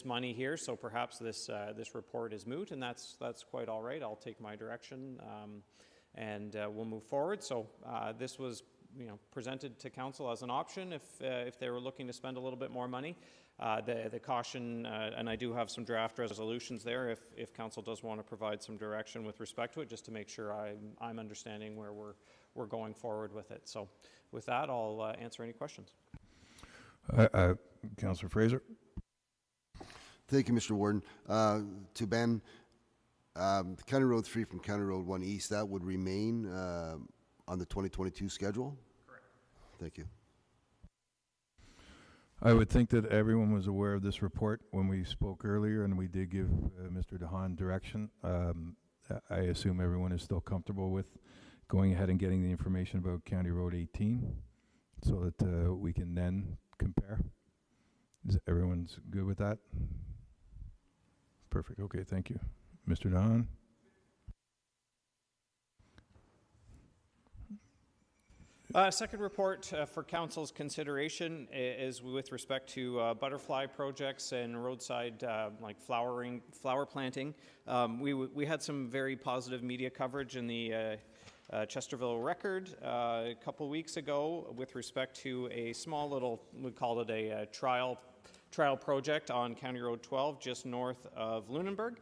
money here. So perhaps this report is moot, and that's quite all right. I'll take my direction, and we'll move forward. So this was presented to Council as an option if they were looking to spend a little bit more money. The caution, and I do have some draft resolutions there if Council does want to provide some direction with respect to it, just to make sure I'm understanding where we're going forward with it. So with that, I'll answer any questions. Councillor Fraser. Thank you, Mr. Warden. To Ben, County Road 3 from County Road 1 East, that would remain on the 2022 schedule? Correct. Thank you. I would think that everyone was aware of this report when we spoke earlier, and we did give Mr. DeHaan direction. I assume everyone is still comfortable with going ahead and getting the information about County Road 18 so that we can then compare. Everyone's good with that? Perfect. Okay, thank you. Mr. DeHaan? Second report for Council's consideration is with respect to butterfly projects and roadside like flower planting. We had some very positive media coverage in the Chesterville Record a couple weeks ago with respect to a small little, we called it a trial project on County Road 12 just north of Lunenburg.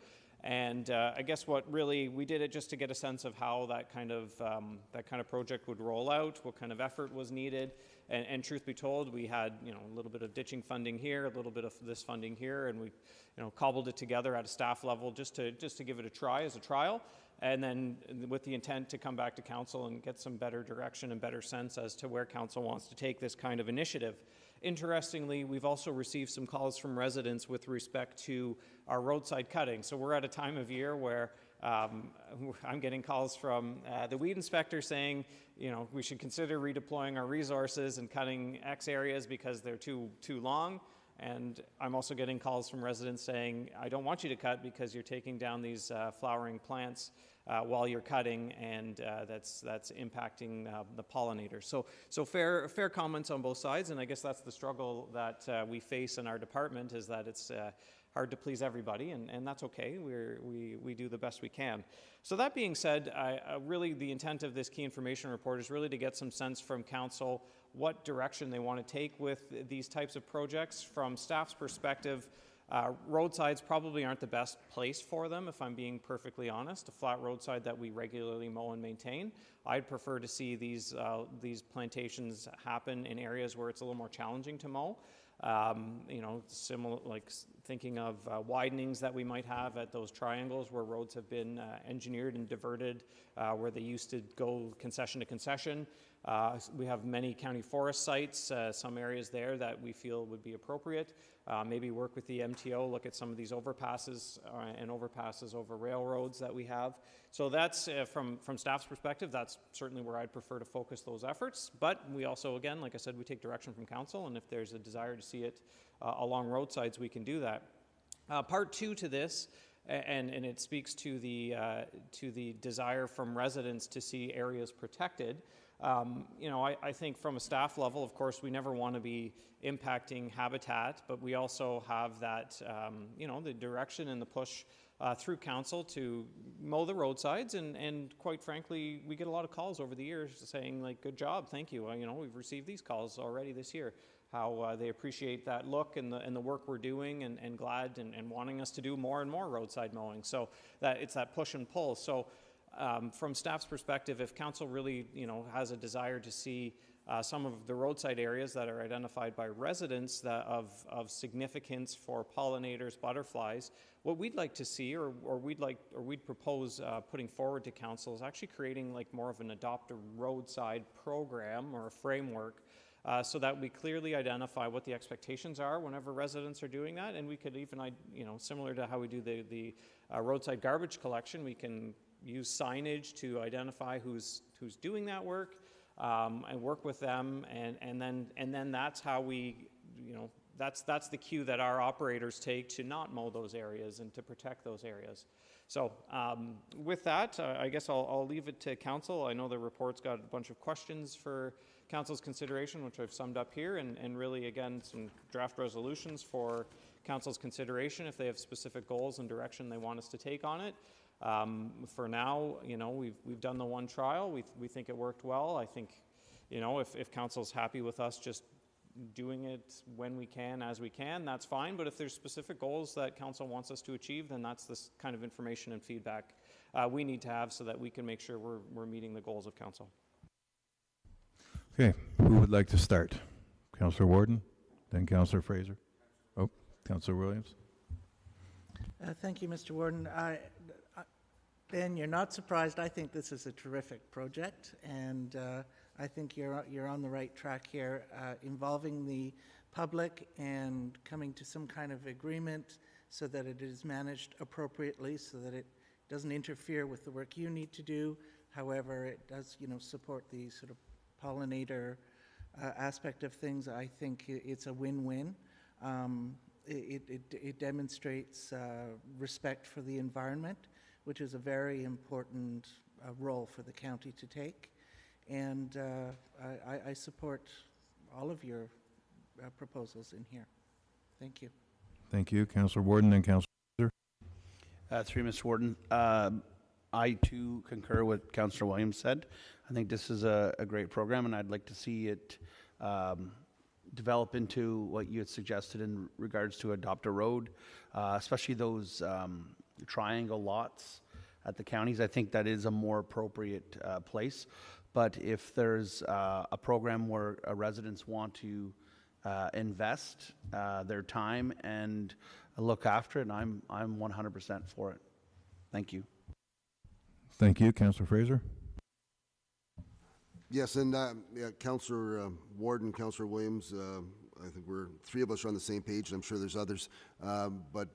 And I guess what really, we did it just to get a sense of how that kind of project would roll out, what kind of effort was needed. And truth be told, we had a little bit of ditching funding here, a little bit of this funding here, and we cobbled it together at a staff level just to give it a try as a trial. And then with the intent to come back to Council and get some better direction and better sense as to where Council wants to take this kind of initiative. Interestingly, we've also received some calls from residents with respect to our roadside cutting. So we're at a time of year where I'm getting calls from the weed inspector saying, we should consider redeploying our resources and cutting X areas because they're too long. And I'm also getting calls from residents saying, I don't want you to cut because you're taking down these flowering plants while you're cutting, and that's impacting the pollinators. So fair comments on both sides, and I guess that's the struggle that we face in our department, is that it's hard to please everybody, and that's okay. We do the best we can. So that being said, really the intent of this key information report is really to get some sense from Council what direction they want to take with these types of projects. From staff's perspective, roadsides probably aren't the best place for them, if I'm being perfectly honest. A flat roadside that we regularly mow and maintain. I'd prefer to see these plantations happen in areas where it's a little more challenging to mow. Similar, like thinking of widenings that we might have at those triangles where roads have been engineered and diverted, where they used to go concession to concession. We have many county forest sites, some areas there that we feel would be appropriate. Maybe work with the MTO, look at some of these overpasses and overpasses over railroads that we have. So that's, from staff's perspective, that's certainly where I'd prefer to focus those efforts. But we also, again, like I said, we take direction from Council, and if there's a desire to see it along roadsides, we can do that. Part two to this, and it speaks to the desire from residents to see areas protected. I think from a staff level, of course, we never want to be impacting habitat, but we also have that, the direction and the push through Council to mow the roadsides, and quite frankly, we get a lot of calls over the years saying, like, good job, thank you. We've received these calls already this year. how they appreciate that look and the work we're doing, and glad and wanting us to do more and more roadside mowing. So that it's that push and pull. So from staff's perspective, if council really has a desire to see some of the roadside areas that are identified by residents that of significance for pollinators, butterflies, what we'd like to see, or we'd propose putting forward to council, is actually creating like more of an adopt a roadside program or a framework, so that we clearly identify what the expectations are whenever residents are doing that. And we could even, similar to how we do the roadside garbage collection, we can use signage to identify who's doing that work, and work with them, and then that's how we, that's the cue that our operators take to not mow those areas and to protect those areas. So with that, I guess I'll leave it to council. I know the report's got a bunch of questions for council's consideration, which I've summed up here, and really, again, some draft resolutions for council's consideration if they have specific goals and direction they want us to take on it. For now, we've done the one trial. We think it worked well. I think, if council's happy with us just doing it when we can, as we can, that's fine. But if there's specific goals that council wants us to achieve, then that's the kind of information and feedback we need to have so that we can make sure we're meeting the goals of council. Okay, who would like to start? Councillor Warden, then Councillor Fraser. Oh, Councillor Williams. Thank you, Mr. Warden. Ben, you're not surprised. I think this is a terrific project, and I think you're on the right track here, involving the public and coming to some kind of agreement so that it is managed appropriately, so that it doesn't interfere with the work you need to do. However, it does, support the sort of pollinator aspect of things. I think it's a win-win. It demonstrates respect for the environment, which is a very important role for the county to take. And I support all of your proposals in here. Thank you. Thank you, Councillor Warden and Councillor. Through Mr. Warden, I too concur with what Councillor Williams said. I think this is a great program, and I'd like to see it develop into what you had suggested in regards to adopt a road, especially those triangle lots at the counties. I think that is a more appropriate place. But if there's a program where residents want to invest their time and look after it, I'm 100% for it. Thank you. Thank you, Councillor Fraser. Yes, and Councillor Warden, Councillor Williams, I think three of us are on the same page, and I'm sure there's others. But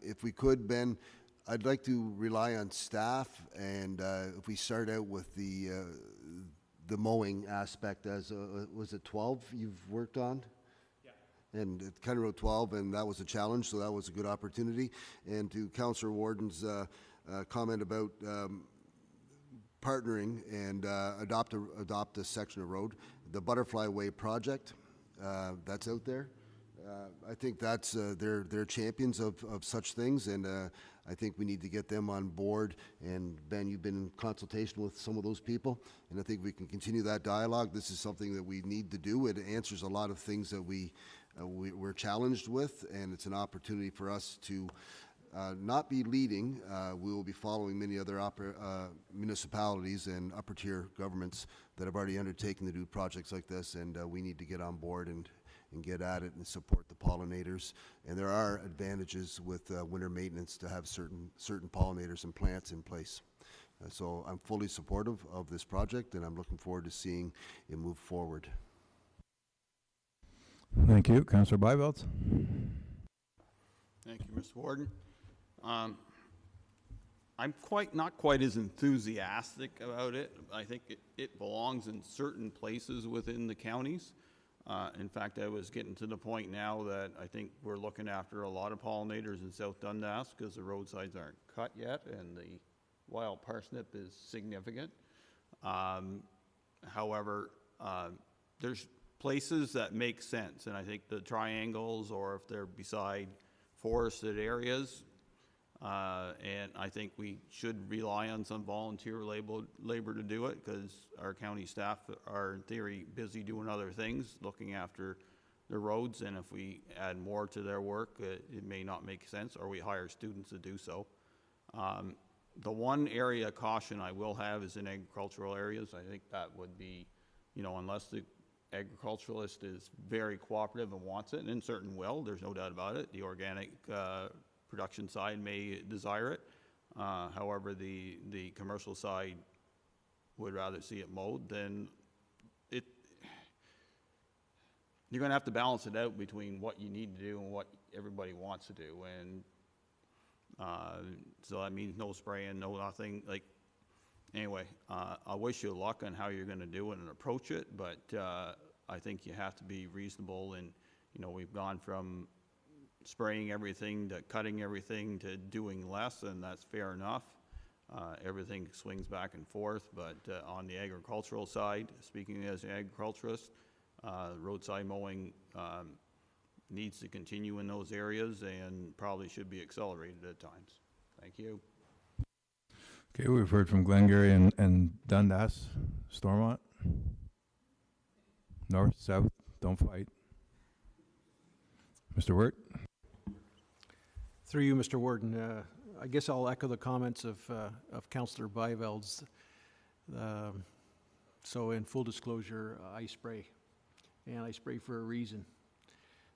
if we could, Ben, I'd like to rely on staff, and if we start out with the mowing aspect, as was it 12 you've worked on? Yeah. And County Road 12, and that was a challenge, so that was a good opportunity. And to Councillor Warden's comment about partnering and adopt a section of road, the Butterfly Way project, that's out there. I think that's they're champions of such things, and I think we need to get them on board. And Ben, you've been in consultation with some of those people, and I think we can continue that dialogue. This is something that we need to do. It answers a lot of things that we're challenged with, and it's an opportunity for us to not be leading. We will be following many other municipalities and upper tier governments that have already undertaken to do projects like this, and we need to get on board and get at it and support the pollinators. And there are advantages with winter maintenance to have certain pollinators and plants in place. So I'm fully supportive of this project, and I'm looking forward to seeing it move forward. Thank you, Councillor Byveld. Thank you, Mr. Warden. I'm not quite as enthusiastic about it. I think it belongs in certain places within the counties. In fact, I was getting to the point now that I think we're looking after a lot of pollinators in South Dundas because the roadsides aren't cut yet and the wild parsnip is significant. However, there's places that make sense, and I think the triangles, or if they're beside forested areas, and I think we should rely on some volunteer labor to do it, because our county staff are in theory busy doing other things, looking after their roads, and if we add more to their work, it may not make sense, or we hire students to do so. The one area of caution I will have is in agricultural areas. I think that would be, you know, unless the agriculturalist is very cooperative and wants it, and certain will, there's no doubt about it. The organic production side may desire it. However, the commercial side would rather see it mowed. Then you're going to have to balance it out between what you need to do and what everybody wants to do. And so that means no spraying, no nothing. Like, anyway, I wish you luck on how you're going to do it and approach it, but I think you have to be reasonable. And, you know, we've gone from spraying everything to cutting everything to doing less, and that's fair enough. Everything swings back and forth, but on the agricultural side, speaking as an agriculturalist, roadside mowing needs to continue in those areas and probably should be accelerated at times. Thank you. Okay, we've heard from Glengarry and Dundas. Stormont? North, south, don't fight. Mr. Wirt? Through you, Mr. Warden, I guess I'll echo the comments of Councillor Byveld's. So in full disclosure, I spray, and I spray for a reason.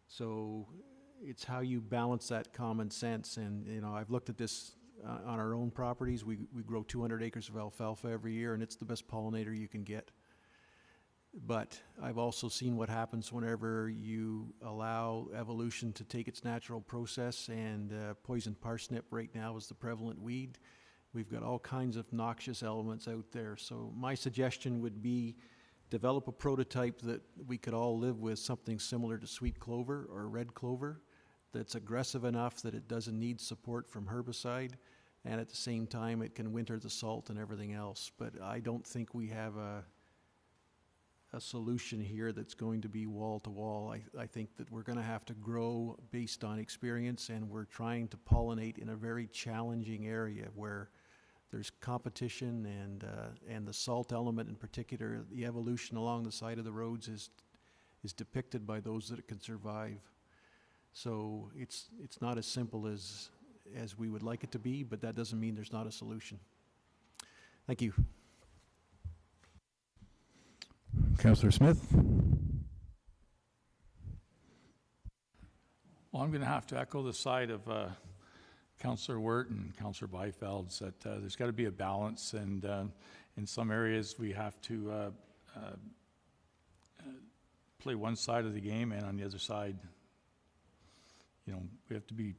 So it's how you balance that common sense. And, you know, I've looked at this on our own properties. We grow 200 acres of alfalfa every year, and it's the best pollinator you can get. But I've also seen what happens whenever you allow evolution to take its natural process, and poison parsnip right now is the prevalent weed. We've got all kinds of noxious elements out there. So my suggestion would be develop a prototype that we could all live with, something similar to sweet clover or red clover, that's aggressive enough that it doesn't need support from herbicide, and at the same time it can winter the salt and everything else. But I don't think we have a solution here that's going to be wall to wall. I think that we're going to have to grow based on experience, and we're trying to pollinate in a very challenging area where there's competition, and the salt element in particular, the evolution along the side of the roads is depicted by those that it can survive. So it's not as simple as we would like it to be, but that doesn't mean there's not a solution. Thank you. Councillor Smith? Well, I'm going to have to echo the side of Councillor Wirt and Councillor Byveld's that there's got to be a balance, and in some areas we have to play one side of the game, and on the other side, you know, we have to be,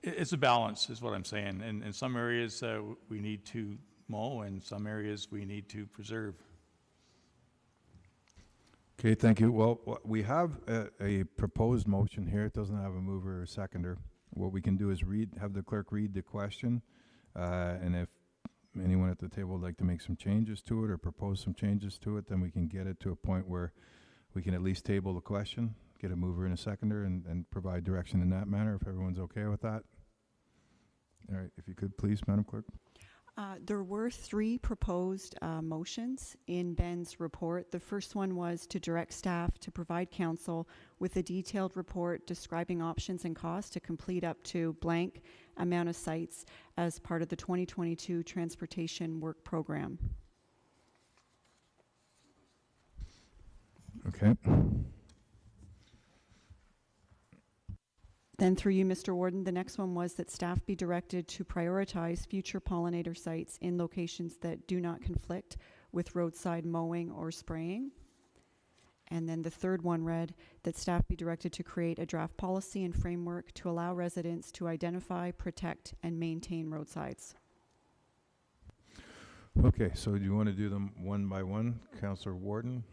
it's a balance is what I'm saying. And in some areas we need to mow, and some areas we need to preserve. Okay, thank you. Well, we have a proposed motion here. It doesn't have a mover or a seconder. What we can do is have the clerk read the question, and if anyone at the table would like to make some changes to it or propose some changes to it, then we can get it to a point where we can at least table the question, get a mover and a seconder, and provide direction in that manner, if everyone's okay with that. All right, if you could please, Madam Clerk. There were 3 proposed motions in Ben's report. The first one was to direct staff to provide council with a detailed report describing options and costs to complete up to blank amount of sites as part of the 2022 Transportation Work Program. Okay. Then through you, Mr. Warden, the next one was that staff be directed to prioritize future pollinator sites in locations that do not conflict with roadside mowing or spraying. And then the third one read that staff be directed to create a draft policy and framework to allow residents to identify, protect, and maintain roadsides. Okay, so do you want to do them one by one? Councillor Warden?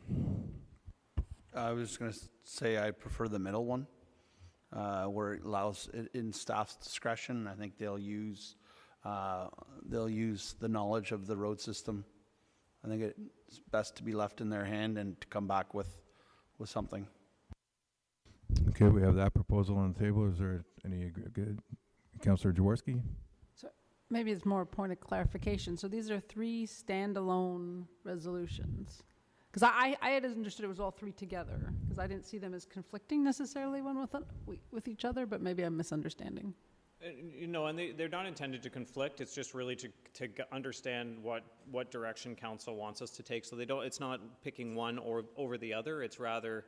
I was just going to say I prefer the middle one. Where it allows it in staff's discretion. I think they'll use the knowledge of the road system. I think it's best to be left in their hand and to come back with something. Okay, we have that proposal on the table. Is there any good? Councillor Jaworski? So maybe it's more a point of clarification. So these are 3 standalone resolutions. Because I had understood it was all three together, because I didn't see them as conflicting necessarily one with each other, but maybe I'm misunderstanding. You know, and they're not intended to conflict. It's just really to understand what direction council wants us to take. So it's not picking one or over the other. It's rather,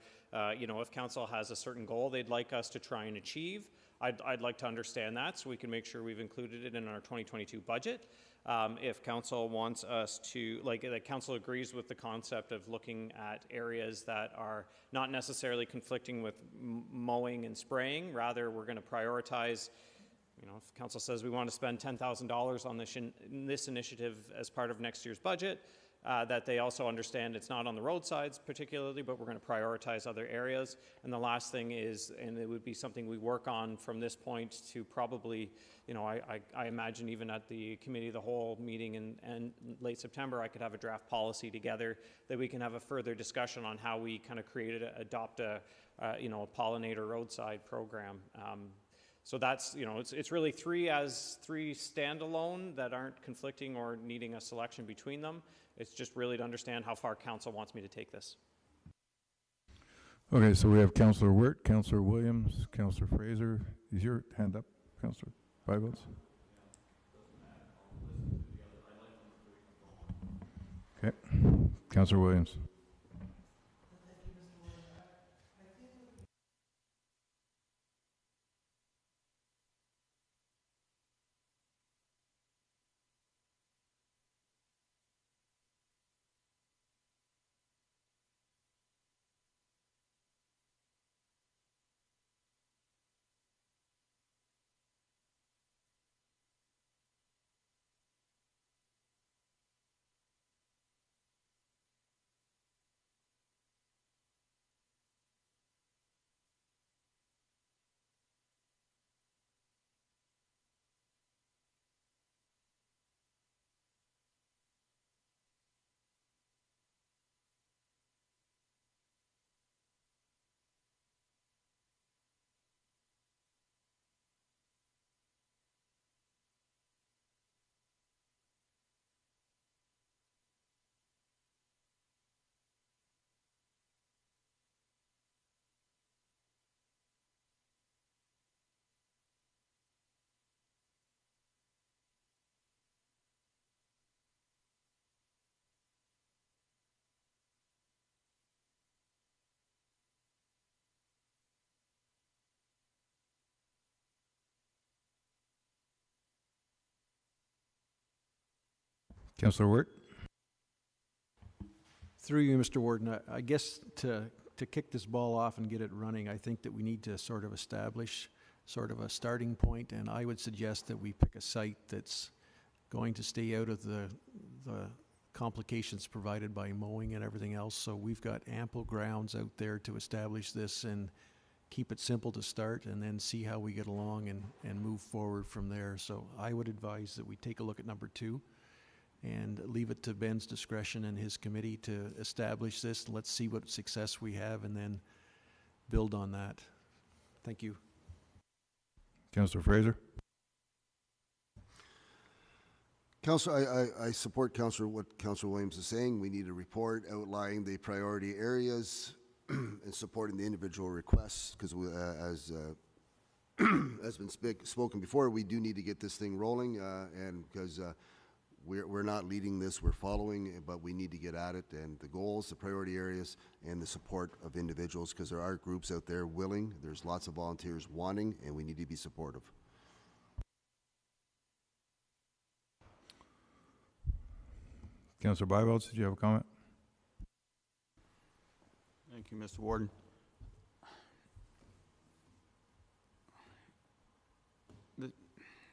you know, if council has a certain goal they'd like us to try and achieve, I'd like to understand that so we can make sure we've included it in our 2022 budget. If council wants us to, like council agrees with the concept of looking at areas that are not necessarily conflicting with mowing and spraying, rather we're going to prioritize. You know, if council says we want to spend $10,000 on this initiative as part of next year's budget, that they also understand it's not on the roadsides particularly, but we're going to prioritize other areas. And the last thing is, and it would be something we work on from this point to probably, you know, I imagine even at the committee of the whole meeting in late September, I could have a draft policy together that we can have a further discussion on how we kind of adopt a, you know, a pollinator roadside program. So that's, you know, it's really three standalone that aren't conflicting or needing a selection between them. It's just really to understand how far council wants me to take this. Okay, so we have Councillor Wirt, Councillor Williams, Councillor Fraser. Is your hand up, Councillor Byvelds? Okay, Councillor Williams. Councillor Wirt. Through you, Mr. Warden, I guess to kick this ball off and get it running, I think that we need to sort of establish sort of a starting point, and I would suggest that we pick a site that's going to stay out of the complications provided by mowing and everything else. So we've got ample grounds out there to establish this and keep it simple to start, and then see how we get along and move forward from there. So I would advise that we take a look at number 2 and leave it to Ben's discretion and his committee to establish this. Let's see what success we have and then build on that. Thank you. Councillor Fraser. Councillor, I support what Councillor Williams is saying. We need a report outlining the priority areas and supporting the individual requests, because as has been spoken before, we do need to get this thing rolling, and because we're not leading this, we're following, but we need to get at it, and the goals, the priority areas, and the support of individuals, because there are groups out there willing, there's lots of volunteers wanting, and we need to be supportive. Councillor Byvelds, did you have a comment? Thank you, Mr. Warden.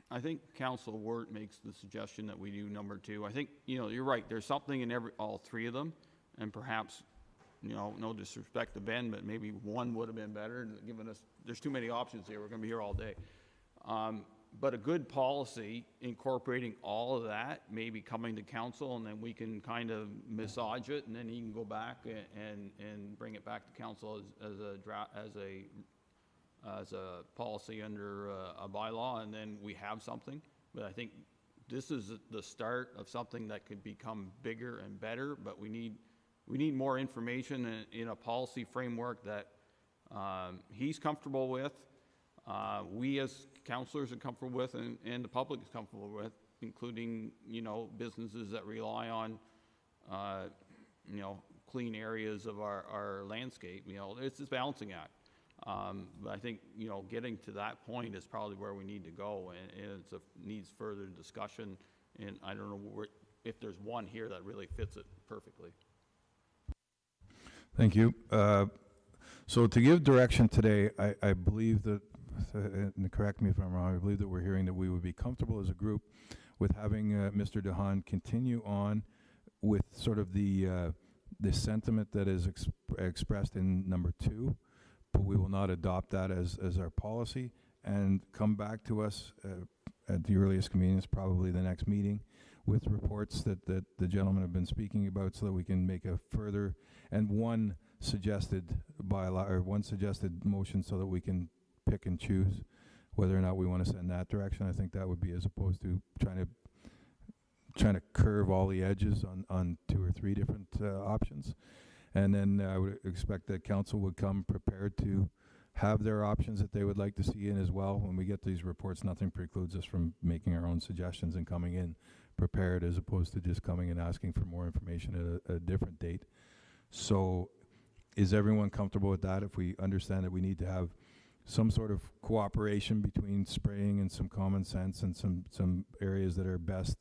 I think Council Wirt makes the suggestion that we do number 2. I think, you know, you're right. There's something in all 3 of them, and perhaps, you know, no disrespect to Ben, but maybe one would have been better, given us, there's too many options here. We're going to be here all day. But a good policy incorporating all of that, maybe coming to council, and then we can kind of massage it, and then he can go back and bring it back to council as a policy under a bylaw, and then we have something. But I think this is the start of something that could become bigger and better, but we need we need more information in a policy framework that he's comfortable with, we as councillors are comfortable with, and the public is comfortable with, including, you know, businesses that rely on, you know, clean areas of our landscape. You know, it's this balancing act. But I think, you know, getting to that point is probably where we need to go, and it needs further discussion, and I don't know if there's one here that really fits it perfectly. Thank you. So to give direction today, I believe that, and correct me if I'm wrong, I believe that we're hearing that we would be comfortable as a group with having Mr. DeHaan continue on with sort of the sentiment that is expressed in number 2, but we will not adopt that as our policy, and come back to us at the earliest convenience, probably the next meeting, with reports that the gentlemen have been speaking about, so that we can make a further and one suggested bylaw or one suggested motion, so that we can pick and choose whether or not we want to send that direction. I think that would be, as opposed to trying to curve all the edges on 2 or 3 different options. And then I would expect that council would come prepared to have their options that they would like to see in as well. When we get these reports, nothing precludes us from making our own suggestions and coming in prepared, as opposed to just coming and asking for more information at a different date. So is everyone comfortable with that? If we understand that we need to have some sort of cooperation between spraying and some common sense and some areas that are best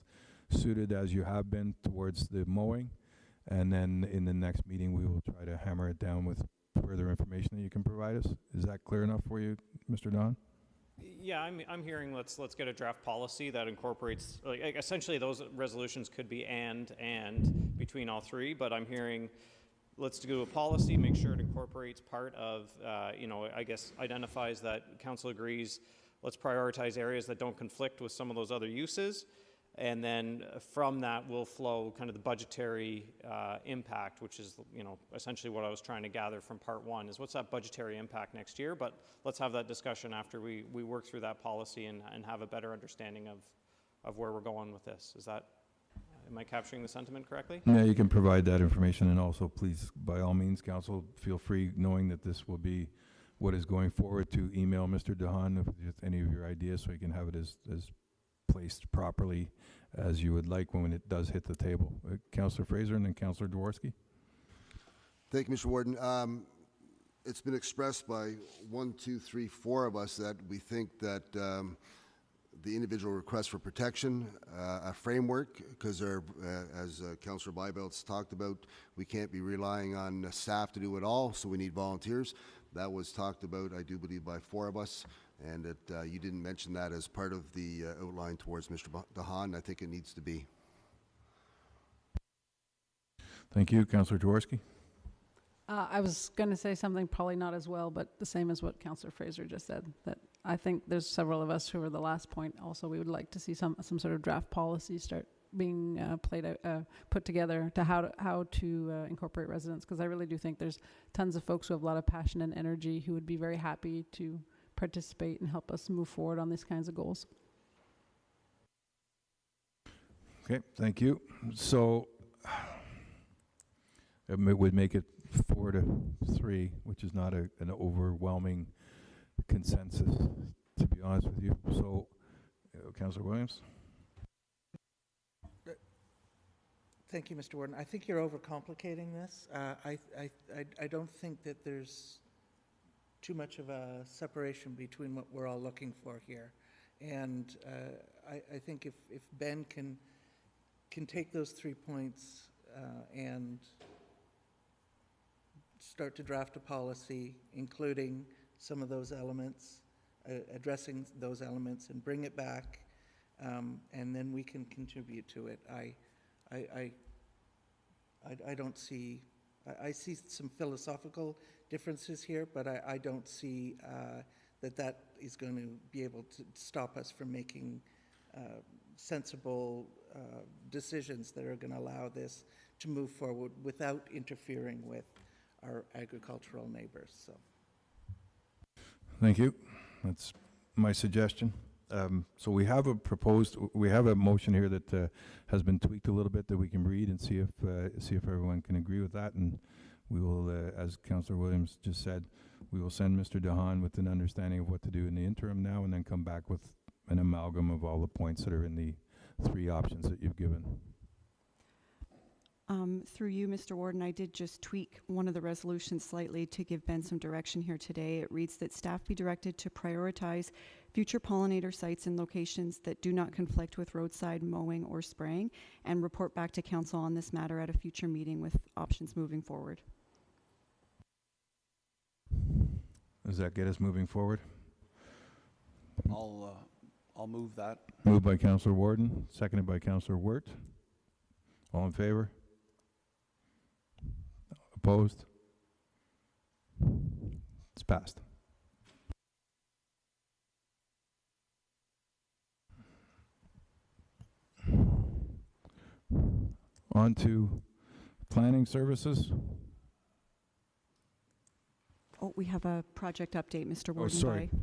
suited, as you have been, towards the mowing, and then in the next meeting we will try to hammer it down with further information that you can provide us. Is that clear enough for you, Mr. Don? Yeah, I'm hearing let's get a draft policy that incorporates, like, essentially those resolutions could be and between all 3, but I'm hearing let's do a policy, make sure it incorporates part of, you know, I guess identifies that council agrees, let's prioritize areas that don't conflict with some of those other uses, and then from that will flow kind of the budgetary impact, which is, you know, essentially what I was trying to gather from part 1 is what's that budgetary impact next year. But let's have that discussion after we work through that policy and have a better understanding of where we're going with this. Is that, am I capturing the sentiment correctly? Yeah, you can provide that information, and also please, by all means, council, feel free, knowing that this will be what is going forward, to email Mr. DeHaan with any of your ideas, so he can have it as placed properly as you would like when it does hit the table. Councillor Fraser and then Councillor Dworsky. Thank you, Mr. Warden. It's been expressed by 1, 2, 3, 4 of us that we think that the individual request for protection, a framework, because as Councillor Bybelt's talked about, we can't be relying on staff to do it all, so we need volunteers. That was talked about, I do believe, by 4 of us, and that you didn't mention that as part of the outline towards Mr. DeHaan. I think it needs to be. Thank you. Councillor Dworsky. I was going to say something probably not as well, but the same as what Councillor Fraser just said, that I think there's several of us who are the last point also, we would like to see some sort of draft policy start being put together to how to incorporate residents, because I really do think there's tons of folks who have a lot of passion and energy who would be very happy to participate and help us move forward on these kinds of goals. Okay, thank you. So it would make it 4-3, which is not an overwhelming consensus, to be honest with you. So, Councillor Williams. Thank you, Mr. Warden. I think you're overcomplicating this. I don't think that there's too much of a separation between what we're all looking for here. And I think if Ben can take those 3 points and start to draft a policy, including some of those elements, addressing those elements, and bring it back, and then we can contribute to it. I don't see, I see some philosophical differences here, but I don't see that is going to be able to stop us from making sensible decisions that are going to allow this to move forward without interfering with our agricultural neighbors. So, thank you. That's my suggestion. So we have a motion here that has been tweaked a little bit that we can read and see if everyone can agree with that. And we will, as Councillor Williams just said, we will send Mr. DeHaan with an understanding of what to do in the interim now, and then come back with an amalgam of all the points that are in the 3 options that you've given. Through you, Mr. Warden, I did just tweak one of the resolutions slightly to give Ben some direction here today. It reads that staff be directed to prioritize future pollinator sites in locations that do not conflict with roadside mowing or spraying, and report back to council on this matter at a future meeting with options moving forward. Does that get us moving forward? I'll move that. Moved by Councillor Warden, seconded by Councillor Wirt. All in favor? Opposed? It's passed. On to planning services. Oh, we have a project update, Mr. Warden, sorry. by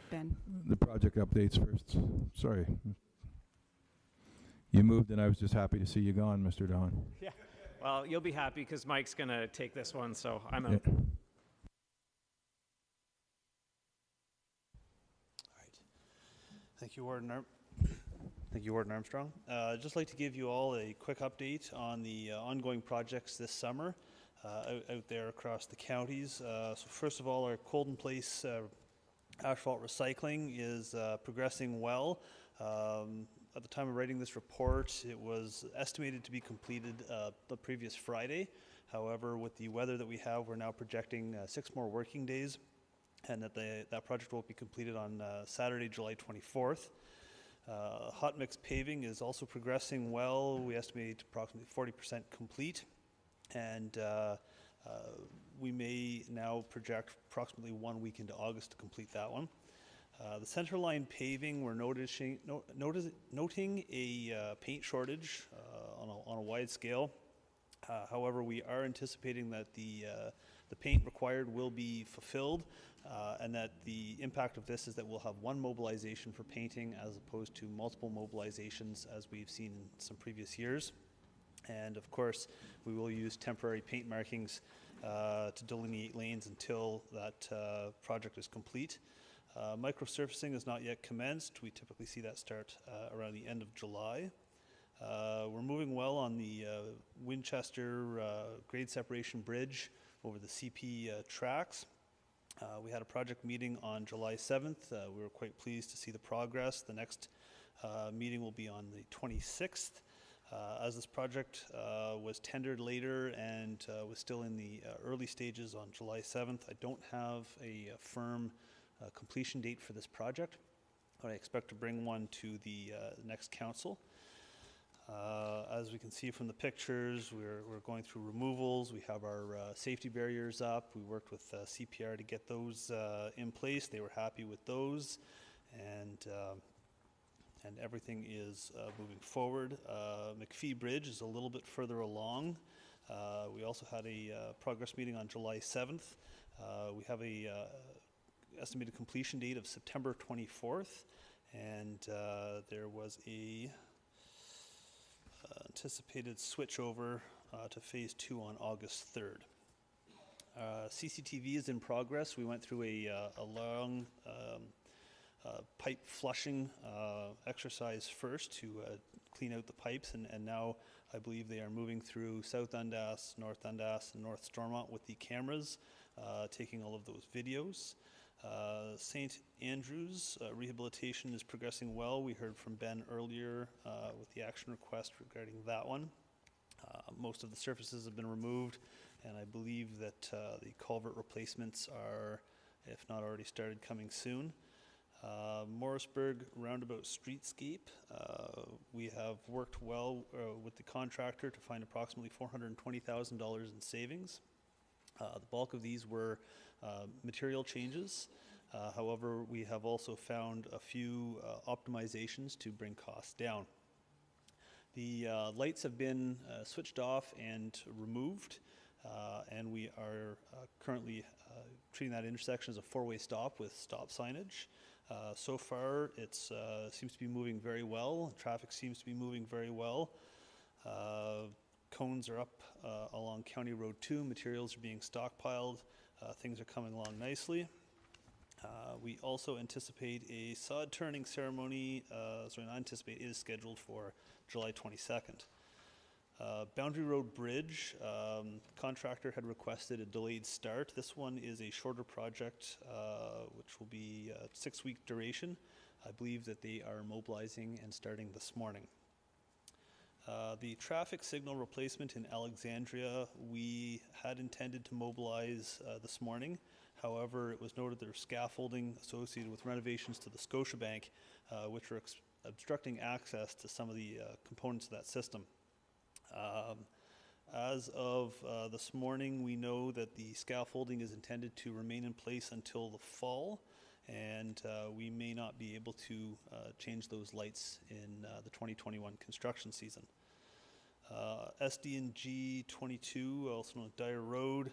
Ben. The project updates first. Sorry. You moved and I was just happy to see you gone, Mr. DeHaan. Yeah. Well, you'll be happy because Mike's going to take this one, so I'm out. Yeah. Thank you, Warden Armstrong. I'd just like to give you all a quick update on the ongoing projects this summer out there across the counties. So first of all, our Colden Place asphalt recycling is progressing well. At the time of writing this report, it was estimated to be completed the previous Friday. However, with the weather that we have, we're now projecting 6 more working days, and that project will be completed on Saturday, July 24th. Hot mix paving is also progressing well. We estimate approximately 40% complete, and we may now project approximately 1 week into August to complete that one. The center line paving, we're noting a paint shortage on a wide scale. However, we are anticipating that the paint required will be fulfilled, and that the impact of this is that we'll have 1 mobilization for painting as opposed to multiple mobilizations as we've seen in some previous years. And of course, we will use temporary paint markings to delineate lanes until that project is complete. Microsurfacing is not yet commenced. We typically see that start around the end of July. We're moving well on the Winchester grade separation bridge over the CP tracks. We had a project meeting on July 7th. We were quite pleased to see the progress. The next meeting will be on the 26th. As this project was tendered later and was still in the early stages on July 7th, I don't have a firm completion date for this project, but I expect to bring one to the next council. As we can see from the pictures, we're going through removals. We have our safety barriers up. We worked with CPR to get those in place. They were happy with those, and everything is moving forward. McPhee Bridge is a little bit further along. We also had a progress meeting on July 7th. We have a estimated completion date of September 24th, and there was a anticipated switchover to phase 2 on August 3rd. CCTV is in progress. We went through a long pipe flushing exercise first to clean out the pipes, and now I believe they are moving through South Dundas, North Dundas, and North Stormont with the cameras, taking all of those videos. St. Andrews rehabilitation is progressing well. We heard from Ben earlier with the action request regarding that one. Most of the surfaces have been removed, and I believe that the culvert replacements are, if not already started, coming soon. Morrisburg roundabout streetscape. We have worked well with the contractor to find approximately $420,000 in savings. The bulk of these were material changes. However, we have also found a few optimizations to bring costs down. The lights have been switched off and removed, and we are currently treating that intersection as a 4-way stop with stop signage. So far, it seems to be moving very well. Traffic seems to be moving very well. Cones are up along County Road 2. Materials are being stockpiled. Things are coming along nicely. We also anticipate a sod turning ceremony, not anticipate, is scheduled for July 22nd. Boundary Road Bridge, contractor had requested a delayed start. This one is a shorter project, which will be a 6-week duration. I believe that they are mobilizing and starting this morning. The traffic signal replacement in Alexandria, we had intended to mobilize this morning. However, it was noted there was scaffolding associated with renovations to the Scotiabank, which are obstructing access to some of the components of that system. As of this morning, we know that the scaffolding is intended to remain in place until the fall, and we may not be able to change those lights in the 2021 construction season. SDG 22, also known as Dyer Road,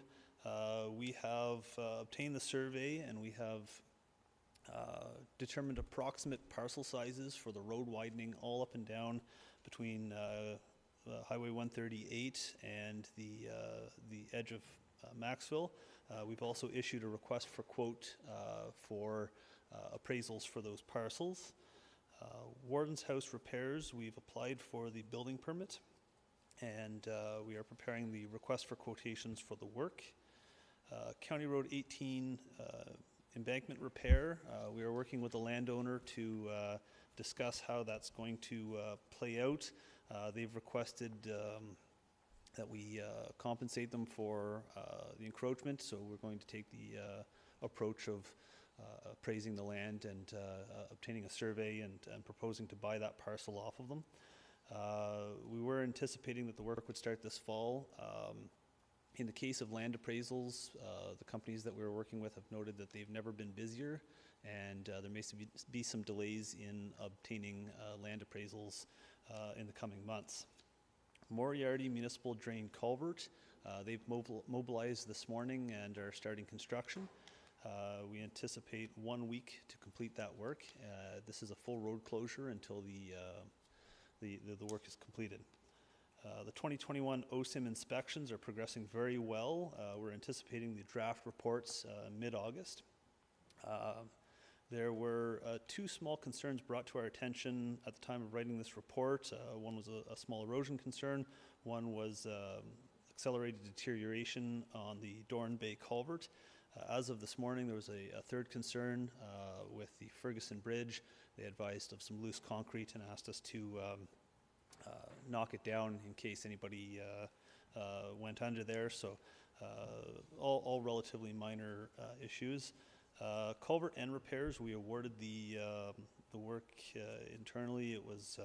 we have obtained the survey, and we have determined approximate parcel sizes for the road widening all up and down between Highway 138 and the edge of Maxville. We've also issued a request for quote for appraisals for those parcels. Warden's House repairs, we've applied for the building permit, and we are preparing the request for quotations for the work. County Road 18 embankment repair, we are working with the landowner to discuss how that's going to play out. They've requested that we compensate them for the encroachment, so we're going to take the approach of appraising the land and obtaining a survey and proposing to buy that parcel off of them. We were anticipating that the work would start this fall. In the case of land appraisals, the companies that we were working with have noted that they've never been busier, and there may be some delays in obtaining land appraisals in the coming months. Moriarty Municipal Drain Culvert, they've mobilized this morning and are starting construction. We anticipate 1 week to complete that work. This is a full road closure until the work is completed. The 2021 OSIM inspections are progressing very well. We're anticipating the draft reports mid-August. There were 2 small concerns brought to our attention at the time of writing this report. One was a small erosion concern. One was accelerated deterioration on the Dorn Bay culvert. As of this morning, there was a third concern with the Ferguson Bridge. They advised of some loose concrete and asked us to knock it down in case anybody went under there. So all relatively minor issues. Culvert end repairs, we awarded the work internally. It was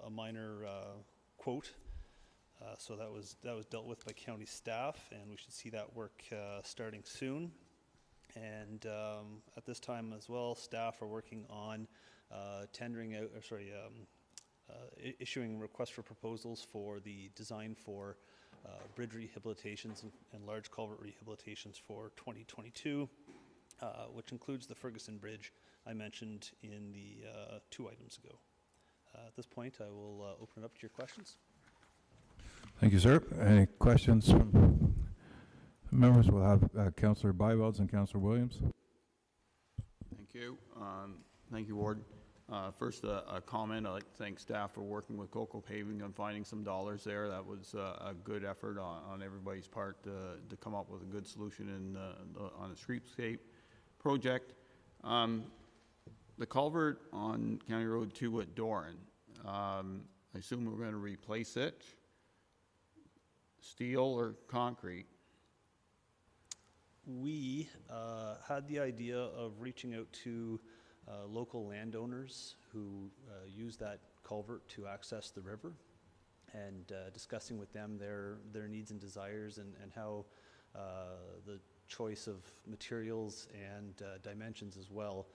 a minor quote, so that was dealt with by county staff, and we should see that work starting soon. And at this time as well, staff are working on tendering out, issuing requests for proposals for the design for bridge rehabilitations and large culvert rehabilitations for 2022, which includes the Ferguson Bridge I mentioned in the 2 items ago. At this point, I will open it up to your questions. Thank you, sir. Any questions from members? We'll have Councillor Byvelds and Councillor Williams. Thank you. Thank you, Ward. First, a comment. I'd like to thank staff for working with Coco Paving on finding some dollars there. That was a good effort on everybody's part to come up with a good solution on the streetscape project. The culvert on County Road 2 at Doran, I assume we're going to replace it. Steel or concrete? We had the idea of reaching out to local landowners who use that culvert to access the river, and discussing with them their needs and desires, and how the choice of materials and dimensions as well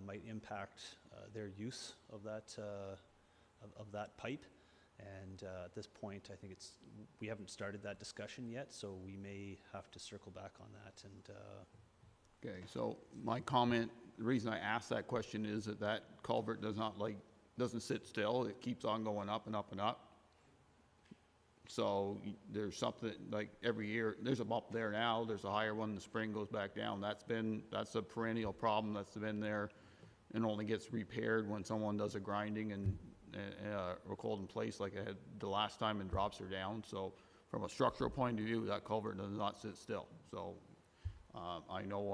might impact their use of that pipe. And at this point, I think we haven't started that discussion yet, so we may have to circle back on that. And okay, so my comment the reason I asked that question is that that culvert doesn't sit still. It keeps on going up and up and up. So there's something, like every year, there's a bump there now, there's a higher one in the spring, goes back down. That's a perennial problem that's been there and only gets repaired when someone does a grinding and or cold in place like I had the last time and drops her down. So from a structural point of view, that culvert does not sit still. So I know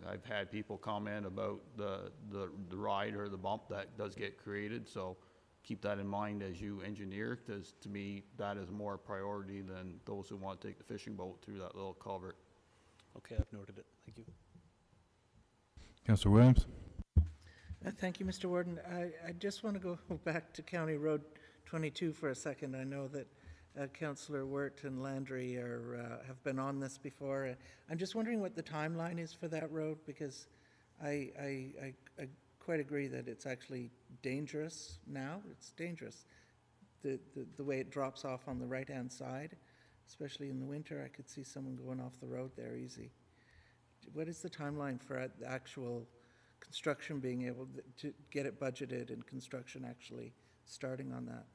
I've had people comment about the ride or the bump that does get created. So keep that in mind as you engineer, because to me, that is more priority than those who want to take the fishing boat through that little culvert. Okay, I've noted it. Thank you. Councillor Williams? Thank you, Mr. Warden. I just want to go back to County Road 22 for a second. I know that Councillor Wirt and Landry have been on this before. I'm just wondering what the timeline is for that road, because I quite agree that it's actually dangerous now. It's dangerous. The way it drops off on the right-hand side, especially in the winter, I could see someone going off the road there easy. What is the timeline for the actual construction being able to get it budgeted and construction actually starting on that?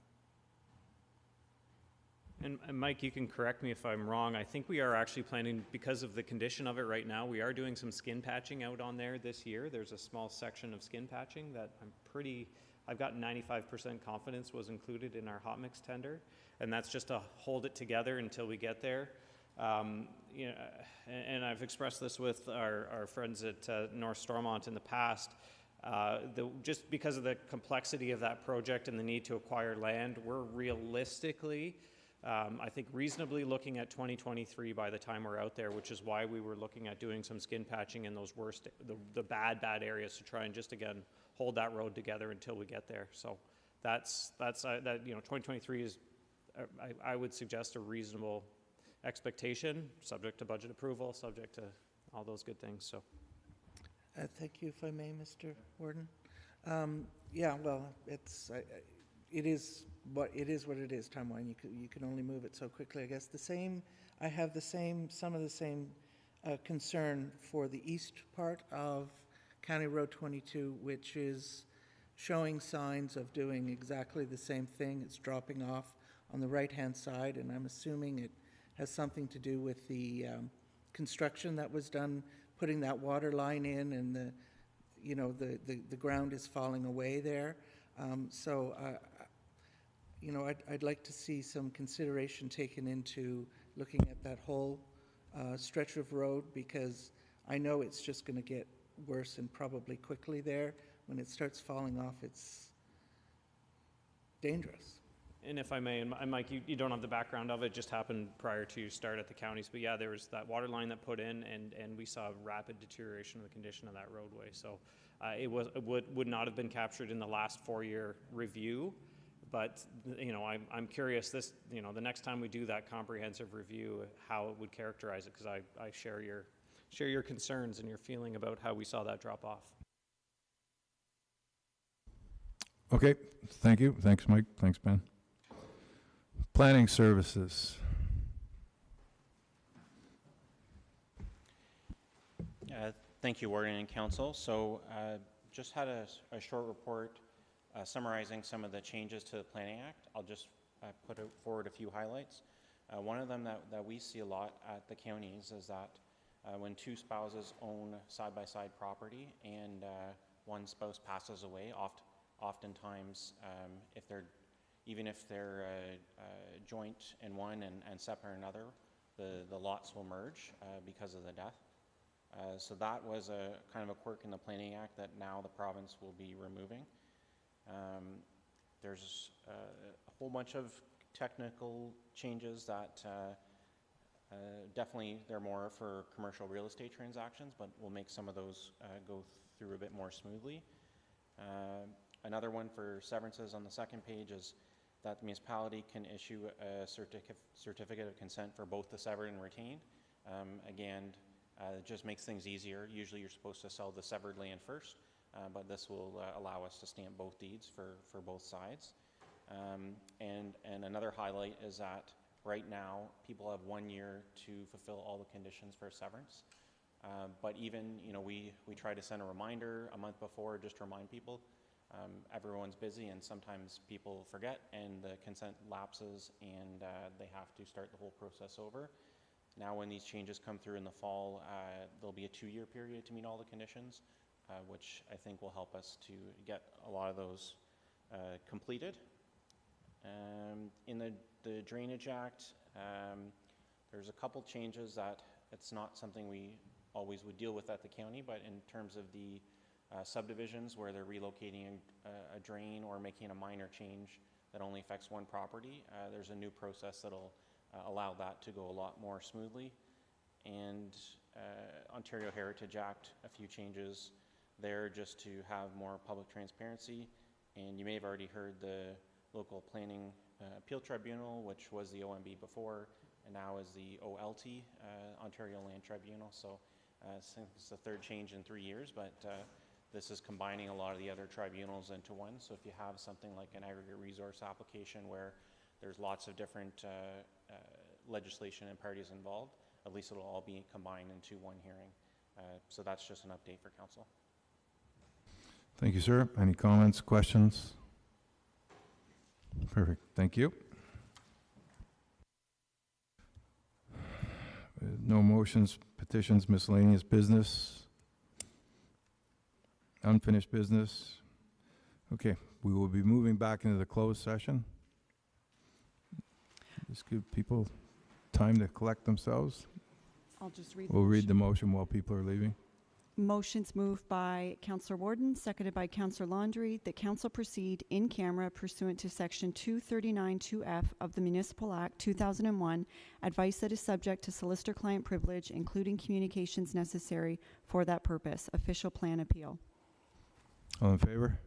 And Mike, you can correct me if I'm wrong. I think we are actually planning, because of the condition of it right now, we are doing some skin patching out on there this year. There's a small section of skin patching that I've got 95% confidence was included in our hot mix tender. And that's just to hold it together until we get there. You know, and I've expressed this with our friends at North Stormont in the past. Just because of the complexity of that project and the need to acquire land, we're realistically, I think reasonably looking at 2023 by the time we're out there, which is why we were looking at doing some skin patching in those the bad areas to try and just again hold that road together until we get there. So that's 2023 is I would suggest a reasonable expectation, subject to budget approval, subject to all those good things. So thank you, if I may, Mr. Warden. Yeah, well, it is what it is timeline. You can only move it so quickly. I guess I have some of the same concern for the east part of County Road 22, which is showing signs of doing exactly the same thing. It's dropping off on the right-hand side, and I'm assuming it has something to do with the construction that was done, putting that water line in, and the ground is falling away there. I'd like to see some consideration taken into looking at that whole stretch of road, because I know it's just going to get worse and probably quickly there. When it starts falling off, it's dangerous. And if I may, and Mike, you don't have the background of it, just happened prior to your start at the counties, but yeah, there was that water line that put in, and we saw rapid deterioration of the condition of that roadway. So it would not have been captured in the last 4-year review, but I'm curious the next time we do that comprehensive review, how it would characterize it, because I share your concerns and your feeling about how we saw that drop off. Okay, thank you. Thanks, Mike. Thanks, Ben. Planning Services. Thank you, Warden and Council. So just had a short report summarizing some of the changes to the Planning Act. I'll just put forward a few highlights. One of them that we see a lot at the counties is that when two spouses own side-by-side property and one spouse passes away, oftentimes even if they're joint in one and separate in another, the lots will merge because of the death. So that was a kind of a quirk in the Planning Act that now the province will be removing. There's a whole bunch of technical changes that definitely they're more for commercial real estate transactions, but we'll make some of those go through a bit more smoothly. Another one for severances on the second page is that the municipality can issue a certificate of consent for both the severed and retained. Again, it just makes things easier. Usually you're supposed to sell the severed land first, but this will allow us to stamp both deeds for both sides. And another highlight is that right now people have 1 year to fulfill all the conditions for severance. But even, we try to send a reminder a month before just to remind people. Everyone's busy and sometimes people forget and the consent lapses and they have to start the whole process over. Now when these changes come through in the fall, there'll be a 2-year period to meet all the conditions, which I think will help us to get a lot of those completed. In the Drainage Act, there's a couple changes that it's not something we always would deal with at the county, but in terms of the subdivisions where they're relocating a drain or making a minor change that only affects one property, there's a new process that'll allow that to go a lot more smoothly. And Ontario Heritage Act, a few changes there just to have more public transparency. And you may have already heard the local planning appeal tribunal, which was the OMB before, and now is the OLT, Ontario Land Tribunal. So I think it's the third change in 3 years, but this is combining a lot of the other tribunals into one. So if you have something like an aggregate resource application where there's lots of different legislation and parties involved, at least it'll all be combined into one hearing. So that's just an update for council. Thank you, sir. Any comments, questions? Perfect. Thank you. No motions, petitions, miscellaneous business, unfinished business. Okay, we will be moving back into the closed session. Just give people time to collect themselves. I'll just read. We'll read the motion while people are leaving. Motion's moved by Councillor Warden, seconded by Councillor Laundrie, that council proceed in camera pursuant to Section 239(2)F of the Municipal Act 2001, advice that is subject to solicitor-client privilege, including communications necessary for that purpose. Official plan appeal. All in favor?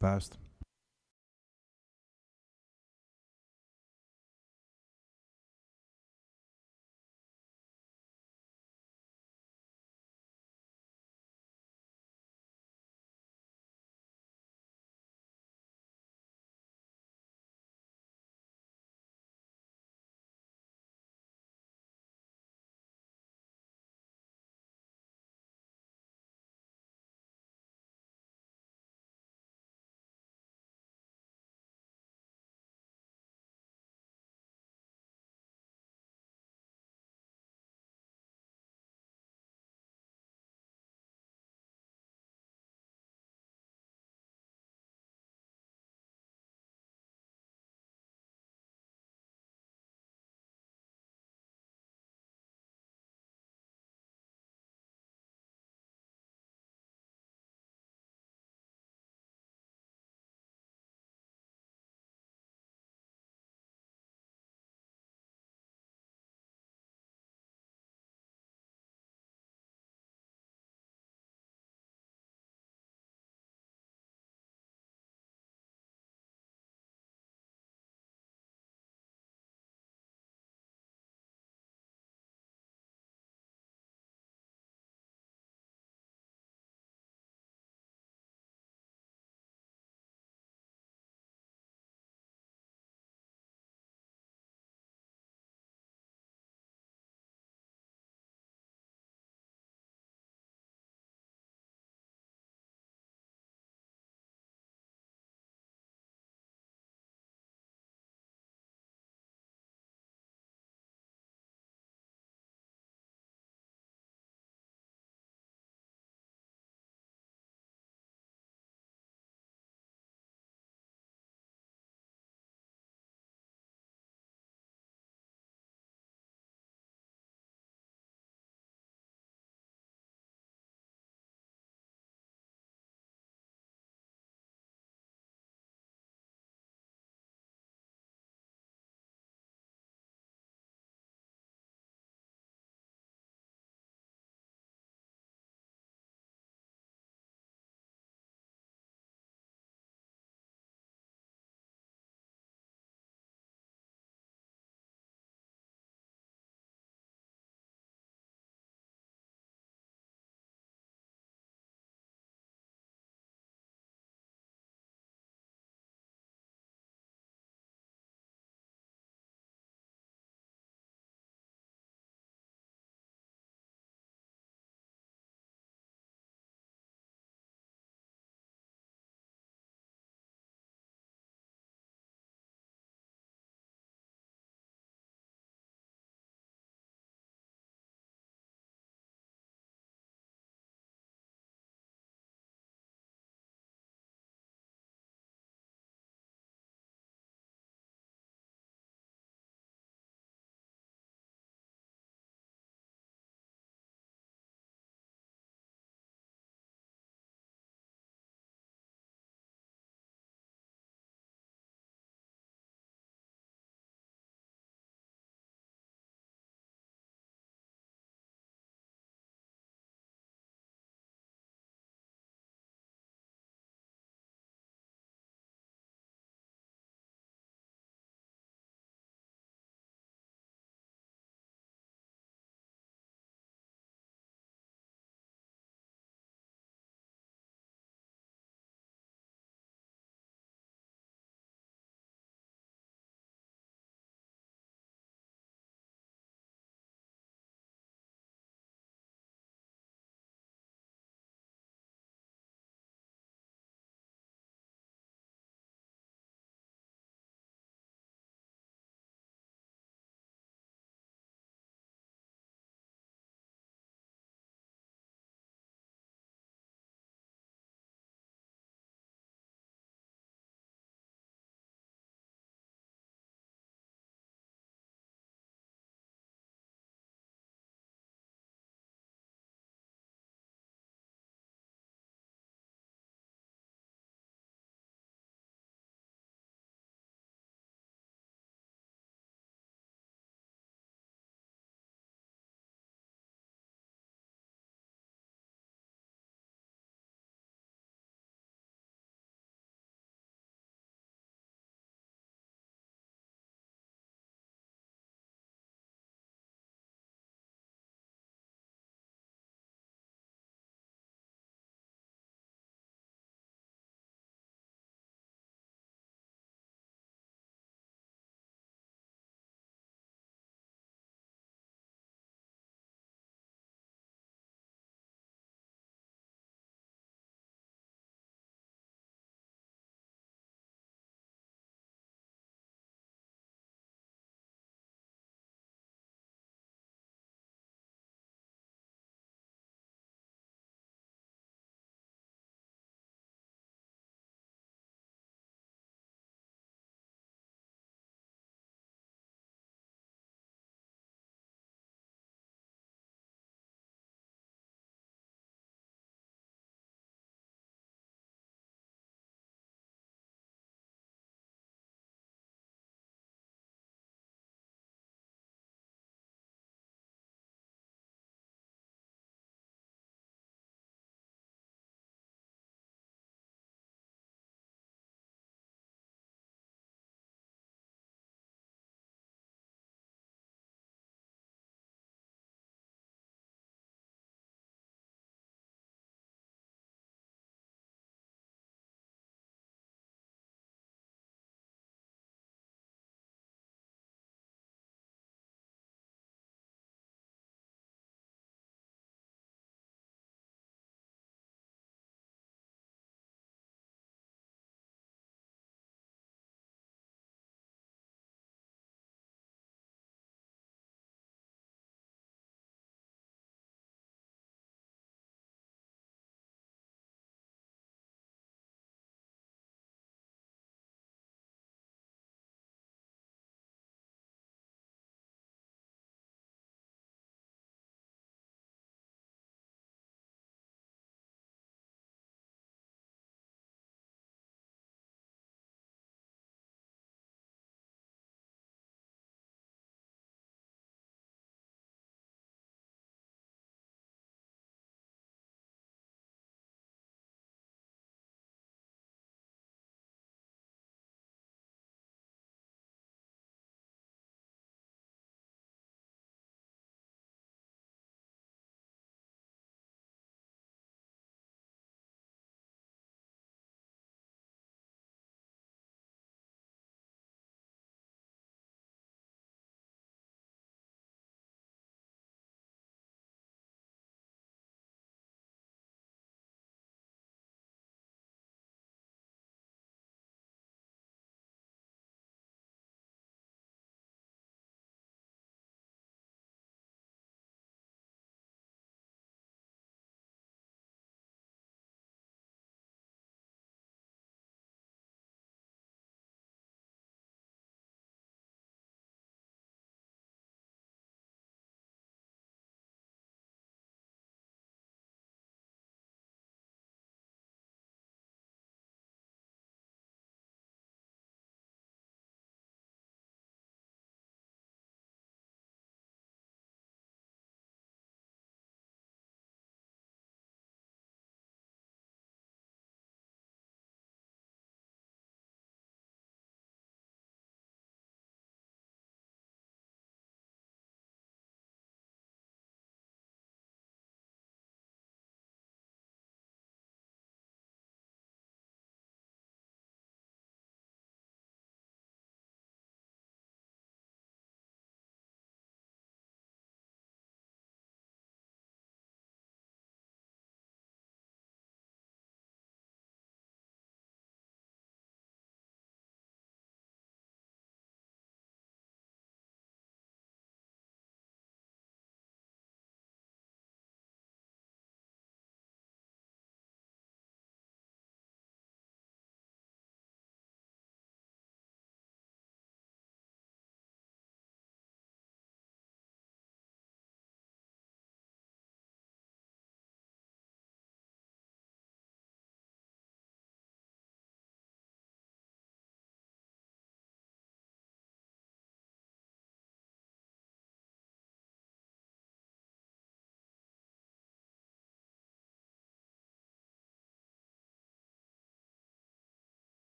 Passed.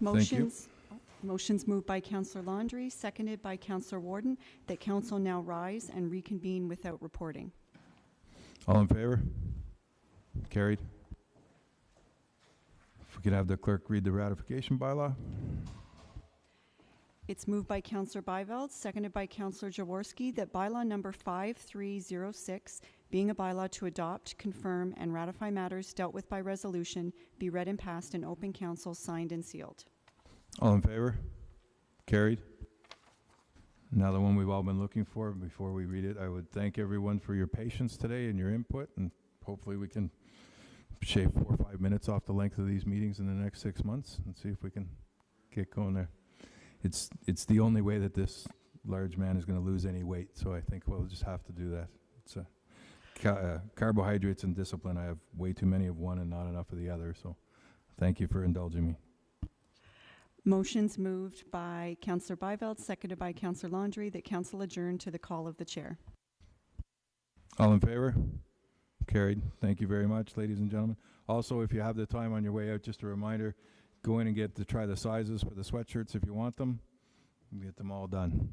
Motions moved by Councillor Laundrie, seconded by Councillor Warden, that council now rise and reconvene without reporting. All in favor? Carried. If we could have the clerk read the ratification bylaw. It's moved by Councillor Byveld, seconded by Councillor Jaworski, that bylaw number 5306, being a bylaw to adopt, confirm, and ratify matters dealt with by resolution, be read and passed in open council, signed and sealed. All in favor? Carried. Now the one we've all been looking for. Before we read it, I would thank everyone for your patience today and your input, and hopefully we can shave 4 or 5 minutes off the length of these meetings in the next 6 months and see if we can get going there. It's the only way that this large man is going to lose any weight, so I think we'll just have to do that. It's carbohydrates and discipline. I have way too many of one and not enough of the other, so thank you for indulging me. Motions moved by Councillor Byveld, seconded by Councillor Laundrie, that council adjourn to the call of the chair. All in favor? Carried. Thank you very much, ladies and gentlemen. Also, if you have the time on your way out, just a reminder, go in and try the sizes for the sweatshirts if you want them. Get them all done.